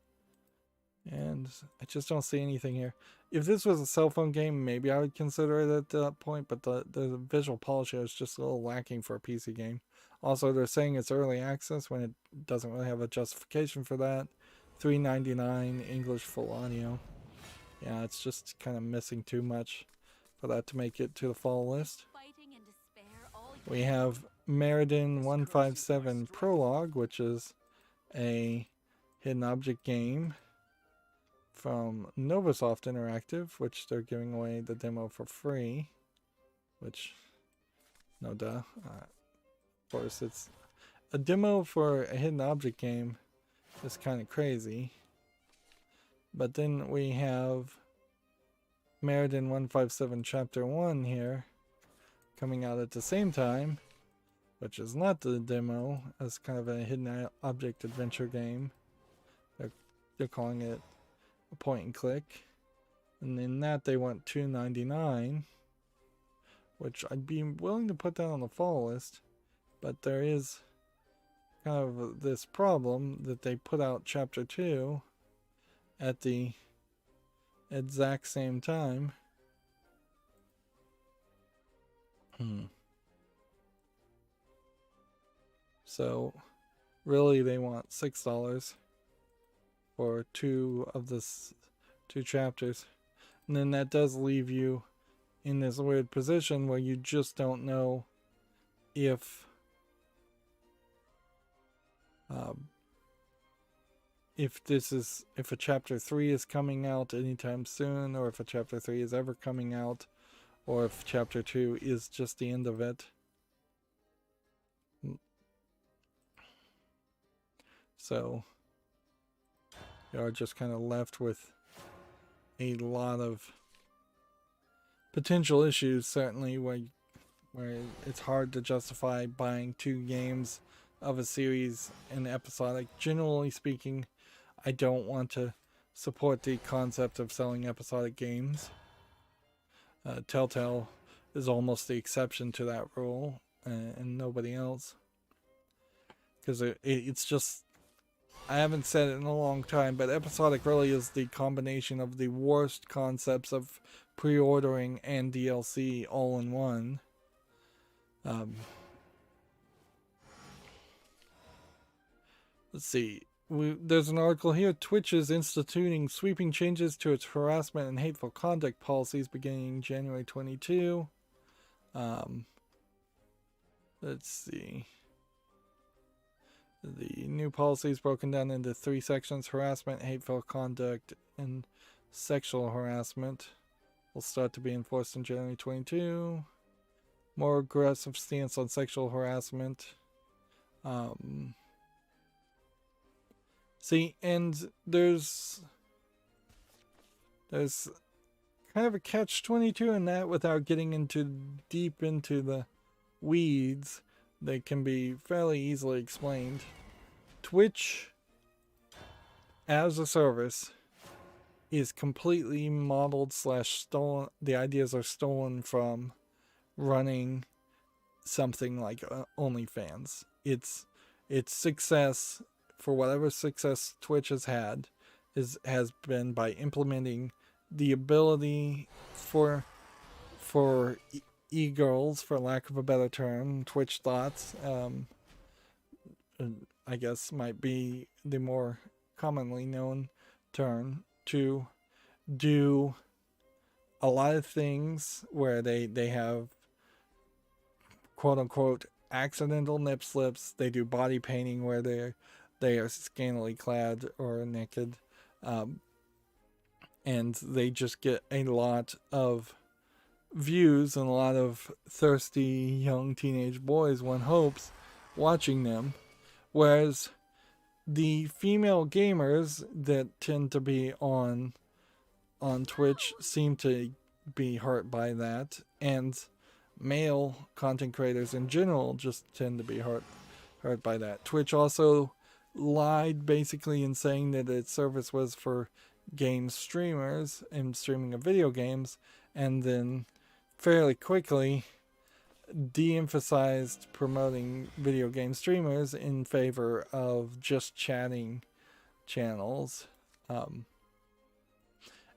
And I just don't see anything here. If this was a cell phone game, maybe I would consider it at that point, but the visual polish here is just a little lacking for a PC game. Also, they're saying it's early access when it doesn't really have a justification for that. $3.99 English full audio. Yeah, it's just kind of missing too much for that to make it to the fall list. We have Meriden 157 Prologue, which is a hidden object game from Novasoft Interactive, which they're giving away the demo for free, which, no duh. Of course, it's a demo for a hidden object game. It's kind of crazy. But then we have Meriden 157 Chapter 1 here, coming out at the same time, which is not the demo, as kind of a hidden object adventure game. They're calling it a point and click. And in that they want $2.99, which I'd be willing to put that on the fall list, but there is kind of this problem that they put out Chapter 2 at the exact same time. So really they want $6 for two chapters. And then that does leave you in this weird position where you just don't know if a chapter 3 is coming out anytime soon, or if a chapter 3 is ever coming out, or if chapter 2 is just the end of it. So you're just kind of left with a lot of potential issues, certainly, where it's hard to justify buying 2 games of a series in episodic. Generally speaking, I don't want to support the concept of selling episodic games. Telltale is almost the exception to that rule, and nobody else. Because it's just, I haven't said it in a long time, but episodic really is the combination of the worst concepts of pre-ordering and DLC all in one. Let's see. There's an article here. Twitch is instituting sweeping changes to its harassment and hateful conduct policies beginning January 22. Let's see. The new policy is broken down into 3 sections: harassment, hateful conduct, and sexual harassment. Will start to be enforced in January 22. More aggressive stance on sexual harassment. See, and there's kind of a catch-22 in that, without getting deep into the weeds. They can be fairly easily explained. Twitch as a service is completely modeled / stolen. The ideas are stolen from running something like OnlyFans. Its success, for whatever success Twitch has had, has been by implementing the ability for e-girls, for lack of a better term, Twitch thoughts, I guess might be the more commonly known term, to do a lot of things where they have quote unquote accidental nip slips. They do body painting where they are scantily clad or naked, and they just get a lot of views and a lot of thirsty young teenage boys, one hopes, watching them. Whereas the female gamers that tend to be on Twitch seem to be hurt by that, and male content creators in general just tend to be hurt by that. Twitch also lied basically in saying that its service was for game streamers and streaming of video games, and then fairly quickly de-emphasized promoting video game streamers in favor of just chatting channels.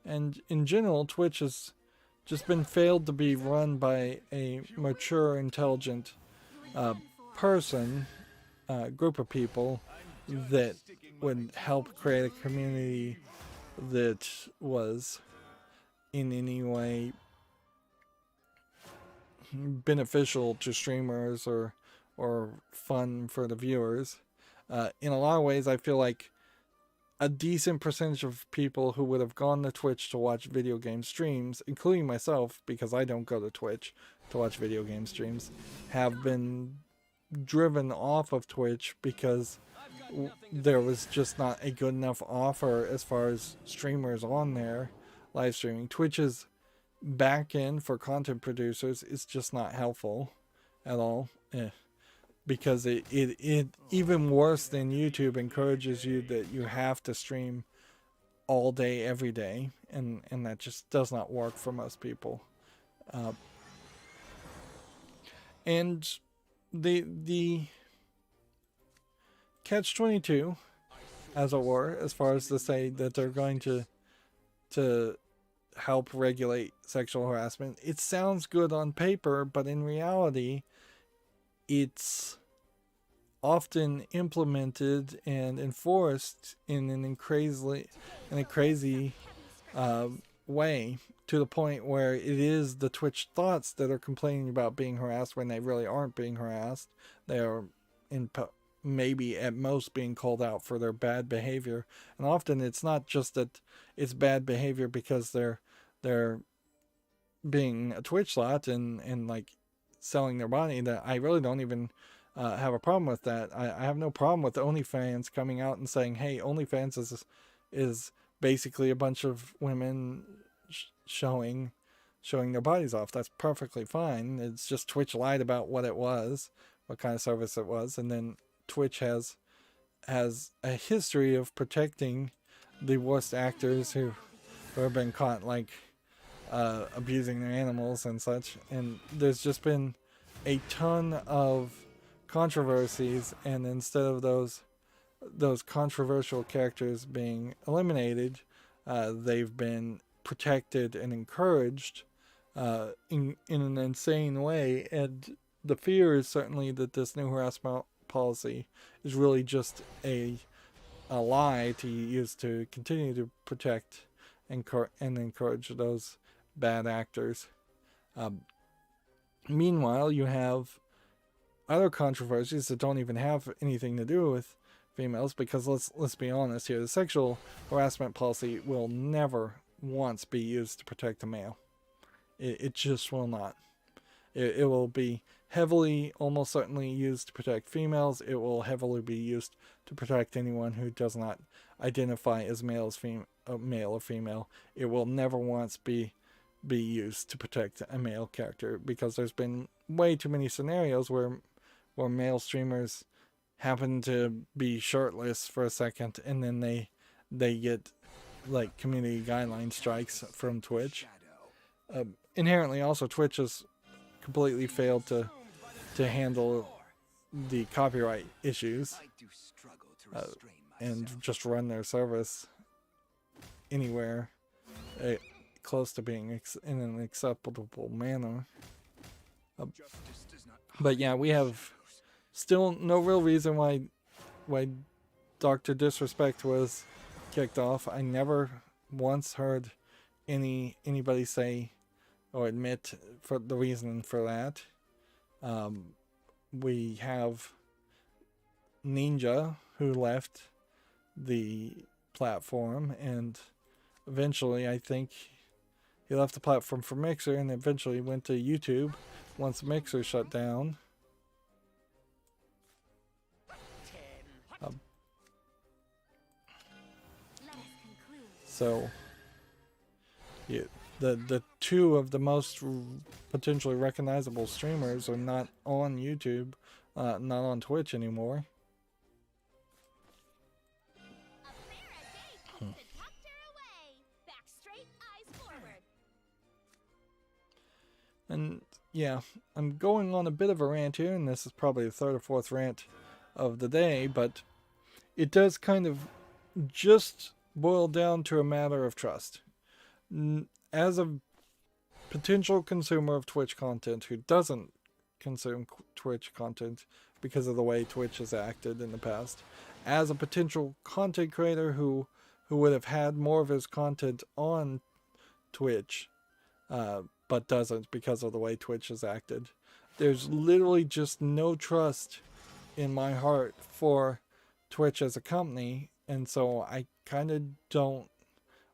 And in general, Twitch has just been failed to be run by a mature, intelligent person, group of people that would help create a community that was in any way beneficial to streamers or fun for the viewers. In a lot of ways, I feel like a decent percentage of people who would have gone to Twitch to watch video game streams, including myself, because I don't go to Twitch to watch video game streams, have been driven off of Twitch because there was just not a good enough offer as far as streamers on there live streaming. Twitch's back end for content producers is just not helpful at all, because it even worse than YouTube encourages you that you have to stream all day every day, and that just does not work for most people. And the catch-22, as it were, as far as to say that they're going to help regulate sexual harassment. It sounds good on paper, but in reality, it's often implemented and enforced in a crazy way, to the point where it is the Twitch thoughts that are complaining about being harassed when they really aren't being harassed. They are maybe at most being called out for their bad behavior, and often it's not just that it's bad behavior because they're being a Twitch slot and like selling their body. That I really don't even have a problem with that. I have no problem with OnlyFans coming out and saying, hey, OnlyFans is basically a bunch of women showing their bodies off. That's perfectly fine. It's just Twitch lied about what it was, what kind of service it was, and then Twitch has a history of protecting the worst actors who have been caught like abusing their animals and such. And there's just been a ton of controversies, and instead of those controversial characters being eliminated, they've been protected and encouraged in an insane way. And the fear is certainly that this new harassment policy is really just a lie to use to continue to protect and encourage those bad actors. Meanwhile, you have other controversies that don't even have anything to do with females, because let's be honest here, the sexual harassment policy will never once be used to protect a male. It just will not. It will be heavily, almost certainly used to protect females. It will heavily be used to protect anyone who does not identify as male or female. It will never once be used to protect a male character, because there's been way too many scenarios where male streamers happen to be shirtless for a second, and then they get like community guideline strikes from Twitch. Inherently, also, Twitch has completely failed to handle the copyright issues and just run their service anywhere close to being in an acceptable manner. But yeah, we have still no real reason why Dr. Disrespect was kicked off. I never once heard anybody say or admit for the reason for that. We have Ninja, who left the platform, and eventually I think he left the platform for Mixer, and eventually went to YouTube once Mixer shut down. So yeah, the two of the most potentially recognizable streamers are not on YouTube, not on Twitch anymore. And yeah, I'm going on a bit of a rant here, and this is probably the third or fourth rant of the day, but it does kind of just boil down to a matter of trust. As a potential consumer of Twitch content who doesn't consume Twitch content because of the way Twitch has acted in the past, as a potential content creator who would have had more of his content on Twitch, but doesn't because of the way Twitch has acted, there's literally just no trust in my heart for Twitch as a company, and so I kind of don't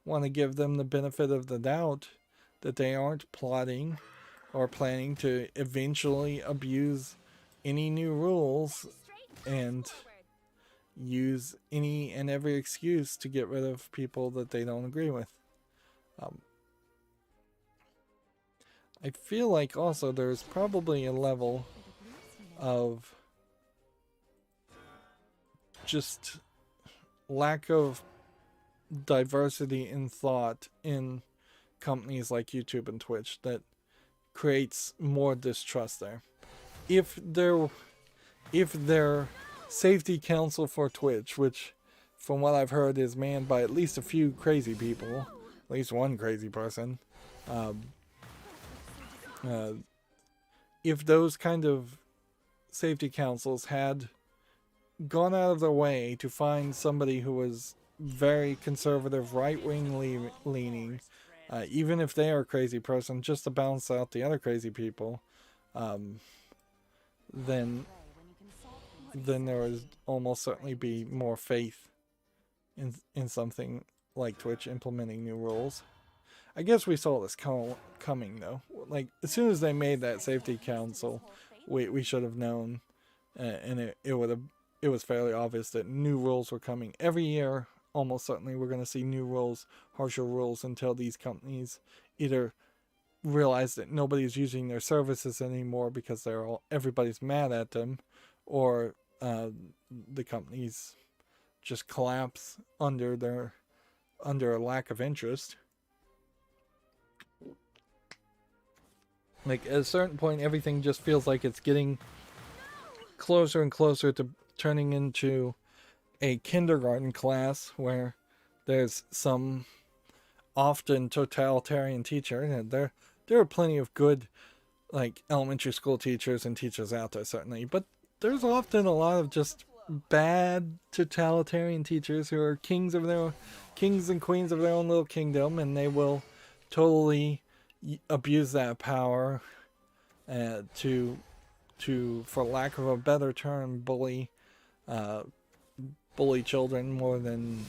want to give them the benefit of the doubt that they aren't plotting or planning to eventually abuse any new rules and use any and every excuse to get rid of people that they don't agree with. I feel like also there's probably a level of just lack of diversity in thought in companies like YouTube and Twitch that creates more distrust there. If their safety council for Twitch, which from what I've heard is manned by at least a few crazy people, at least one crazy person, if those kind of safety councils had gone out of their way to find somebody who was very conservative, right-wing leaning, even if they are a crazy person, just to balance out the other crazy people, then there would almost certainly be more faith in something like Twitch implementing new rules. I guess we saw this coming though. Like as soon as they made that safety council, we should have known, and it was fairly obvious that new rules were coming every year. Almost certainly, we're going to see new rules, harsher rules, until these companies either realize that nobody's using their services anymore because everybody's mad at them, or the companies just collapse under a lack of interest. Like at a certain point, everything just feels like it's getting closer and closer to turning into a kindergarten class where there's some often totalitarian teacher, and there are plenty of good like elementary school teachers and teachers out there certainly, but there's often a lot of just bad totalitarian teachers who are kings and queens of their own little kingdom, and they will totally abuse that power to for lack of a better term bully children more than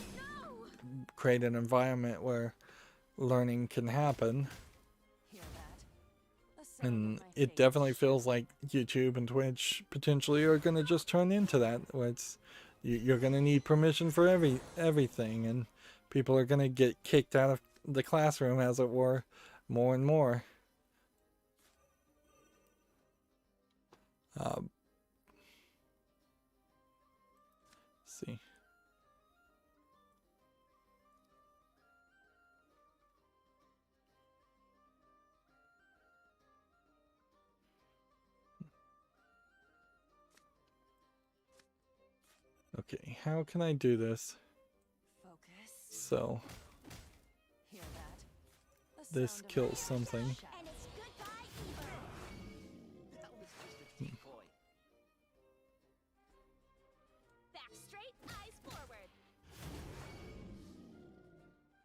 create an environment where learning can happen. And it definitely feels like YouTube and Twitch potentially are going to just turn into that, where you're going to need permission for everything, and people are going to get kicked out of the classroom, as it were, more and more. Let's see. Okay, how can I do this? So this kills something.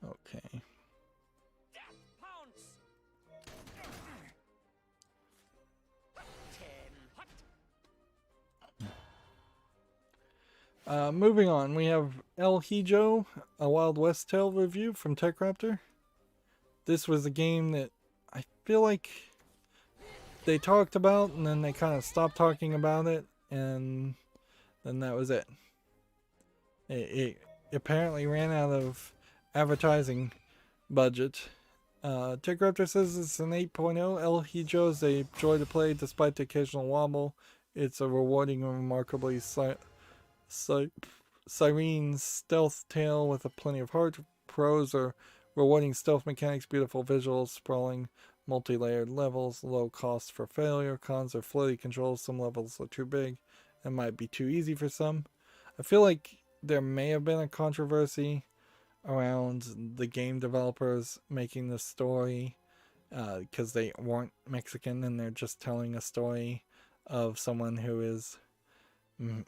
Okay. Moving on, we have El Hijo, a Wild West Tale review from TechRaptor. This was a game that I feel like they talked about, and then they kind of stopped talking about it, and then that was it. It apparently ran out of advertising budget. TechRaptor says it's an 8.0. El Hijo is a joy to play despite the occasional wobble. It's a rewarding and remarkably serene stealth tale with plenty of heart. Pros are rewarding stealth mechanics, beautiful visuals, sprawling multi-layered levels, low cost for failure. Cons are floaty controls. Some levels are too big and might be too easy for some. I feel like there may have been a controversy around the game developers making the story because they weren't Mexican and they're just telling a story of someone who is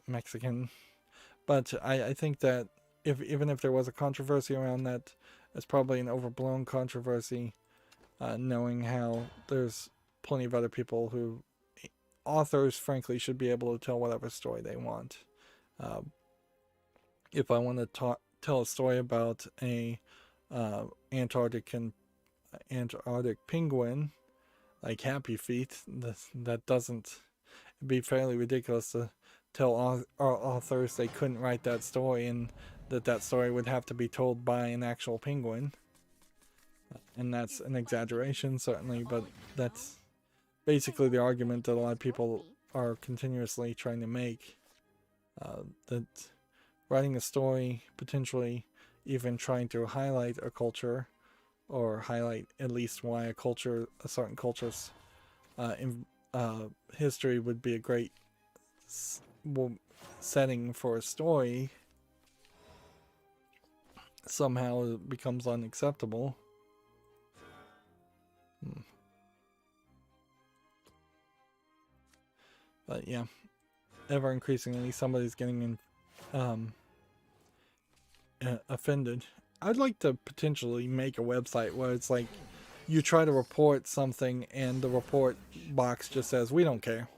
Mexican. But I think that even if there was a controversy around that, it's probably an overblown controversy, knowing how there's plenty of other people who, authors frankly, should be able to tell whatever story they want. If I want to tell a story about a Antarctic penguin, like Happy Feet, that doesn't, it'd be fairly ridiculous to tell authors they couldn't write that story, and that story would have to be told by an actual penguin. And that's an exaggeration, certainly, but that's basically the argument that a lot of people are continuously trying to make. That writing a story, potentially even trying to highlight a culture, or highlight at least why a certain culture's history would be a great setting for a story, somehow it becomes unacceptable. But yeah, ever increasingly somebody's getting offended. I'd like to potentially make a website where it's like you try to report something and the report box just says, we don't care.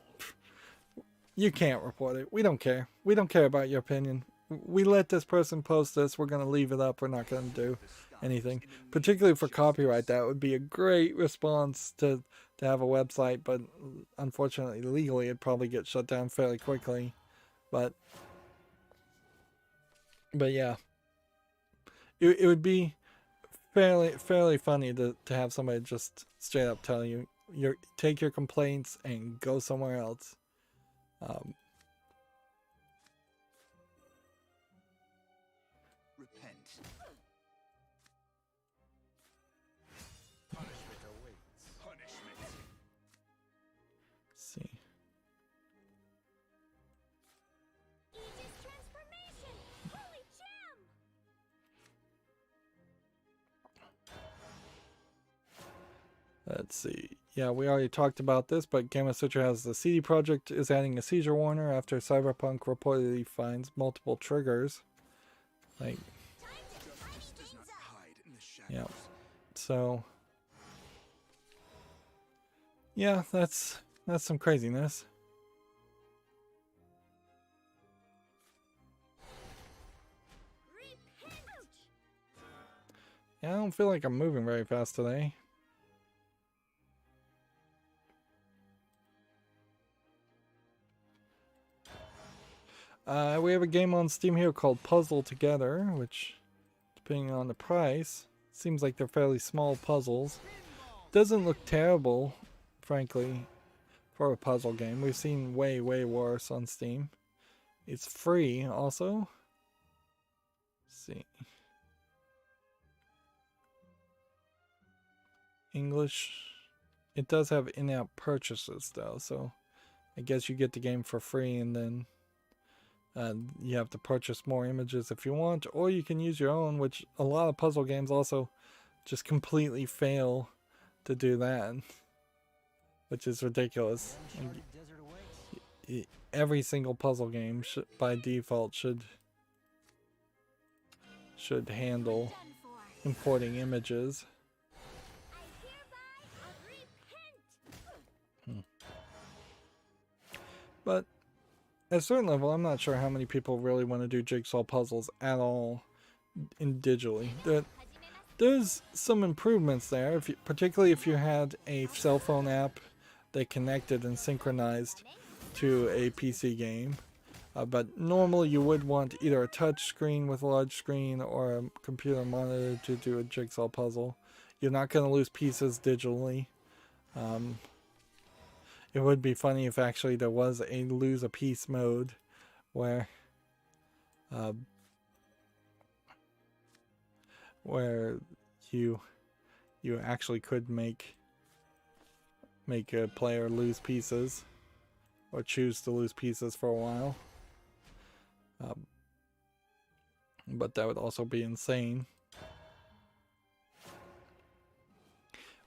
You can't report it. We don't care. We don't care about your opinion. We let this person post this. We're going to leave it up. We're not going to do anything. Particularly for copyright, that would be a great response to have a website, but unfortunately, legally, it'd probably get shut down fairly quickly. But yeah, it would be fairly funny to have somebody just straight up tell you, take your complaints and go somewhere else. Repent. Punishment awaits. Punishment. Let's see. Aegis transformation! Holy gem! Let's see. Yeah, we already talked about this, but Gamma Sutra has the CD Projekt is adding a seizure warner after Cyberpunk reportedly finds multiple triggers. Like, Justice does not hide in the shadows. yeah. So, yeah, that's some craziness. Repent! Yeah, I don't feel like I'm moving very fast today. We have a game on Steam here called Puzzle Together, which, depending on the price, seems like they're fairly small puzzles. Doesn't look terrible, frankly, for a puzzle game. We've seen way worse on Steam. It's free, also. Let's see. English. It does have in-app purchases, though, so I guess you get the game for free and then you have to purchase more images if you want, or you can use your own, which a lot of puzzle games also just completely fail to do that, which is ridiculous. Every single puzzle game by default should handle Done for. importing images. I hereby repent! But at a certain level, I'm not sure how many people really want to do jigsaw puzzles at all digitally. There's some improvements there, particularly if you had a cell phone app that connected and synchronized to a PC game. But normally you would want either a touch screen with a large screen or a computer monitor to do a jigsaw puzzle. You're not going to lose pieces digitally. It would be funny if actually there was a lose a piece mode where you actually could make a player lose pieces or choose to lose pieces for a while. But that would also be insane.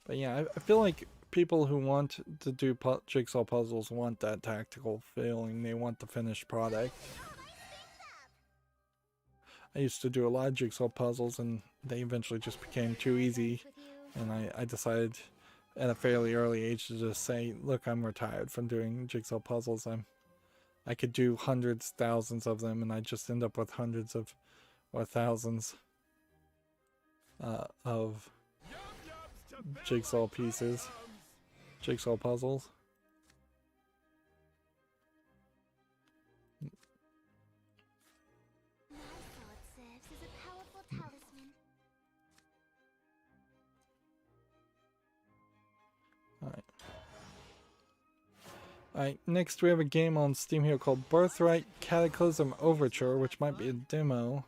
But yeah, I feel like people who want to do jigsaw puzzles want that tactical feeling. They want the finished product. I used to do a lot of jigsaw puzzles and they eventually just became too easy. And I decided at a fairly early age to just say, look, I'm retired from doing jigsaw puzzles. I could do hundreds, thousands of them, and I just end up with hundreds of or thousands of jigsaw pieces. Jigsaw puzzles. My sword serves as a powerful talisman. Alright, next we have a game on Steam here called Birthright Cataclysm Overture, which might be a demo.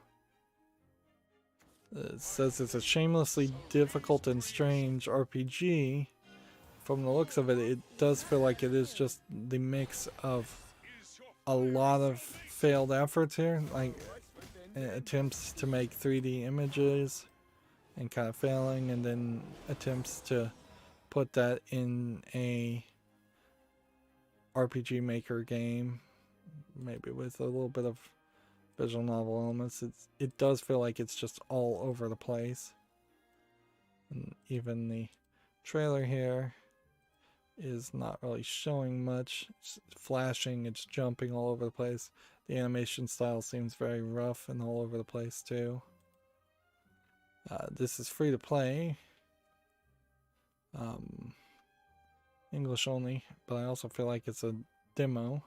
It says it's a shamelessly difficult and strange RPG. From the looks of it, it does feel like it is just the mix of a lot of failed efforts here, like attempts to make 3D images and kind of failing, and then attempts to put that in a RPG Maker game maybe with a little bit of visual novel elements. It does feel like it's just all over the place. And even the trailer here is not really showing much. It's flashing, it's jumping all over the place. The animation style seems very rough and all over the place too. This is free to play. English only, but I also feel like it's a demo.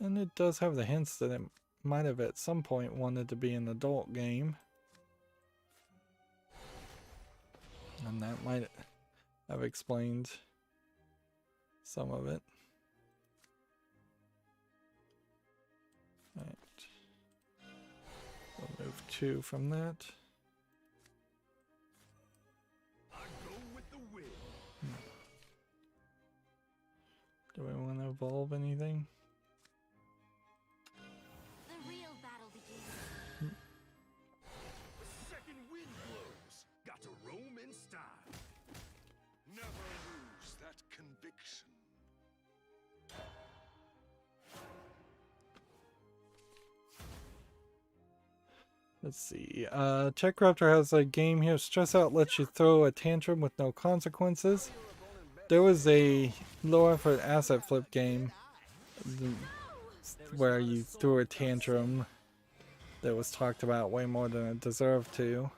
And it does have the hints that it might have at some point wanted to be an adult game. And that might have explained some of it. Right. We'll move 2 from that. I go with the wind. Do we want to evolve anything? The real battle begins. Second wind blows. Got to roam in style. Never lose that conviction. Let's see. TechRaptor has a game here. Stress Out lets you throw a tantrum with no consequences. There was a low effort asset flip game where you threw a tantrum that was talked about way more than it deserved to.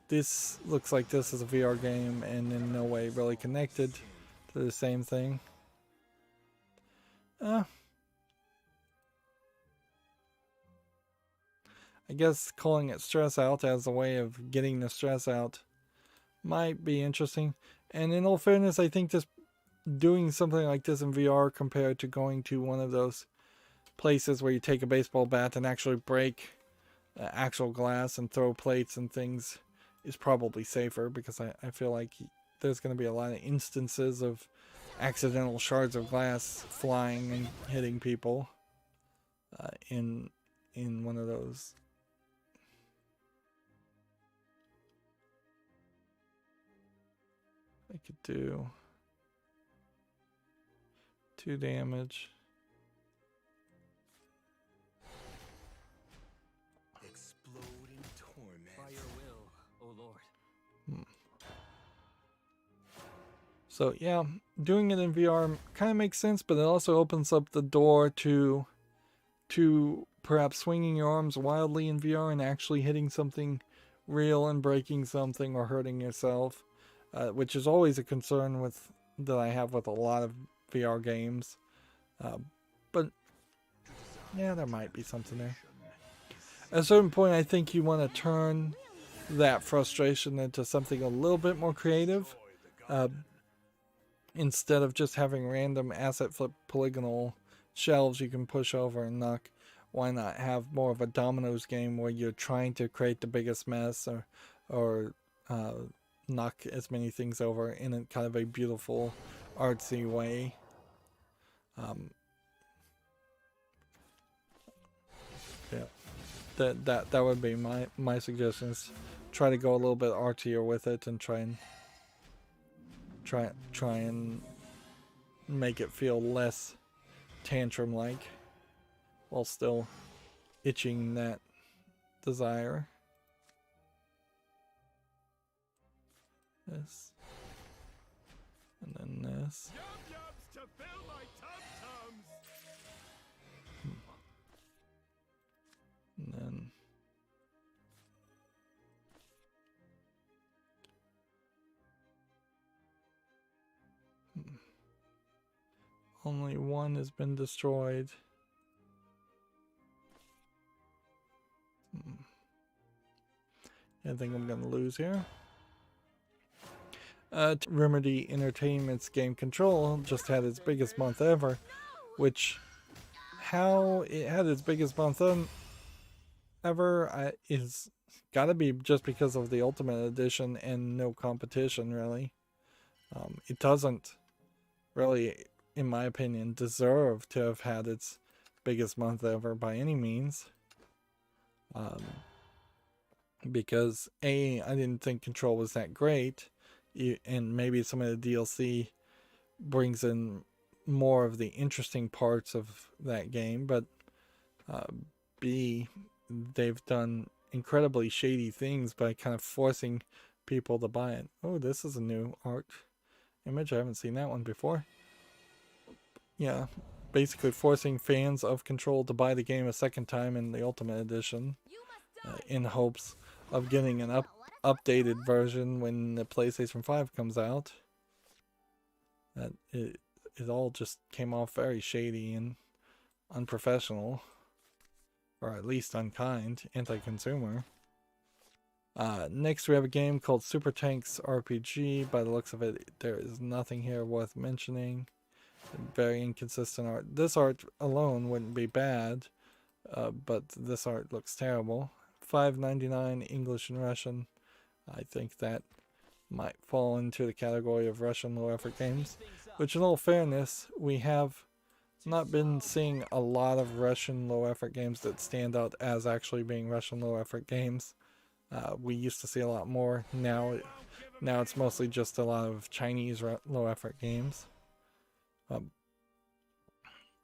This looks like this is a VR game and in no way really connected to the same thing. I guess calling it Stress Out as a way of getting the stress out might be interesting. And in all fairness, I think just doing something like this in VR compared to going to one of those places where you take a baseball bat and actually break actual glass and throw plates and things is probably safer, because I feel like there's going to be a lot of instances of accidental shards of glass flying and hitting people in one of those. I could do 2 damage. Explode in torment. By your will, O Lord. So yeah, doing it in VR kind of makes sense, but it also opens up the door to perhaps swinging your arms wildly in VR and actually hitting something real and breaking something or hurting yourself, which is always a concern that I have with a lot of VR games. But yeah, there might be something there. At a certain point, I think you want to turn that frustration into something a little bit more creative. Instead of just having random asset flip polygonal shelves you can push over and knock, why not have more of a dominoes game where you're trying to create the biggest mess or knock as many things over in a kind of a beautiful artsy way. Yeah, that would be my suggestions. Try to go a little bit artier with it and try and make it feel less tantrum like, while still itching that desire. This. And then this. Yum yums to fill my tum-tums. And then only one has been destroyed. I think I'm gonna lose here. Remedy Entertainment's game Control just had its biggest month ever, which how it had its biggest month ever is gotta be just because of the Ultimate Edition and no competition, really. It doesn't really, in my opinion, deserve to have had its biggest month ever by any means. Because I didn't think Control was that great, and maybe some of the DLC brings in more of the interesting parts of that game, but B, they've done incredibly shady things by kind of forcing people to buy it. Oh, this is a new art image. I haven't seen that one before. Yeah, basically forcing fans of Control to buy the game a second time in the Ultimate Edition in hopes of getting an updated version when the PlayStation 5 comes out. That it all just came off very shady and unprofessional, or at least unkind, anti-consumer. Next we have a game called Super Tanks RPG. By the looks of it, there is nothing here worth mentioning. Very inconsistent art. This art alone wouldn't be bad, but this art looks terrible. $5.99 English and Russian. I think that might fall into the category of Russian low effort games, which in all fairness, we have not been seeing a lot of Russian low effort games that stand out as actually being Russian low effort games. We used to see a lot more. Now it's mostly just a lot of Chinese low effort games.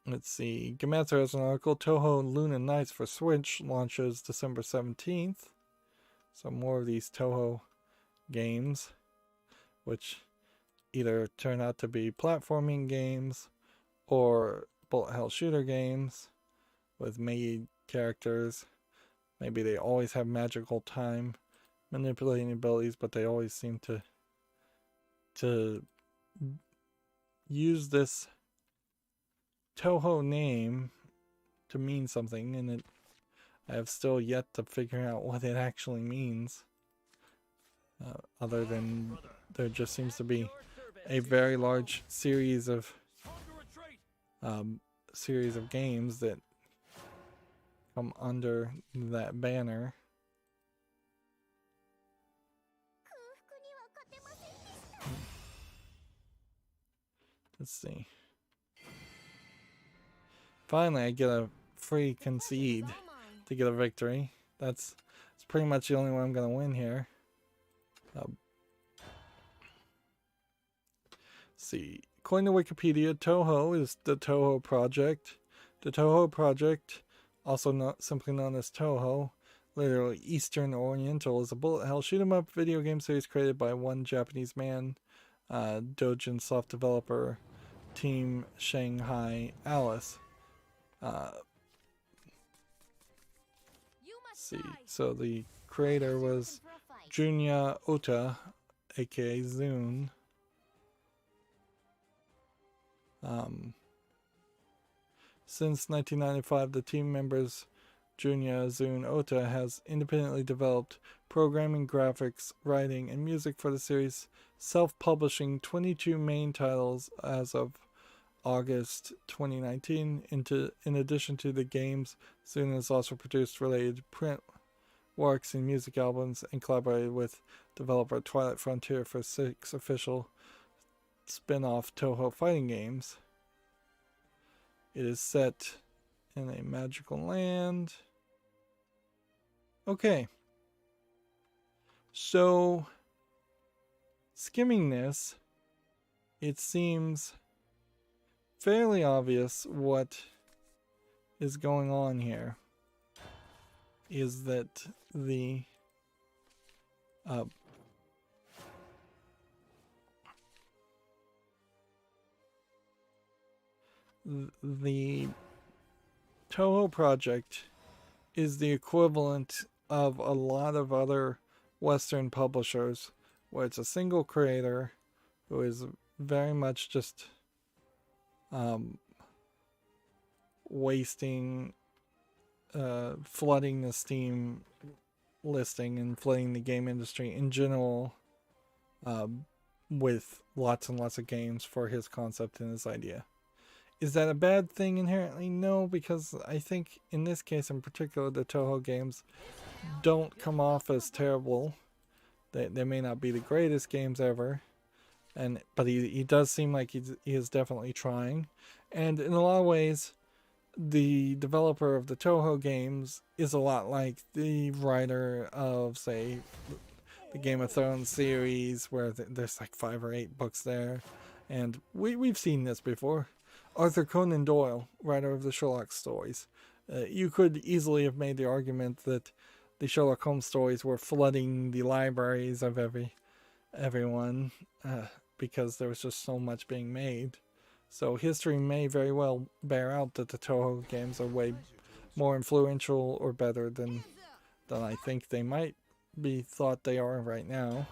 Let's see. Gematsu has an article. Toho Luna Nights for Switch launches December 17th. So more of these Toho games, which either turn out to be platforming games or bullet hell shooter games with made characters. Maybe they always have magical time manipulating abilities, but they always seem to use this Toho name to mean something, and I have still yet to figure out what it actually means. Other than there just seems to be a very large series of games that come under that banner. Let's see. Finally, I get a free concede to get a victory. That's pretty much the only way I'm going to win here. See. According to Wikipedia, Toho is the Toho Project. The Toho Project, also simply known as Toho, literally Eastern Oriental, is a bullet hell shoot 'em up video game series created by one Japanese man, Dojin soft developer Team Shanghai Alice. See, so the creator was Junya Ota, aka Zune. Since 1995, the team members Junya Zune Ota has independently developed programming, graphics, writing, and music for the series, self-publishing 22 main titles as of August 2019. In addition to the games, Zune has also produced related print works and music albums, and collaborated with developer Twilight Frontier for 6 official spin-off Toho fighting games. It is set in a magical land. Okay. So, skimming this, it seems fairly obvious what is going on here. Is that the Toho Project is the equivalent of a lot of other Western publishers, where it's a single creator who is very much just wasting, flooding the Steam listing and flooding the game industry in general with lots and lots of games for his concept and his idea. Is that a bad thing inherently? No, because I think in this case in particular, the Toho games don't come off as terrible. They may not be the greatest games ever, but he does seem like he is definitely trying. And in a lot of ways, the developer of the Toho games is a lot like the writer of, say, the Game of Thrones series, where there's like 5 or 8 books there. And we've seen this before. Arthur Conan Doyle, writer of the Sherlock stories. You could easily have made the argument that the Sherlock Holmes stories were flooding the libraries of everyone because there was just so much being made. So history may very well bear out that the Toho games are way more influential or better than I think they might be thought they are right now.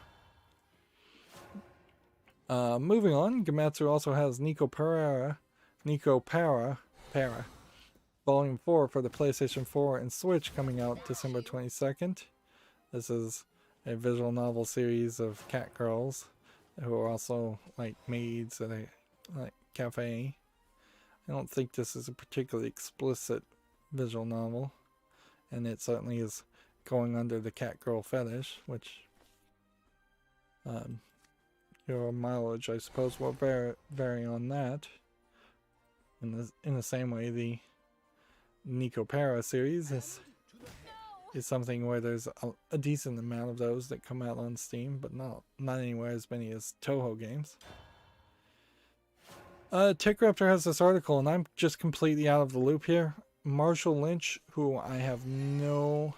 Moving on, Gamatsu also has Nico Para, Volume 4 for the PlayStation 4 and Switch coming out December 22nd. This is a visual novel series of cat girls who are also like maids at a cafe. I don't think this is a particularly explicit visual novel, and it certainly is going under the cat girl fetish, which your mileage, I suppose, will vary on that. In the same way, the Nico Para series is something where there's a decent amount of those that come out on Steam, but not anywhere as many as Toho games. TechRaptor has this article, and I'm just completely out of the loop here. Marshall Lynch, who I have no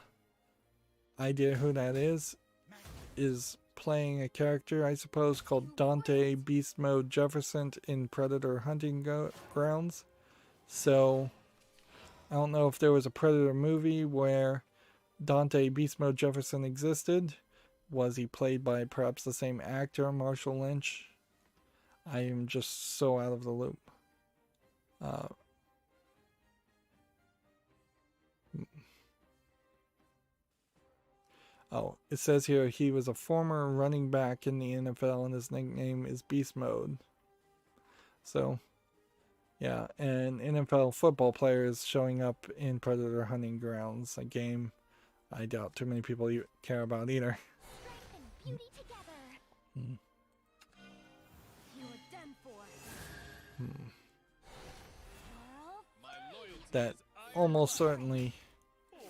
idea who that is playing a character, I suppose, called Dante Beast Mode Jefferson in Predator Hunting Grounds. So I don't know if there was a Predator movie where Dante Beast Mode Jefferson existed. Was he played by perhaps the same actor, Marshall Lynch? I am just so out of the loop. Oh, it says here he was a former running back in the NFL and his nickname is Beast Mode. So, yeah, and NFL football players showing up in Predator Hunting Grounds, a game I doubt too many people care about either. Strength and beauty together. You're done for. Girl, That almost certainly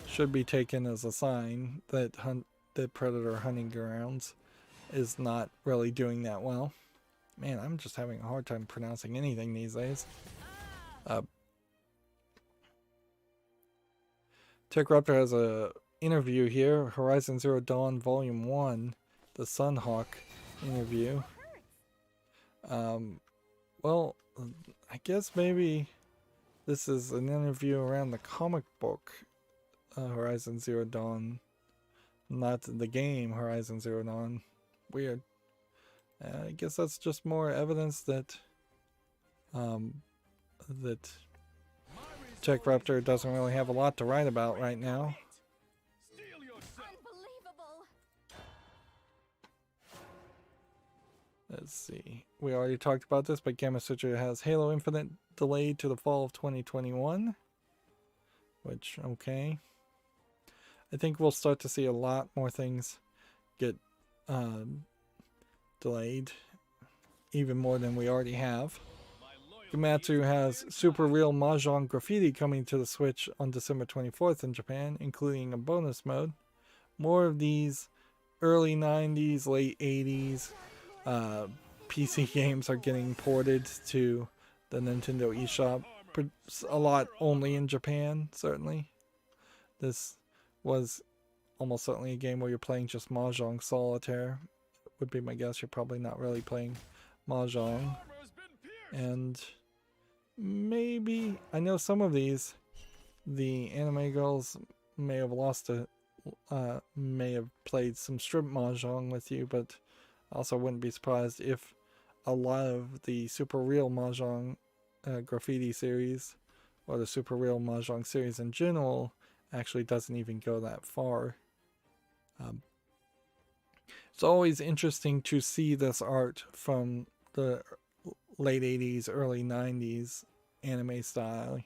should be taken as a sign that Predator Hunting Grounds is not really doing that well. Man, I'm just having a hard time pronouncing anything these days. TechRaptor has a interview here, Horizon Zero Dawn Volume 1, the Sunhawk interview. Well, I guess maybe this is an interview around the comic book Horizon Zero Dawn, not the game Horizon Zero Dawn. Weird. I guess that's just more evidence that that TechRaptor doesn't really have a lot to write about right now. unbelievable. Let's see. We already talked about this, but Gamma Sutra has Halo Infinite delayed to the fall of 2021. Which, okay. I think we'll start to see a lot more things get delayed, even more than we already have. Gamatsu has Super Real Mahjong Graffiti coming to the Switch on December 24th in Japan, including a bonus mode. More of these early 90s, late 80s PC games are getting ported to the Nintendo eShop. A lot only in Japan, certainly. This was almost certainly a game where you're playing just Mahjong Solitaire. Would be my guess. You're probably not really playing Mahjong. And maybe, I know some of these, the anime girls may have may have played some strip Mahjong with you, but I also wouldn't be surprised if a lot of the Super Real Mahjong Graffiti series, or the Super Real Mahjong series in general, actually doesn't even go that far. It's always interesting to see this art from the late 80s, early 90s anime style,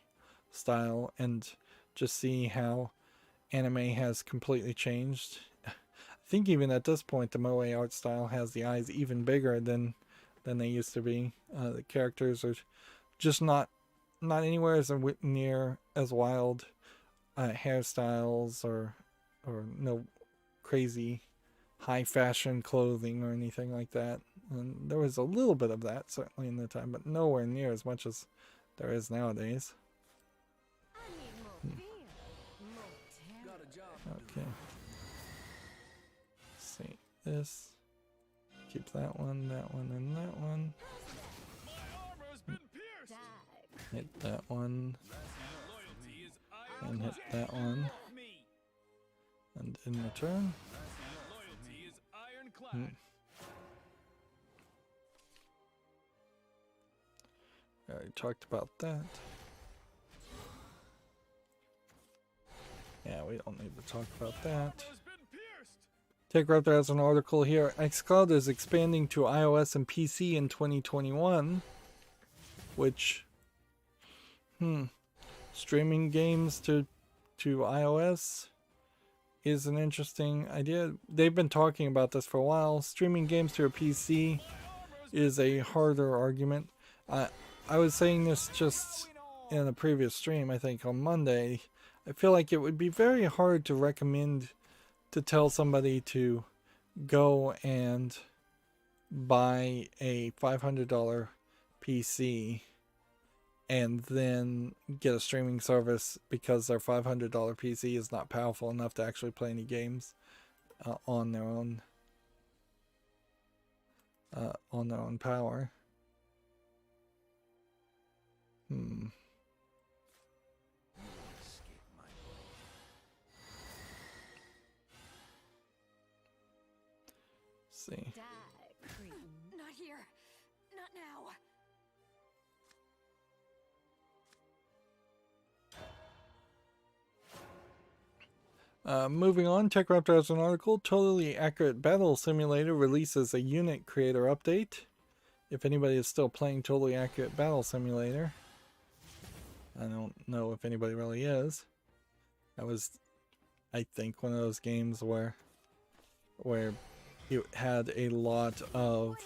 and just see how anime has completely changed. I think even at this point the Moe art style has the eyes even bigger than they used to be. The characters are just not anywhere as near as wild hairstyles or no crazy high fashion clothing or anything like that. And there was a little bit of that certainly in the time, but nowhere near as much as there is nowadays. I need more beer. More terror. Got a job to do. Okay. Let's see this. Keep that one, and that one. My armor's been pierced. Die. Hit that one, Loyalty is and hit ironclad. that one. Me. And in return, Loyalty is ironclad. I already talked about that. Yeah, we don't need to talk about that. Armor's been pierced. TechRaptor has an article here. xCloud is expanding to iOS and PC in 2021, which, streaming games to iOS is an interesting idea. They've been talking about this for a while. Streaming games to a PC is a harder argument. I was saying this just in a previous stream, I think on Monday. I feel like it would be very hard to recommend to tell somebody to go and buy a $500 PC and then get a streaming service because their $500 PC is not powerful enough to actually play any games on their own power. See. Die, cretin. Not here. Not now. Moving on, TechRaptor has an article. Totally Accurate Battle Simulator releases a unit creator update. If anybody is still playing Totally Accurate Battle Simulator, I don't know if anybody really is. That was, I think, one of those games where you had a lot of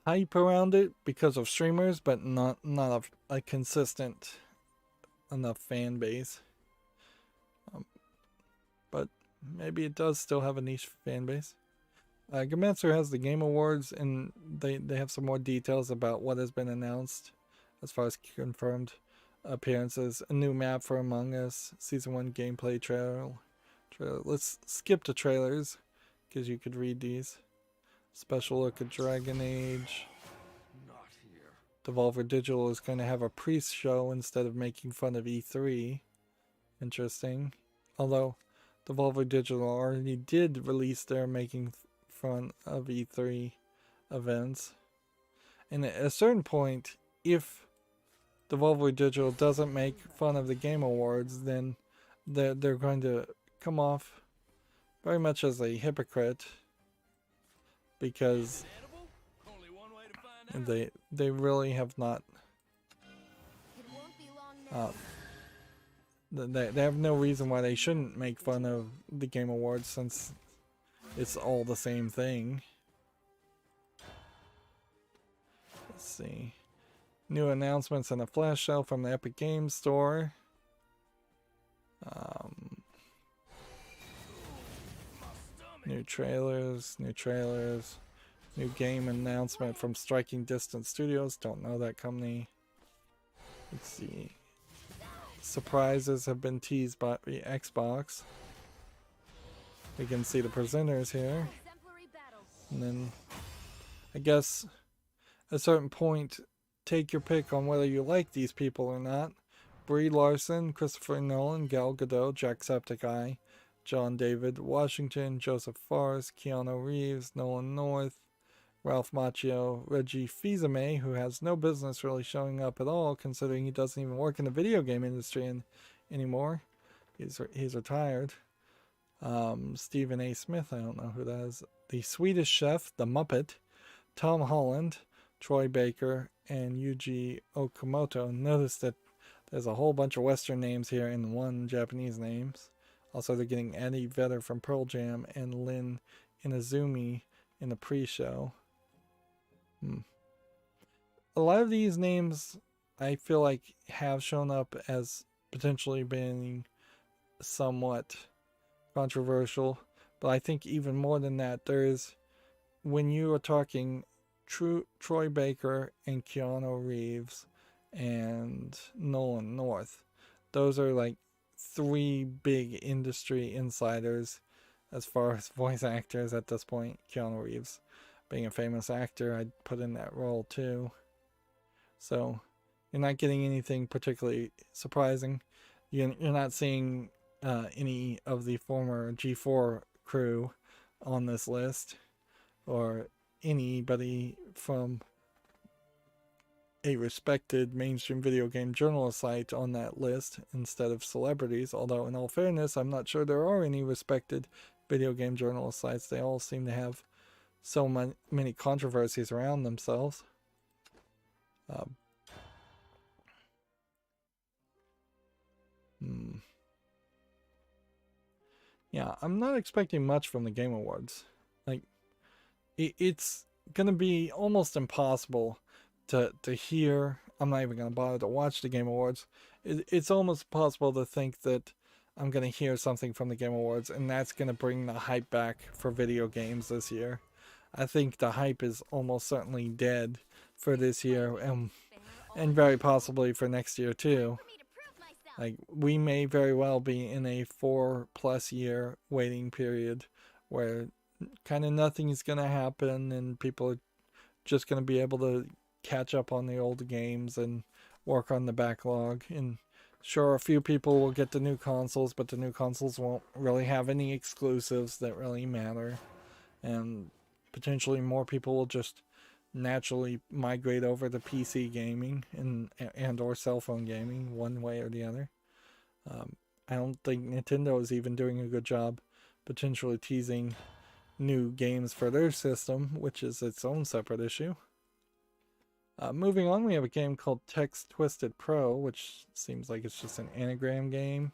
hype around it because of streamers, but not a consistent enough fan base. But maybe it does still have a niche fan base. Gematsu has the Game Awards, and they have some more details about what has been announced as far as confirmed appearances. A new map for Among Us, Season 1 gameplay trailer. Let's skip the trailers because you could read these. Special look at Dragon Age. Not here. Devolver Digital is going to have a pre-show instead of making fun of E3. Interesting. Although Devolver Digital already did release their making fun of E3 events. And at a certain point, if Devolver Digital doesn't make fun of the Game Awards, then they're going to come off very much as a hypocrite, because Only one way to find out. they really have not. It won't be long now. They have no reason why they shouldn't make fun of the Game Awards, since it's all the same thing. Let's see. New announcements and a flash sale from the Epic Games Store. New trailers. New game announcement from Striking Distance Studios. Don't know that company. Let's see. Surprises have been teased by the Xbox. We can see the presenters here. Exemplary battle. And then, I guess, at a certain point, take your pick on whether you like these people or not. Brie Larson, Christopher Nolan, Gal Gadot, Jacksepticeye, John David Washington, Joseph Fares, Keanu Reeves, Nolan North, Ralph Macchio, Reggie Fils-Aimé, who has no business really showing up at all, considering he doesn't even work in the video game industry anymore. He's retired. Stephen A. Smith, I don't know who that is. The Swedish Chef, The Muppet, Tom Holland, Troy Baker, and Yuji Okamoto. Notice that there's a whole bunch of Western names here and one Japanese names. Also, they're getting Eddie Vedder from Pearl Jam and Lin Inazumi in the pre-show. A lot of these names, I feel like, have shown up as potentially being somewhat controversial. But I think even more than that, there's when you are talking Troy Baker and Keanu Reeves and Nolan North, those are like three big industry insiders as far as voice actors at this point. Keanu Reeves being a famous actor, I'd put in that role too. So you're not getting anything particularly surprising. You're not seeing any of the former G4 crew on this list, or anybody from a respected mainstream video game journalist site on that list instead of celebrities. Although, in all fairness, I'm not sure there are any respected video game journalist sites. They all seem to have so many controversies around themselves. Yeah, I'm not expecting much from the Game Awards. Like, it's gonna be almost impossible to hear. I'm not even gonna bother to watch the Game Awards. It's almost possible to think that I'm gonna hear something from the Game Awards, and that's gonna bring the hype back for video games this year. I think the hype is almost certainly dead for this year, and very possibly for next year too. Like, we may very well be in a 4+ year waiting period where kind of nothing is going to happen, and people are just going to be able to catch up on the old games and work on the backlog. And sure, a few people will get the new consoles, but the new consoles won't really have any exclusives that really matter. And potentially more people will just naturally migrate over to PC gaming and or cell phone gaming, one way or the other. I don't think Nintendo is even doing a good job potentially teasing new games for their system, which is its own separate issue. Moving on, we have a game called Text Twisted Pro, which seems like it's just an anagram game.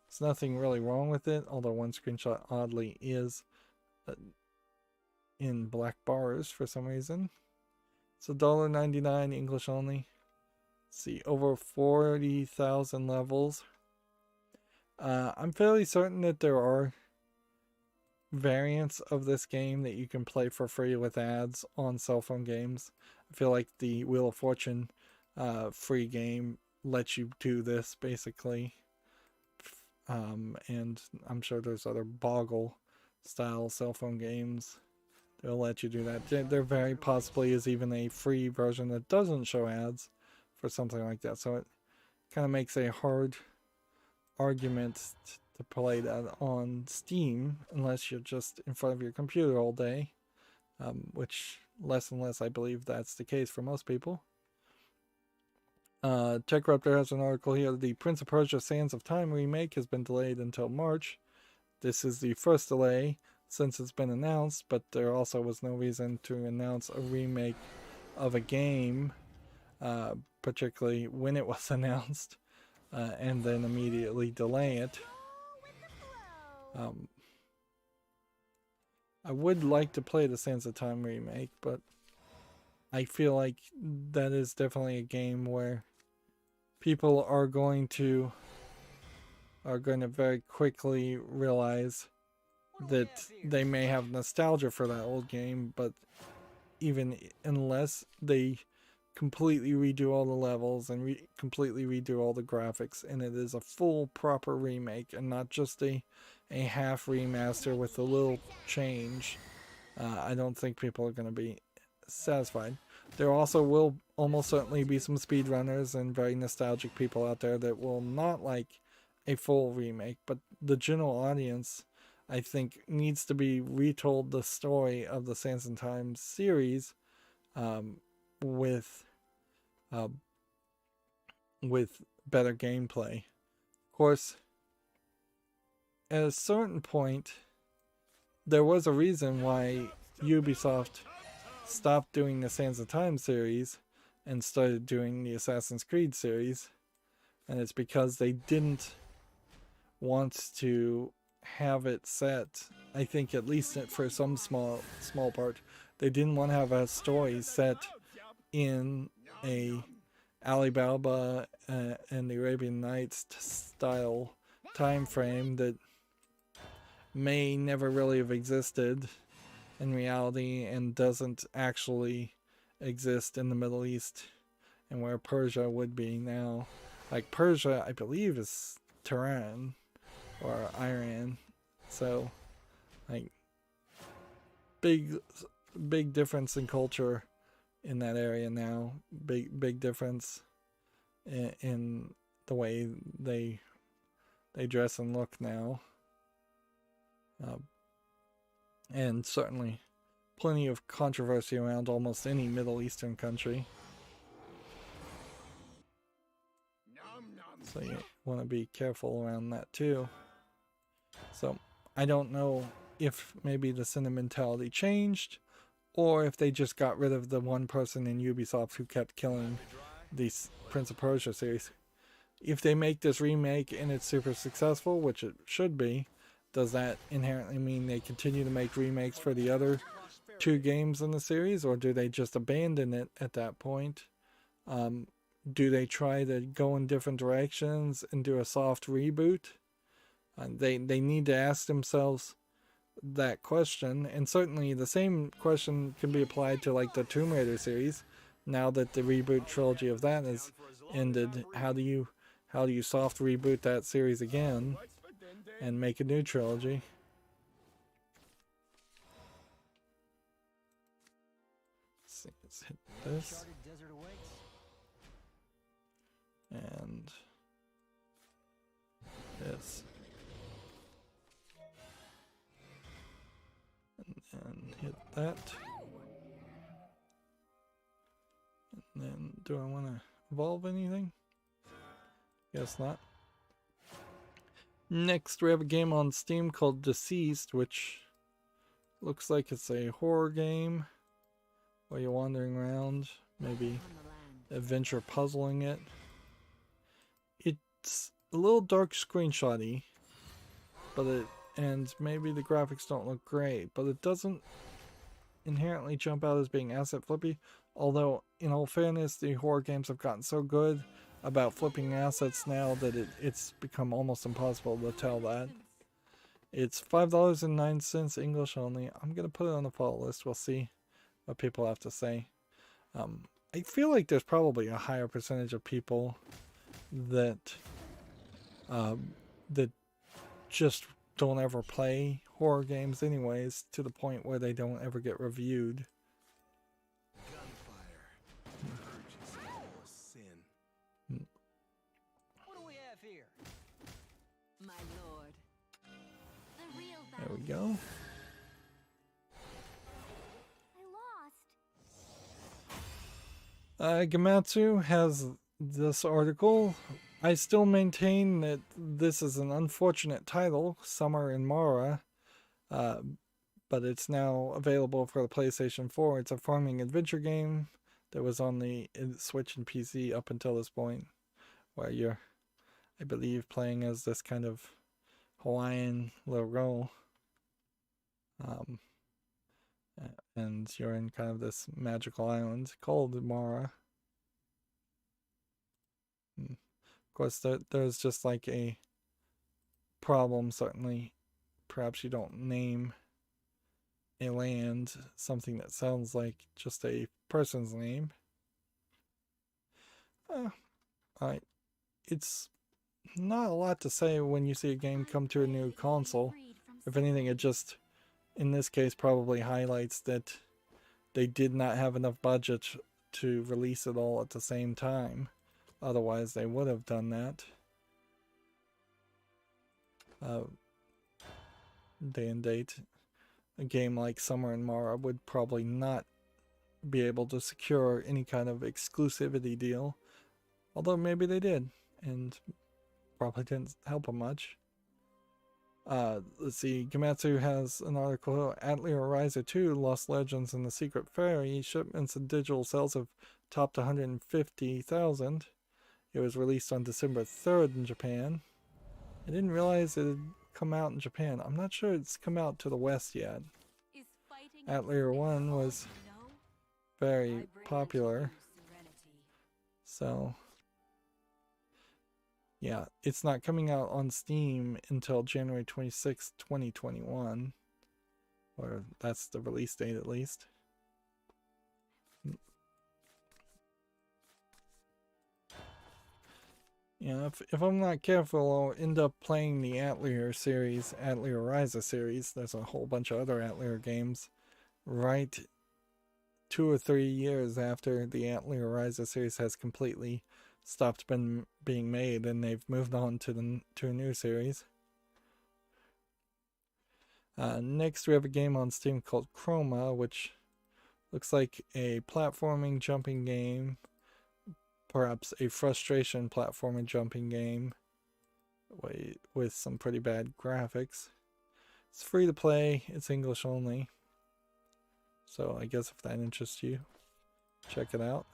There's nothing really wrong with it, although one screenshot oddly is in black bars for some reason. It's $1.99, English only. Let's see, over 40,000 levels. I'm fairly certain that there are variants of this game that you can play for free with ads on cell phone games. I feel like the Wheel of Fortune free game lets you do this basically. And I'm sure there's other Boggle style cell phone games that'll let you do that. There very possibly is even a free version that doesn't show ads for something like that. So it kind of makes a hard argument to play that on Steam unless you're just in front of your computer all day, which less and less I believe that's the case for most people. TechRaptor has an article here. The Prince of Persia Sands of Time remake has been delayed until March. This is the first delay since it's been announced, but there also was no reason to announce a remake of a game, particularly when it was announced, and then immediately delay it. I would like to play the Sands of Time remake, but I feel like that is definitely a game where people are going to very quickly realize that they may have nostalgia for that old game, but even unless they completely redo all the levels and completely redo all the graphics, and it is a full proper remake and not just a half remaster with a little change, I don't think people are going to be satisfied. There also will almost certainly be some speedrunners and very nostalgic people out there that will not like a full remake, but the general audience, I think, needs to be retold the story of the Sands and Time series with better gameplay. Of course, at a certain point, there was a reason why Ubisoft stopped doing the Sands of Time series and started doing the Assassin's Creed series, and it's because they didn't want to have it set, I think at least for some small part, they didn't want to have a story set in a Alibaba and the Arabian Nights style time frame that may never really have existed, in reality and doesn't actually exist in the Middle East, and where Persia would be now. Like Persia, I believe, is Tehran or Iran. So, like, big difference in culture in that area now. Big difference in the way they dress and look now. And certainly plenty of controversy around almost any Middle Eastern country. So you want to be careful around that too. So I don't know if maybe the sentimentality changed, or if they just got rid of the one person in Ubisoft who kept killing these Prince of Persia series. If they make this remake and it's super successful, which it should be, does that inherently mean they continue to make remakes for the other 2 games in the series, or do they just abandon it at that point? Do they try to go in different directions and do a soft reboot? They need to ask themselves that question, and certainly the same question can be applied to like the Tomb Raider series. Now that the reboot trilogy of that has ended, how do you soft reboot that series again and make a new trilogy? Let's hit this. And this. And hit that. And then, do I want to evolve anything? Guess not. Next, we have a game on Steam called Deceased, which looks like it's a horror game where you're wandering around, maybe adventure puzzling it. It's a little dark screenshotty, and maybe the graphics don't look great, but it doesn't inherently jump out as being asset flippy. Although, in all fairness, the horror games have gotten so good about flipping assets now that it's become almost impossible to tell that. It's $5.09 English only. I'm going to put it on the follow list. We'll see what people have to say. I feel like there's probably a higher percentage of people that just don't ever play horror games anyways, to the point where they don't ever get reviewed. What do we have here? My lord. The real There we go. I lost. Gamatsu has this article. I still maintain that this is an unfortunate title, Summer in Mara, but it's now available for the PlayStation 4. It's a farming adventure game that was on the Switch and PC up until this point, where you're, I believe, playing as this kind of Hawaiian little girl. And you're in kind of this magical island called Mara. Of course, there's just like a problem, certainly. Perhaps you don't name a land something that sounds like just a person's name. Alright. It's not a lot to say when you see a game come to a new console. If anything, it just, in this case, probably highlights that they did not have enough budget to release it all at the same time. Otherwise, they would have done that. Day and date. A game like Summer in Mara would probably not be able to secure any kind of exclusivity deal. Although maybe they did, and probably didn't help them much. Let's see, Gamatsu has an article, Atelier Rydo 2, Lost Legends and the Secret Fairy, shipments and digital sales have topped 150,000. It was released on December 3rd in Japan. I didn't realize it had come out in Japan. I'm not sure it's come out to the West yet. Atelier 1 was very popular. So, yeah, it's not coming out on Steam until January 26th, 2021. Or that's the release date at least. Yeah, if I'm not careful, I'll end up playing the Atelier series, Atelier Ryza series. There's a whole bunch of other Atelier games right 2 or 3 years after the Atelier Ryza series has completely stopped being made, and they've moved on to a new series. Next, we have a game on Steam called Chroma, which looks like a platforming jumping game, perhaps a frustration platforming jumping game with some pretty bad graphics. It's free to play, it's English only, so I guess if that interests you, check it out.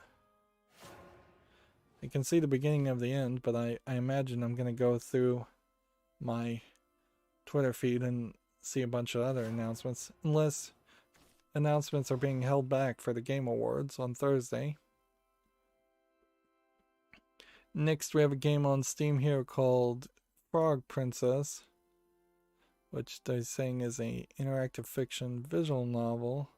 I can see the beginning of the end, but I imagine I'm going to go through my Twitter feed and see a bunch of other announcements, unless announcements are being held back for the Game Awards on Thursday. Next, we have a game on Steam here called Frog Princess, which they're saying is a interactive fiction visual novel.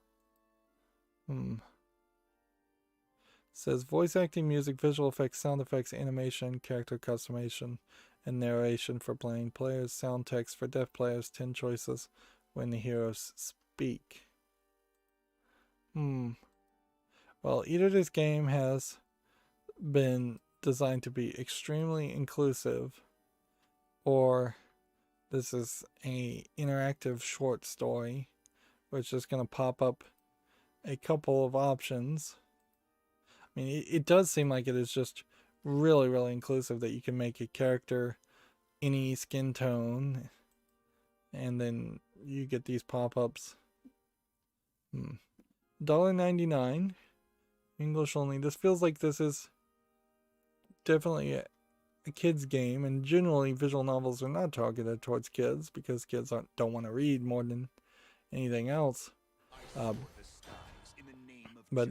Says voice acting, music, visual effects, sound effects, animation, character customization, and narration for blind players, sound text for deaf players, 10 choices when the heroes speak. Well, either this game has been designed to be extremely inclusive, or this is a interactive short story which is going to pop up a couple of options. I mean, it does seem like it is just really, really inclusive, that you can make a character any skin tone, and then you get these pop-ups. $1.99, English only. This feels like this is definitely a kid's game, and generally visual novels are not targeted towards kids because kids don't want to read more than anything else. But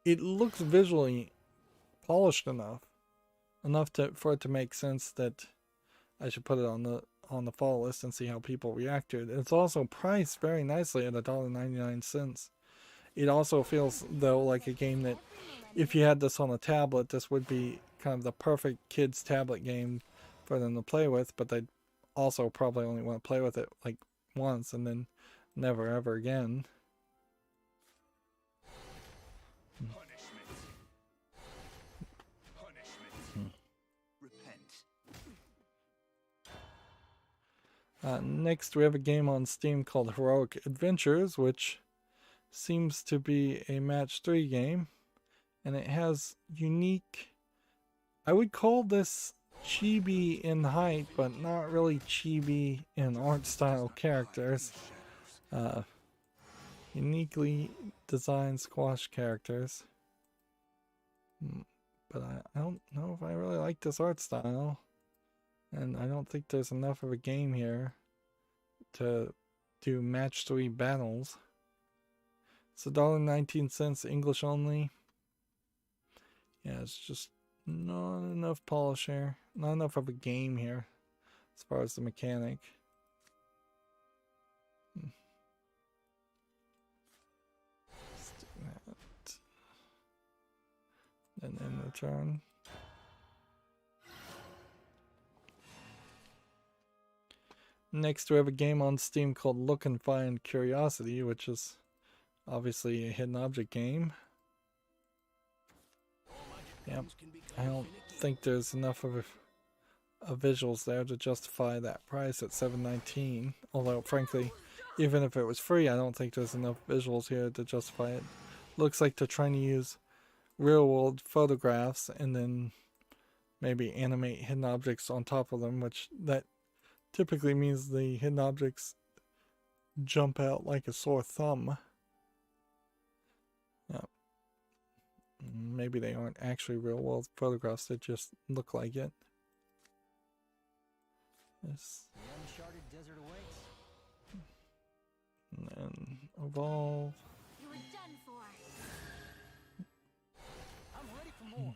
it looks visually polished enough for it to make sense that I should put it on the fall list and see how people react to it. It's also priced very nicely at $1.99. It also feels, though, like a game that if you had this on a tablet, this would be kind of the perfect kids tablet game for them to play with, but they'd also probably only want to play with it like once and then never ever again. Next, we have a game on Steam called Heroic Adventures, which seems to be a match 3 game, and it has unique, I would call this chibi in height, but not really chibi in art style characters. Uniquely designed squash characters. But I don't know if I really like this art style, and I don't think there's enough of a game here to do match 3 battles. It's $1.19, English only. Yeah, it's just not enough polish here. Not enough of a game here as far as the mechanic. Let's do that. And then return. Next, we have a game on Steam called Look and Find Curiosity, which is obviously a hidden object game. Yep, I don't think there's enough of visuals there to justify that price at $7.19. Although, frankly, even if it was free, I don't think there's enough visuals here to justify it. Looks like they're trying to use real-world photographs and then maybe animate hidden objects on top of them, which that typically means the hidden objects jump out like a sore thumb. Yeah. Maybe they aren't actually real-world photographs, they just look like it. This. The uncharted desert awaits. And then evolve. You were done for. I'm ready for more.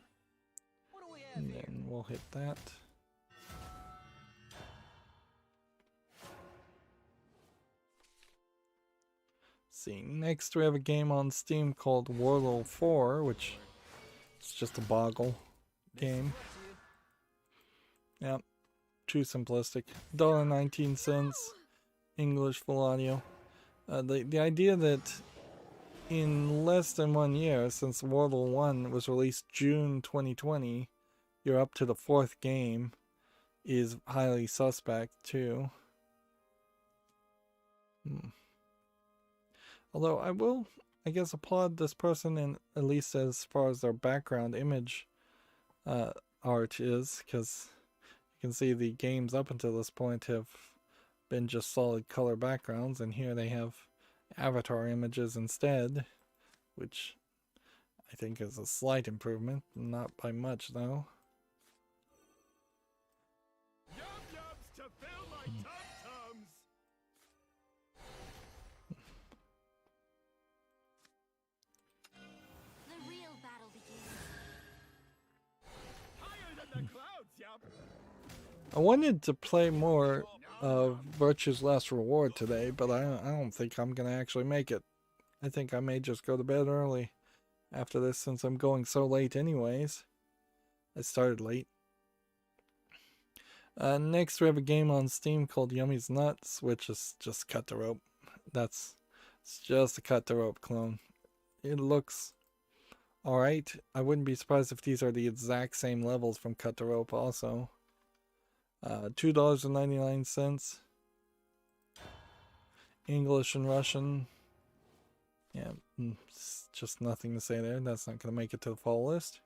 What do we have And here? then we'll hit that. see. Next, we have a game on Steam called Wordle 4, which is just a boggle game. Yep, too simplistic. $1.19, English full audio. The idea that in less than 1 year, since Wordle 1 was released June 2020, you're up to the 4th game is highly suspect too. Although I will, I guess, applaud this person, in at least as far as their background image art is, because you can see the games up until this point have been just solid color backgrounds, and here they have avatar images instead, which I think is a slight improvement, not by much though. Yum-yums to fill my tum-tums! The real battle begins. Higher than the clouds, yup! I wanted to play more of Virtue's Last Reward today, but I don't think I'm gonna actually make it. I think I may just go to bed early after this, since I'm going so late anyways. I started late. Next we have a game on Steam called Yummy's Nuts, which is just Cut the Rope. It's just a Cut the Rope clone. It looks alright. I wouldn't be surprised if these are the exact same levels from Cut the Rope also. $2.99. English and Russian. Yeah, just nothing to say there. That's not going to make it to the fall list.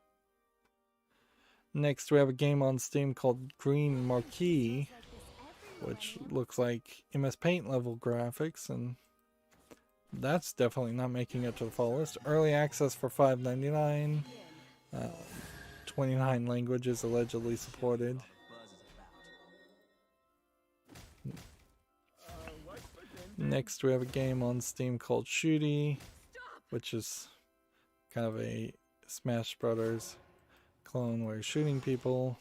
Next, we have a game on Steam called Green Marquee, which looks like MS Paint level graphics, and that's definitely not making it to the fall list. Early access for $5.99. 29 languages allegedly supported. Next, we have a game on Steam called Shooty, which is kind of a Smash Brothers clone where you're shooting people.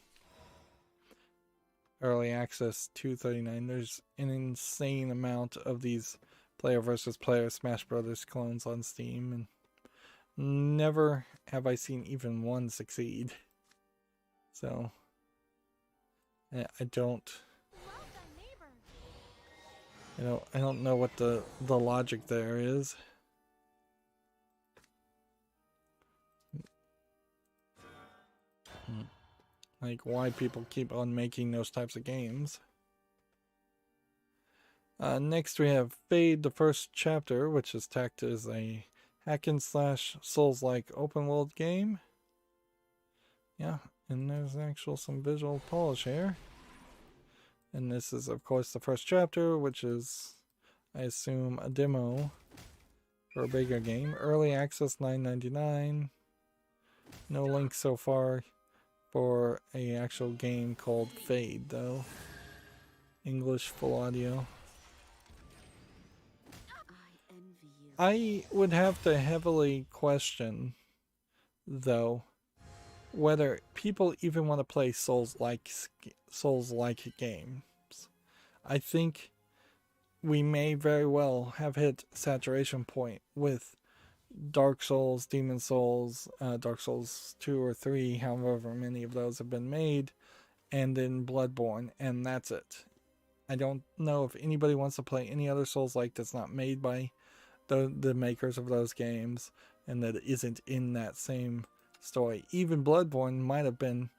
Early access $2.39. There's an insane amount of these player versus player Smash Brothers clones on Steam, and never have I seen even one succeed. So I don't know what the logic there is. Like, why people keep on making those types of games. Next we have Fade, the first chapter, which is tagged as a hack and slash Souls-like open world game. Yeah, and there's actual some visual polish here. And this is, of course, the first chapter, which is, I assume, a demo for a bigger game. Early access $9.99. No link so far for a actual game called Fade, though. English full audio. I would have to heavily question, though, whether people even want to play Souls-like games. I think we may very well have hit saturation point with Dark Souls, Demon Souls, Dark Souls 2 or 3, however many of those have been made, and then Bloodborne, and that's it. I don't know if anybody wants to play any other Souls-like that's not made by the makers of those games, and that isn't in that same story. Even Bloodborne might have been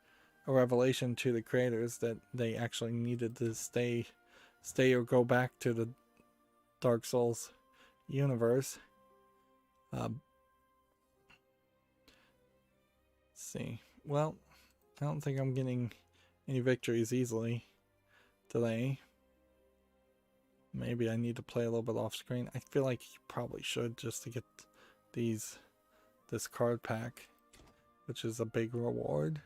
a revelation to the creators that they actually needed to stay or go back to the Dark Souls universe. Let's see. Well, I don't think I'm getting any victories easily today. Maybe I need to play a little bit off screen. I feel like you probably should, just to get this card pack, which is a big reward.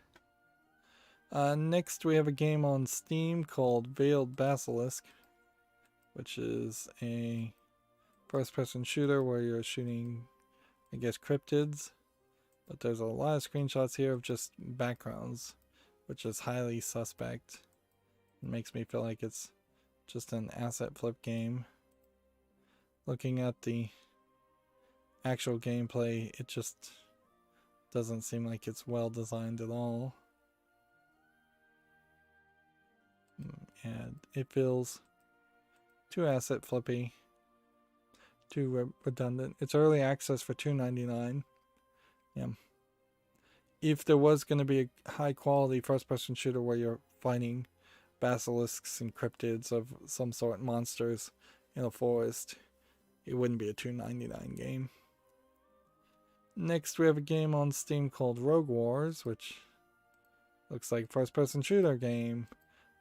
Next we have a game on Steam called Veiled Basilisk, which is a first-person shooter where you're shooting, I guess, cryptids. But there's a lot of screenshots here of just backgrounds, which is highly suspect. It makes me feel like it's just an asset flip game. Looking at the actual gameplay, it just doesn't seem like it's well designed at all. And it feels too asset flippy, too redundant. It's early access for $2.99. Yeah. If there was going to be a high quality first person shooter where you're fighting basilisks and cryptids of some sort, monsters in a forest, it wouldn't be a $2.99 game. Next we have a game on Steam called Rogue Wars, which looks like a first person shooter game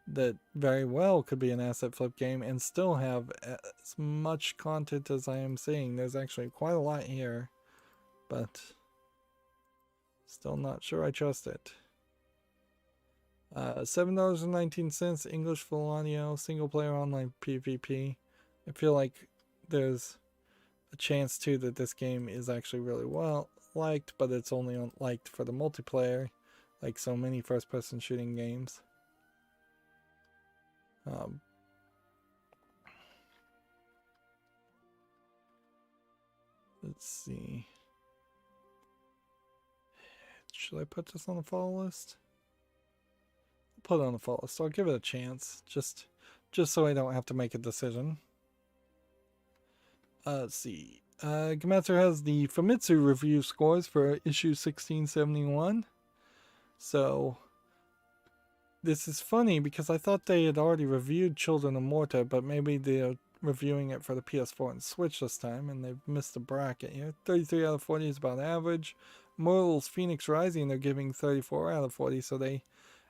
that very well could be an asset flip game and still have as much content as I am seeing. There's actually quite a lot here, but still not sure I trust it. $7.19, English full audio, single player online PvP. I feel like there's a chance too that this game is actually really well liked, but it's only liked for the multiplayer, like so many first person shooting games. Let's see. Should I put this on the follow list? I'll put it on the follow list. I'll give it a chance, just so I don't have to make a decision. Let's see. Gamatsu has the Famitsu review scores for issue 1671. So this is funny because I thought they had already reviewed Children of Morta, but maybe they're reviewing it for the PS4 and Switch this time, and they've missed the bracket here. 33 out of 40 is about average. Mortals Phoenix Rising, they're giving 34 out of 40, so they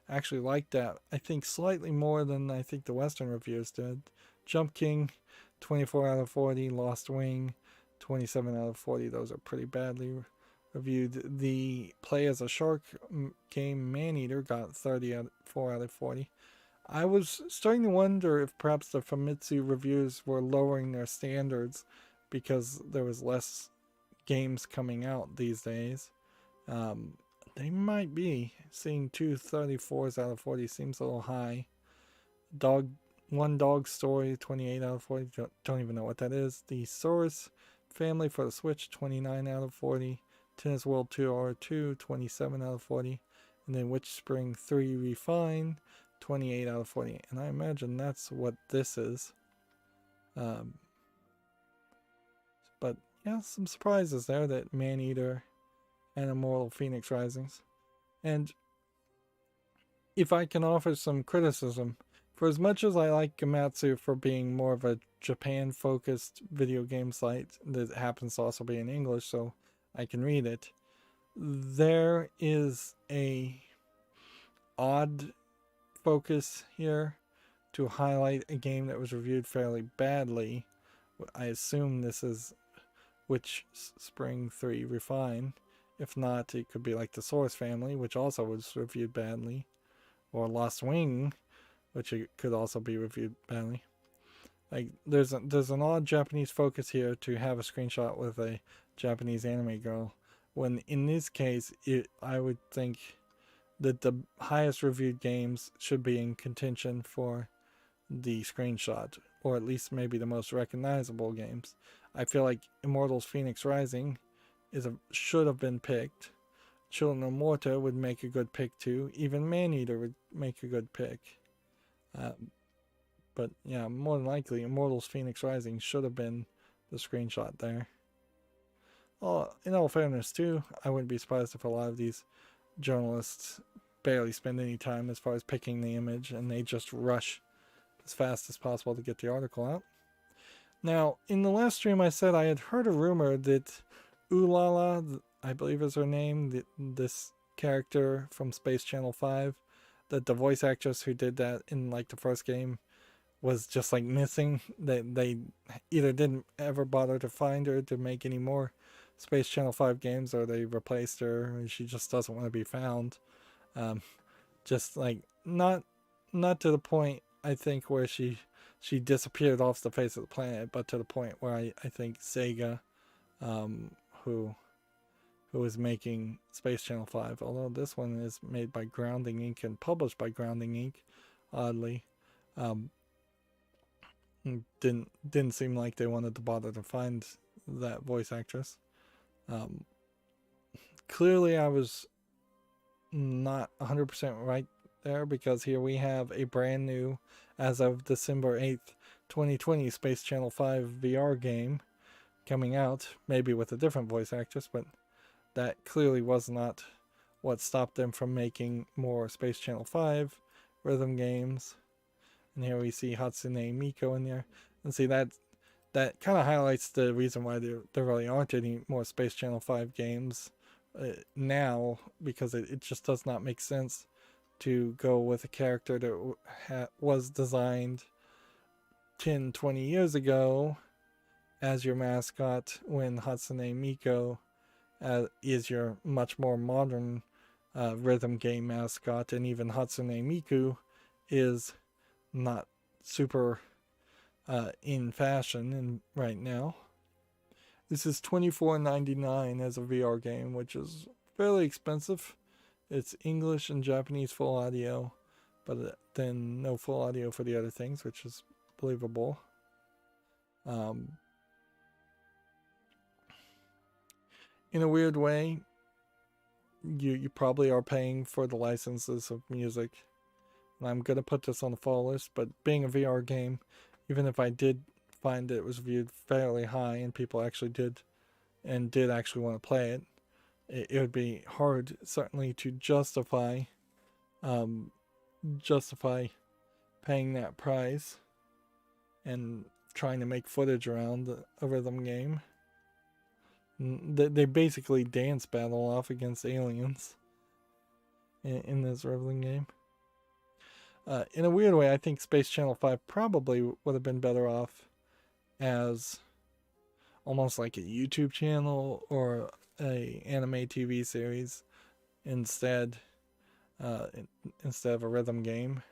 actually like that. I think slightly more than I think the Western reviewers did. Jump King, 24 out of 40. Lost Wing, 27 out of 40. Those are pretty badly reviewed. The Play as a Shark game Maneater got 34 out of 40. I was starting to wonder if perhaps the Famitsu reviews were lowering their standards because there was less games coming out these days. They might be. Seeing 234s out of 40 seems a little high. One Dog Story, 28 out of 40. Don't even know what that is. The Source Family for the Switch, 29 out of 40. Tennis World 2R2, 27 out of 40. And then Witch Spring 3 Refine, 28 out of 40. And I imagine that's what this is. But yeah, some surprises there that Maneater and Immortal Phoenix Risings. And if I can offer some criticism, for as much as I like Gamatsu for being more of a Japan-focused video game site that happens to also be in English, so I can read it, there is a odd focus here to highlight a game that was reviewed fairly badly. I assume this is Witch Spring 3 Refine. If not, it could be like the Source Family, which also was reviewed badly, or Lost Wing, which it could also be reviewed badly. Like there's an odd Japanese focus here to have a screenshot with a Japanese anime girl, when in this case I would think that the highest reviewed games should be in contention for the screenshot, or at least maybe the most recognizable games. I feel like Immortals Phoenix Rising should have been picked. Children of Morta would make a good pick too. Even Maneater would make a good pick. But yeah, more than likely, Immortals Phoenix Rising should have been the screenshot there. In all fairness too, I wouldn't be surprised if a lot of these journalists barely spend any time as far as picking the image, and they just rush as fast as possible to get the article out. Now, in the last stream I said I had heard a rumor that Ulala, I believe is her name, this character from Space Channel 5, that the voice actress who did that in like the first game was just like missing. They either didn't ever bother to find her to make any more Space Channel 5 games, or they replaced her and she just doesn't want to be found. Just like not to the point I think where she disappeared off the face of the planet, but to the point where I think Sega, who is making Space Channel 5, although this one is made by Grounding Inc. and published by Grounding Inc., oddly, didn't seem like they wanted to bother to find that voice actress. Clearly I was not 100% right there, because here we have a brand new, as of December 8th, 2020, Space Channel 5 VR game coming out, maybe with a different voice actress, but that clearly was not what stopped them from making more Space Channel 5 rhythm games. And here we see Hatsune Miku in there. And see, that kind of highlights the reason why there really aren't any more Space Channel 5 games now, because it just does not make sense to go with a character that was designed 10, 20 years ago as your mascot, when Hatsune Miku is your much more modern rhythm game mascot, and even Hatsune Miku is not super in fashion right now. This is $24.99 as a VR game, which is fairly expensive. It's English and Japanese full audio, but then no full audio for the other things, which is believable. In a weird way, you probably are paying for the licenses of music. And I'm going to put this on the fall list, but being a VR game, even if I did find it was viewed fairly high and people actually did actually want to play it, it would be hard, certainly, to justify paying that price and trying to make footage around a rhythm game. They basically dance battle off against aliens in this rhythm game. In a weird way, I think Space Channel 5 probably would have been better off as almost like a YouTube channel or a anime TV series instead of a rhythm game,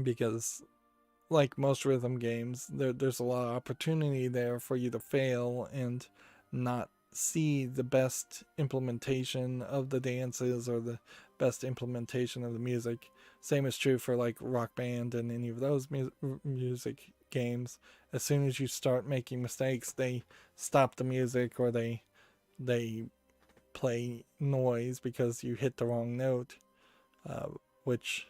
because like most rhythm games, there's a lot of opportunity there for you to fail and not see the best implementation of the dances or the best implementation of the music. Same is true for like Rock Band and any of those music games. As soon as you start making mistakes, they stop the music, or they play noise because you hit the wrong note, which,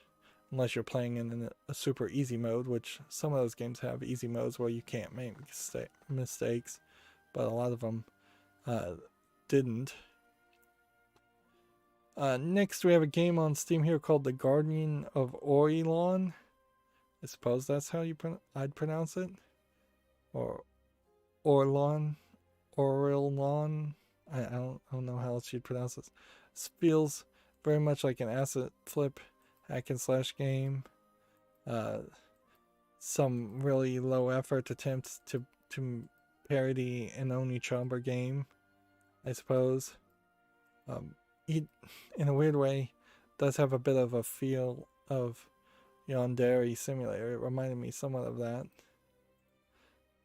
unless you're playing in a super easy mode, which some of those games have easy modes where you can't make mistakes, but a lot of them didn't. Next, we have a game on Steam here called The Guardian of Orelon. I suppose that's how I'd pronounce it. Or Orlon. Orelon. I don't know how else you'd pronounce this. This feels very much like an asset flip hack and slash game. Some really low effort attempts to parody an Onechomber game, I suppose. It, in a weird way, does have a bit of a feel of Yandere Simulator. It reminded me somewhat of that,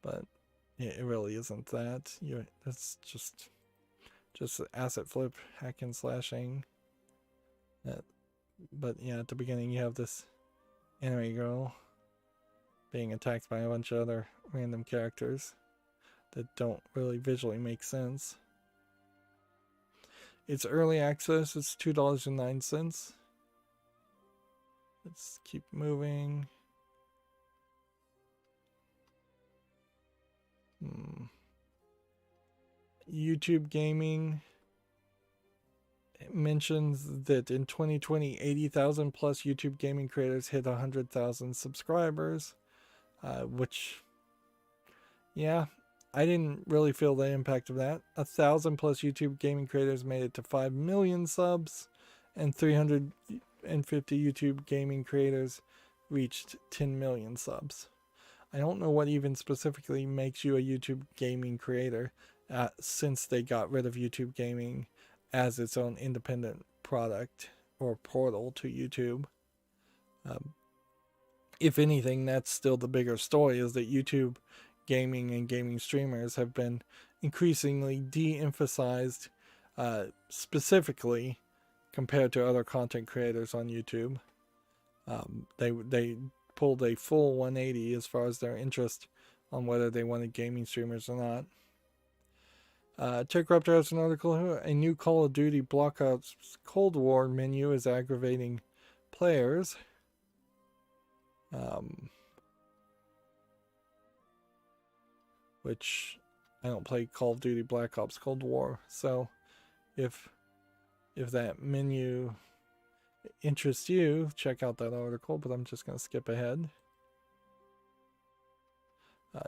but it really isn't that. It's just asset flip hack and slashing. But yeah, at the beginning you have this anime girl being attacked by a bunch of other random characters that don't really visually make sense. It's early access. It's $2.09. Let's keep moving. YouTube Gaming mentions that in 2020, 80,000 plus YouTube gaming creators hit 100,000 subscribers, which, yeah, I didn't really feel the impact of that. 1,000 plus YouTube gaming creators made it to 5 million subs, and 350 YouTube gaming creators reached 10 million subs. I don't know what even specifically makes you a YouTube gaming creator, since they got rid of YouTube gaming as its own independent product or portal to YouTube. If anything, that's still the bigger story, is that YouTube gaming and gaming streamers have been increasingly de-emphasized, specifically compared to other content creators on YouTube. They pulled a full 180 as far as their interest on whether they wanted gaming streamers or not. TechRaptor has an article here. A new Call of Duty Black Ops Cold War menu is aggravating players. Which I don't play Call of Duty Black Ops Cold War, so if that menu interests you, check out that article, but I'm just going to skip ahead.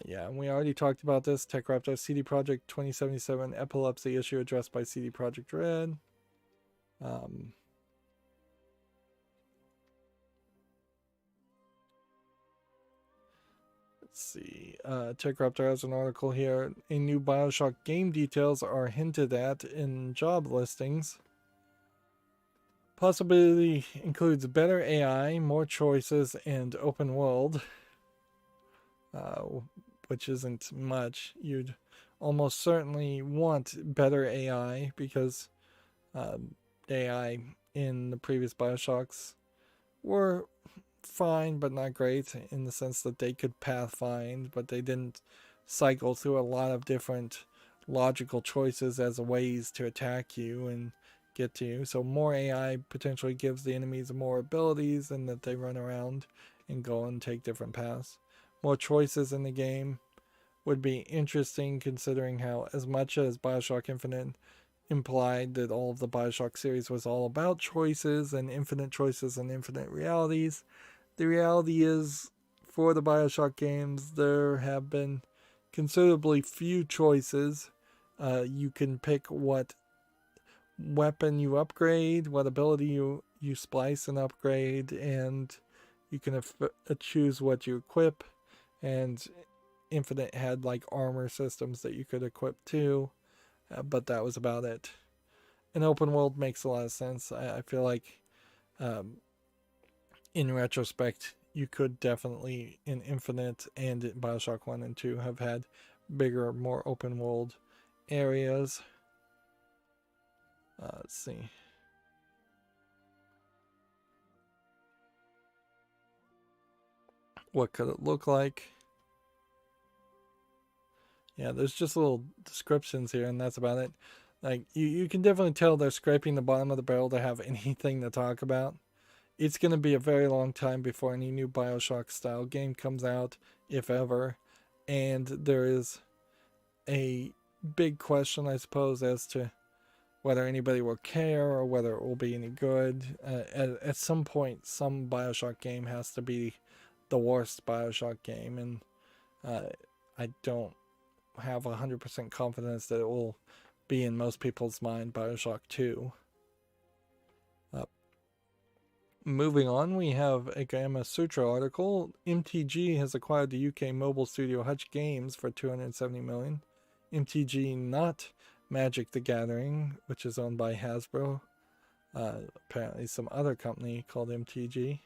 Yeah, and we already talked about this. TechRaptor CD Projekt 2077 epilepsy issue addressed by CD Projekt Red. Let's see. TechRaptor has an article here. A new Bioshock game details are hinted at in job listings. Possibility includes better AI, more choices, and open world. Which isn't much. You'd almost certainly want better AI because AI in the previous Bioshocks were fine but not great in the sense that they could pathfind, but they didn't cycle through a lot of different logical choices as ways to attack you and get to you. So more AI potentially gives the enemies more abilities and that they run around and go and take different paths. More choices in the game would be interesting, considering how, as much as Bioshock Infinite implied that all of the Bioshock series was all about choices and infinite realities, the reality is, for the Bioshock games, there have been considerably few choices. You can pick what weapon you upgrade, what ability you splice and upgrade, and you can choose what you equip. And Infinite had like armor systems that you could equip too, but that was about it. An open world makes a lot of sense. I feel like in retrospect, you could definitely in Infinite and in Bioshock 1 and 2 have had bigger, more open world areas. Let's see. What could it look like? Yeah, there's just little descriptions here, and that's about it. Like, you can definitely tell they're scraping the bottom of the barrel to have anything to talk about. It's going to be a very long time before any new Bioshock-style game comes out, if ever. And there is a big question, I suppose, as to whether anybody will care or whether it will be any good. At some point, some Bioshock game has to be the worst Bioshock game, and I don't have 100% confidence that it will be, in most people's mind, Bioshock 2. Moving on, we have a Gamma Sutra article. MTG has acquired the UK mobile studio Hutch Games for $270 million. MTG, not Magic the Gathering, which is owned by Hasbro. Apparently some other company called MTG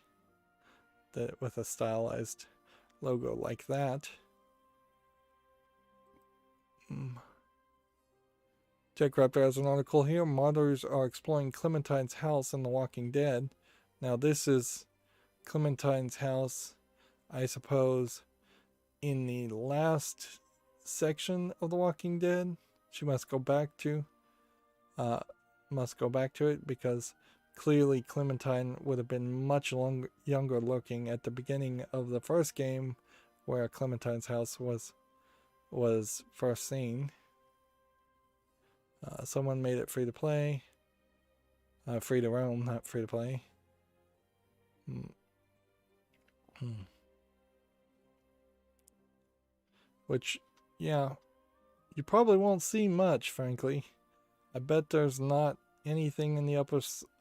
with a stylized logo like that. TechRaptor has an article here. Modders are exploring Clementine's house in The Walking Dead. Now this is Clementine's house, I suppose, in the last section of The Walking Dead. She must go back to it because clearly Clementine would have been much younger looking at the beginning of the first game, where Clementine's house was first seen. Someone made it free to play, free to roam, not free to play. Which, yeah, you probably won't see much, frankly. I bet there's not anything in the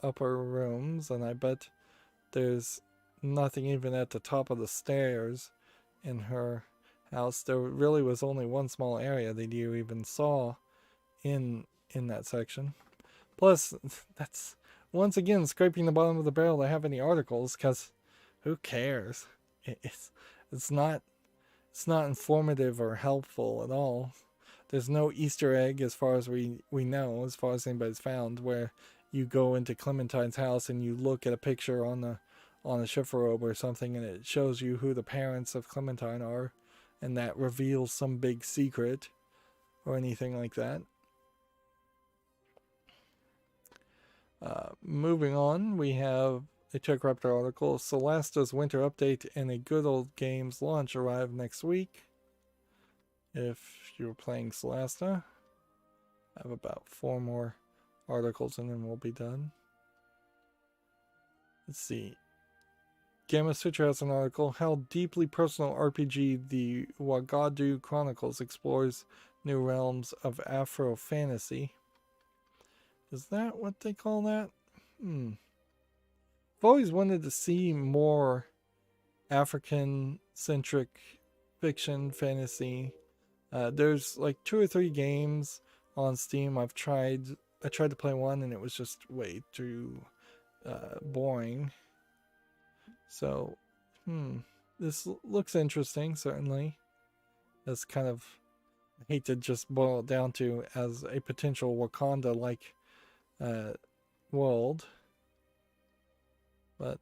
upper rooms, and I bet there's nothing even at the top of the stairs in her house. There really was only one small area that you even saw in that section. Plus, that's once again scraping the bottom of the barrel to have any articles, because who cares? It's not informative or helpful at all. There's no Easter egg, as far as we know, as far as anybody's found, where you go into Clementine's house and you look at a picture on a chiffre robe or something, and it shows you who the parents of Clementine are, and that reveals some big secret or anything like that. Moving on, we have a TechRaptor article. Solasta's winter update and a Good Old Games launch arrive next week. If you're playing Solasta, I have about 4 more articles and then we'll be done. Let's see. Gamma Sutra has an article, How Deeply Personal RPG The Wagadu Chronicles Explores New Realms of Afro Fantasy. Is that what they call that? I've always wanted to see more African-centric fiction, fantasy. There's like 2 or 3 games on Steam I tried to play one and it was just way too boring. So, this looks interesting, certainly. That's kind of, I hate to just boil it down to as a potential Wakanda-like world. But,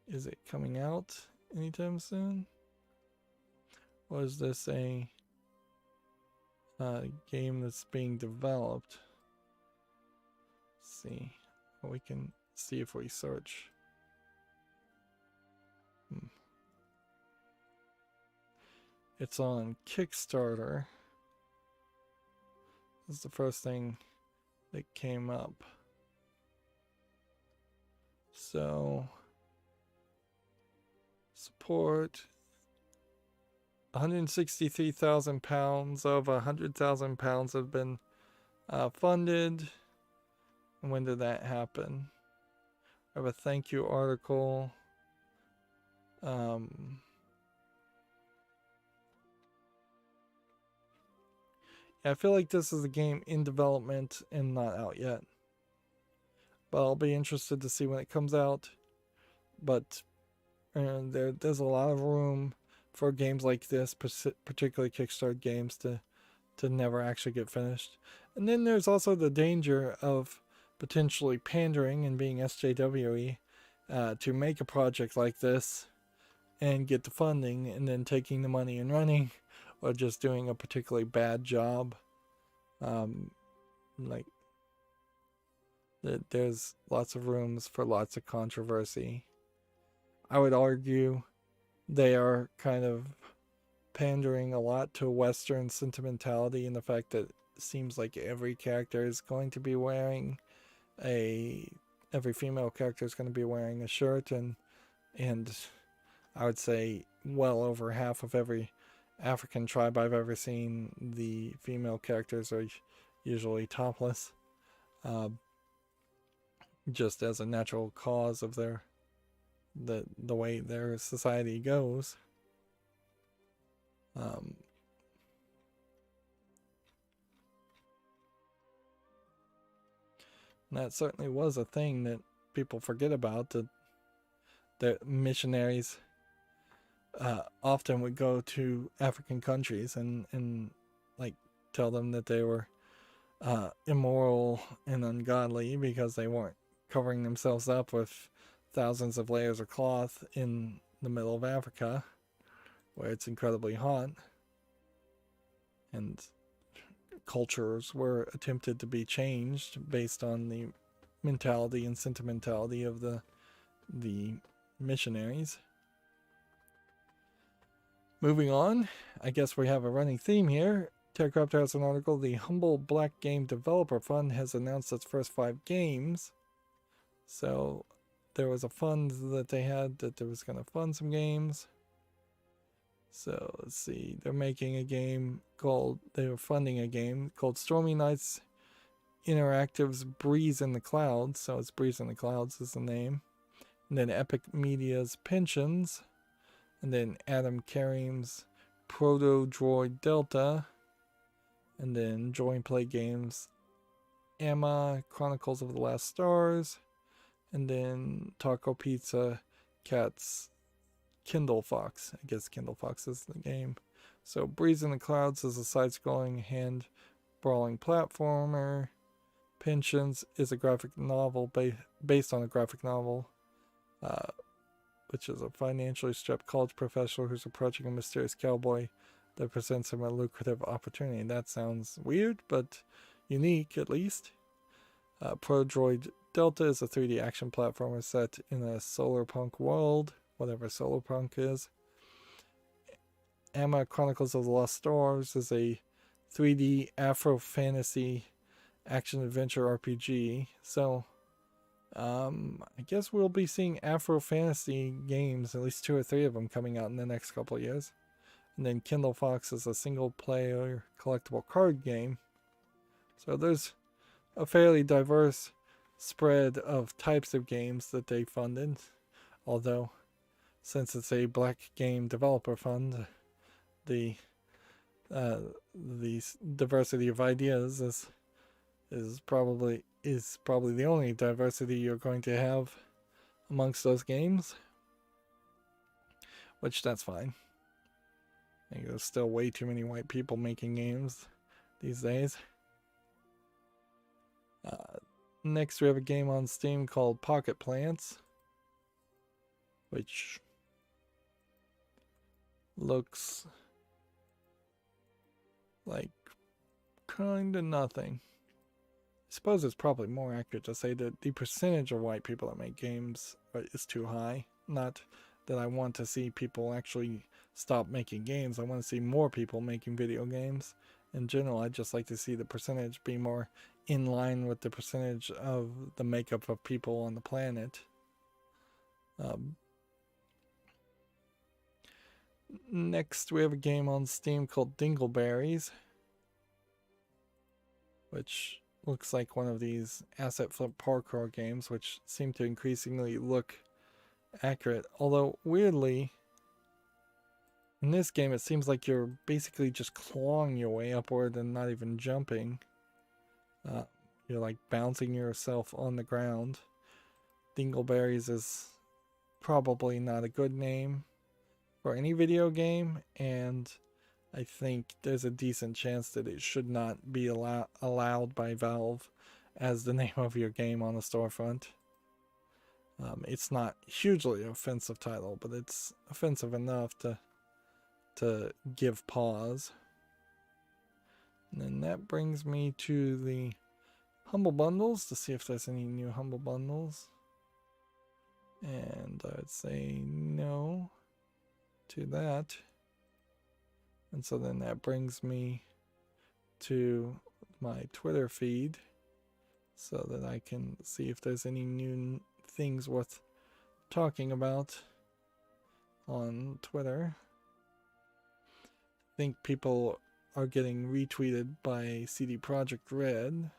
is it coming out anytime soon? Or is this a game that's being developed? Let's see. We can see if we search. It's on Kickstarter. This is the first thing that came up. So, support £163,000 of £100,000 have been funded. And when did that happen? I have a thank you article. I feel like this is a game in development and not out yet. But I'll be interested to see when it comes out. But there's a lot of room for games like this, particularly Kickstarter games, to never actually get finished. And then there's also the danger of potentially pandering and being SJWE to make a project like this and get the funding and then taking the money and running, or just doing a particularly bad job. There's lots of rooms for lots of controversy. I would argue they are kind of pandering a lot to Western sentimentality in the fact that it seems like every character is going to be wearing every female character is going to be wearing a shirt, and I would say well over half of every African tribe I've ever seen, the female characters are usually topless, just as a natural cause of the way their society goes. That certainly was a thing that people forget about, that the missionaries often would go to African countries and like tell them that they were immoral and ungodly because they weren't covering themselves up with thousands of layers of cloth in the middle of Africa, where it's incredibly hot, and cultures were attempted to be changed based on the mentality and sentimentality of the missionaries. Moving on, I guess we have a running theme here. TechCraft has an article, the Humble Black Game Developer Fund has announced its first 5 games. So there was a fund that they had that there was going to fund some games. So let's see, they were funding a game called Stormy Nights Interactive's Breeze in the Clouds. So it's Breeze in the Clouds is the name. And then Epic Media's Pensions. And then Adam Karim's Proto Droid Delta. And then Join Play Games Emma Chronicles of the Last Stars. And then Taco Pizza Cat's Kindle Fox. I guess Kindle Fox is the game. So Breeze in the Clouds is a side-scrolling hand-brawling platformer. Pensions is a graphic novel based on a graphic novel, which is a financially strapped college professional who's approaching a mysterious cowboy that presents him a lucrative opportunity. That sounds weird, but unique at least. Prodroid Delta is a 3D action platformer set in a solarpunk world, whatever solarpunk is. Amma Chronicles of the Lost Stars is a 3D Afro fantasy action adventure RPG. So, I guess we'll be seeing Afro fantasy games, at least 2 or 3 of them, coming out in the next couple of years. And then Kindle Fox is a single player collectible card game. So there's a fairly diverse spread of types of games that they funded. Although, since it's a black game developer fund, the diversity of ideas is probably the only diversity you're going to have amongst those games, which that's fine. I think there's still way too many white people making games these days. Next we have a game on Steam called Pocket Plants, which looks like kinda nothing. I suppose it's probably more accurate to say that the percentage of white people that make games is too high. Not that I want to see people actually stop making games. I want to see more people making video games. In general, I'd just like to see the percentage be more in line with the percentage of the makeup of people on the planet. Next, we have a game on Steam called Dingleberries, which looks like one of these asset flip parkour games, which seem to increasingly look accurate. Although, weirdly, in this game, it seems like you're basically just clawing your way upward and not even jumping. You're like bouncing yourself on the ground. Dingleberries is probably not a good name for any video game, and I think there's a decent chance that it should not be allowed by Valve as the name of your game on the storefront. It's not hugely offensive title, but it's offensive enough to give pause. And then that brings me to the Humble Bundles to see if there's any new Humble Bundles. And I'd say no to that. And so then that brings me to my Twitter feed so that I can see if there's any new things worth talking about on Twitter. I think people are getting retweeted by CD Projekt Red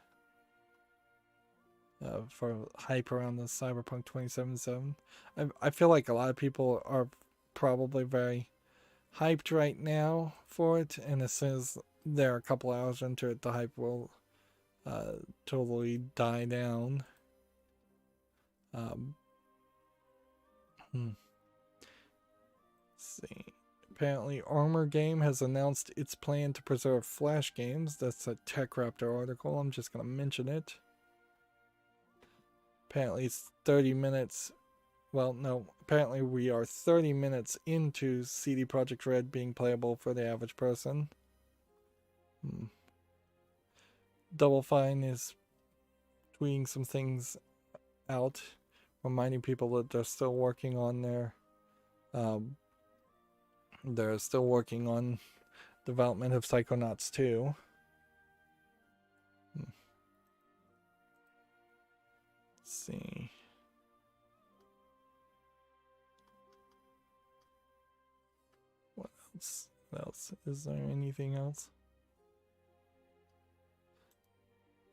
for hype around the Cyberpunk 2077. I feel like a lot of people are probably very hyped right now for it, and as soon as they're a couple hours into it, the hype will totally die down. Let's see. Apparently, Armor Game has announced its plan to preserve Flash games. That's a TechRaptor article. I'm just going to mention it. Apparently, it's 30 minutes. Well, no. Apparently, we are 30 minutes into CD Projekt Red being playable for the average person. Double Fine is tweeting some things out, reminding people that they're still working on their they're still working on development of Psychonauts 2. Let's see. What else? What else? Is there anything else?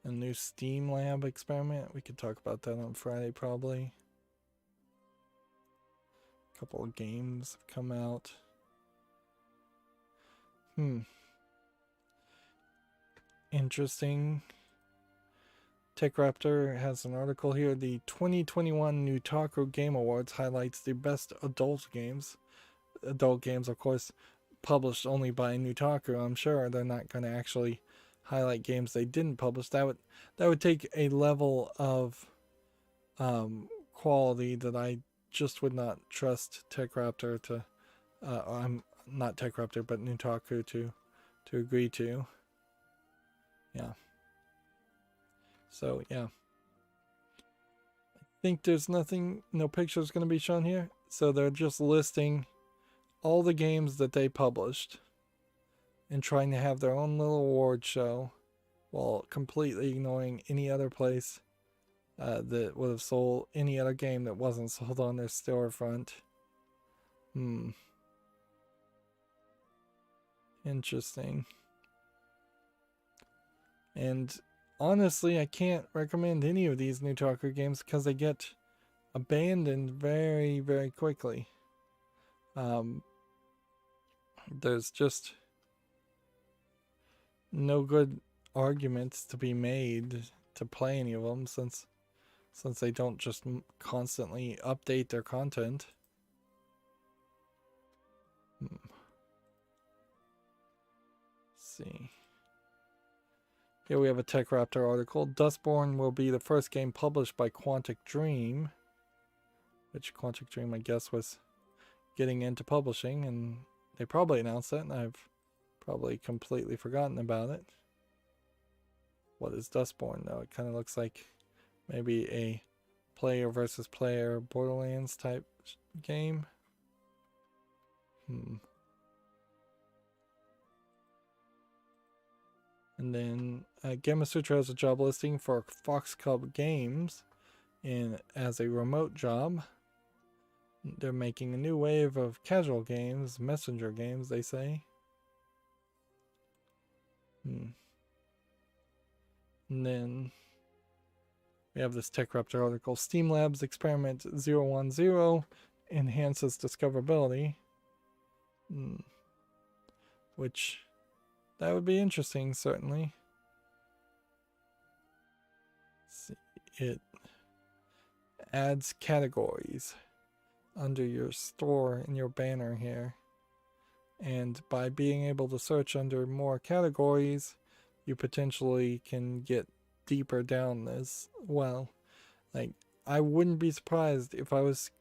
A new Steam Lab experiment. We could talk about that on Friday probably. A couple of games have come out. Interesting. TechRaptor has an article here. The 2021 Nutaku Game Awards highlights the best adult games. Adult games, of course, published only by Nutaku. I'm sure they're not going to actually highlight games they didn't publish. That would take a level of quality that I just would not trust TechRaptor to. I'm not TechRaptor, but Nutaku to agree to. Yeah. So yeah, think there's nothing, no pictures going to be shown here. So they're just listing all the games that they published and trying to have their own little award show while completely ignoring any other place that would have sold any other game that wasn't sold on their storefront. Interesting. And honestly, I can't recommend any of these new Talker games because they get abandoned very, very quickly. There's just no good arguments to be made to play any of them since they don't just constantly update their content. Let's see. Here we have a TechRaptor article. Dustborn will be the first game published by Quantic Dream, which Quantic Dream, I guess, was getting into publishing, and they probably announced that, and I've probably completely forgotten about it. What is Dustborn, though? It kind of looks like maybe a player versus player Borderlands type game. And then Gamma Sutra has a job listing for Fox Cub Games as a remote job. They're making a new wave of casual games, messenger games, they say. And then we have this TechRaptor article. Steam Labs Experiment 010 enhances discoverability. Which, that would be interesting, certainly. Let's see. It adds categories under your store in your banner here. And by being able to search under more categories, you potentially can get deeper down as well. Like, I wouldn't be surprised if I was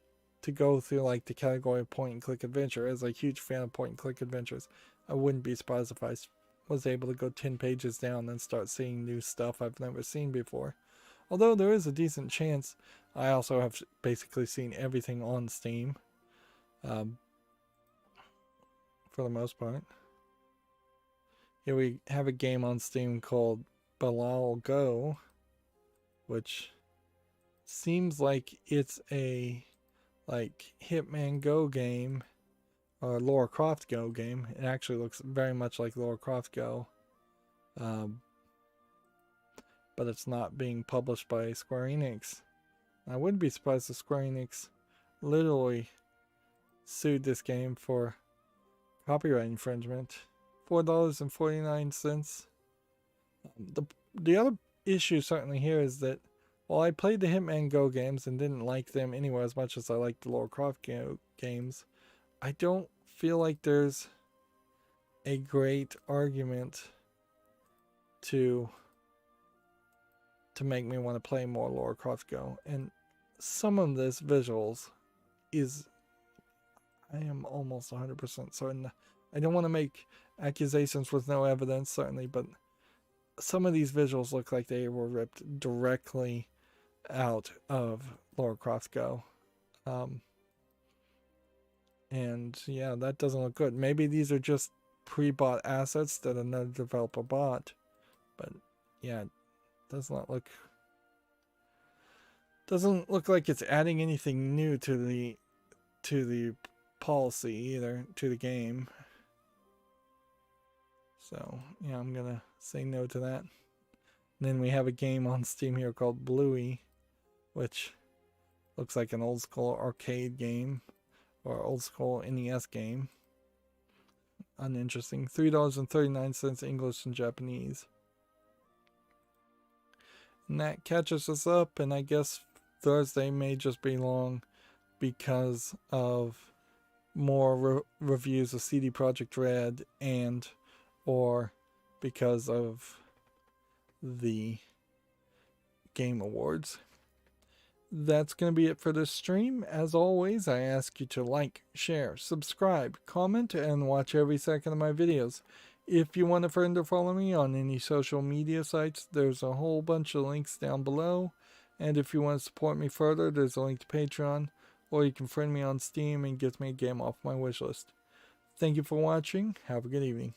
to go through like the category of point and click adventure. As a huge fan of point and click adventures, I wouldn't be surprised if I was able to go 10 pages down and start seeing new stuff I've never seen before. Although there is a decent chance I also have basically seen everything on Steam, for the most part. Here we have a game on Steam called Bilal Go, which seems like it's a Hitman Go game or Lara Croft Go game. It actually looks very much like Lara Croft Go, but it's not being published by Square Enix. I wouldn't be surprised if Square Enix literally sued this game for copyright infringement. $4.49. The other issue certainly here is that while I played the Hitman Go games and didn't like them anywhere as much as I liked the Lara Croft Go games, I don't feel like there's a great argument to make me want to play more Lara Croft Go. And some of this visuals is, I am almost 100% certain. I don't want to make accusations with no evidence, certainly, but some of these visuals look like they were ripped directly out of Lara Croft Go. And yeah, that doesn't look good. Maybe these are just pre-bought assets that another developer bought, but yeah, it doesn't look like it's adding anything new to the policy either, to the game. So yeah, I'm gonna say no to that. And then we have a game on Steam here called Bluey, which looks like an old school arcade game or old school NES game. Uninteresting. $3.39 English and Japanese. And that catches us up, and I guess Thursday may just be long because of more reviews of CD Projekt Red and or because of the Game Awards. That's going to be it for this stream. As always, I ask you to like, share, subscribe, comment, and watch every second of my videos. If you want a friend or follow me on any social media sites, there's a whole bunch of links down below. And if you want to support me further, there's a link to Patreon, or you can friend me on Steam and get me a game off my wishlist. Thank you for watching. Have a good evening.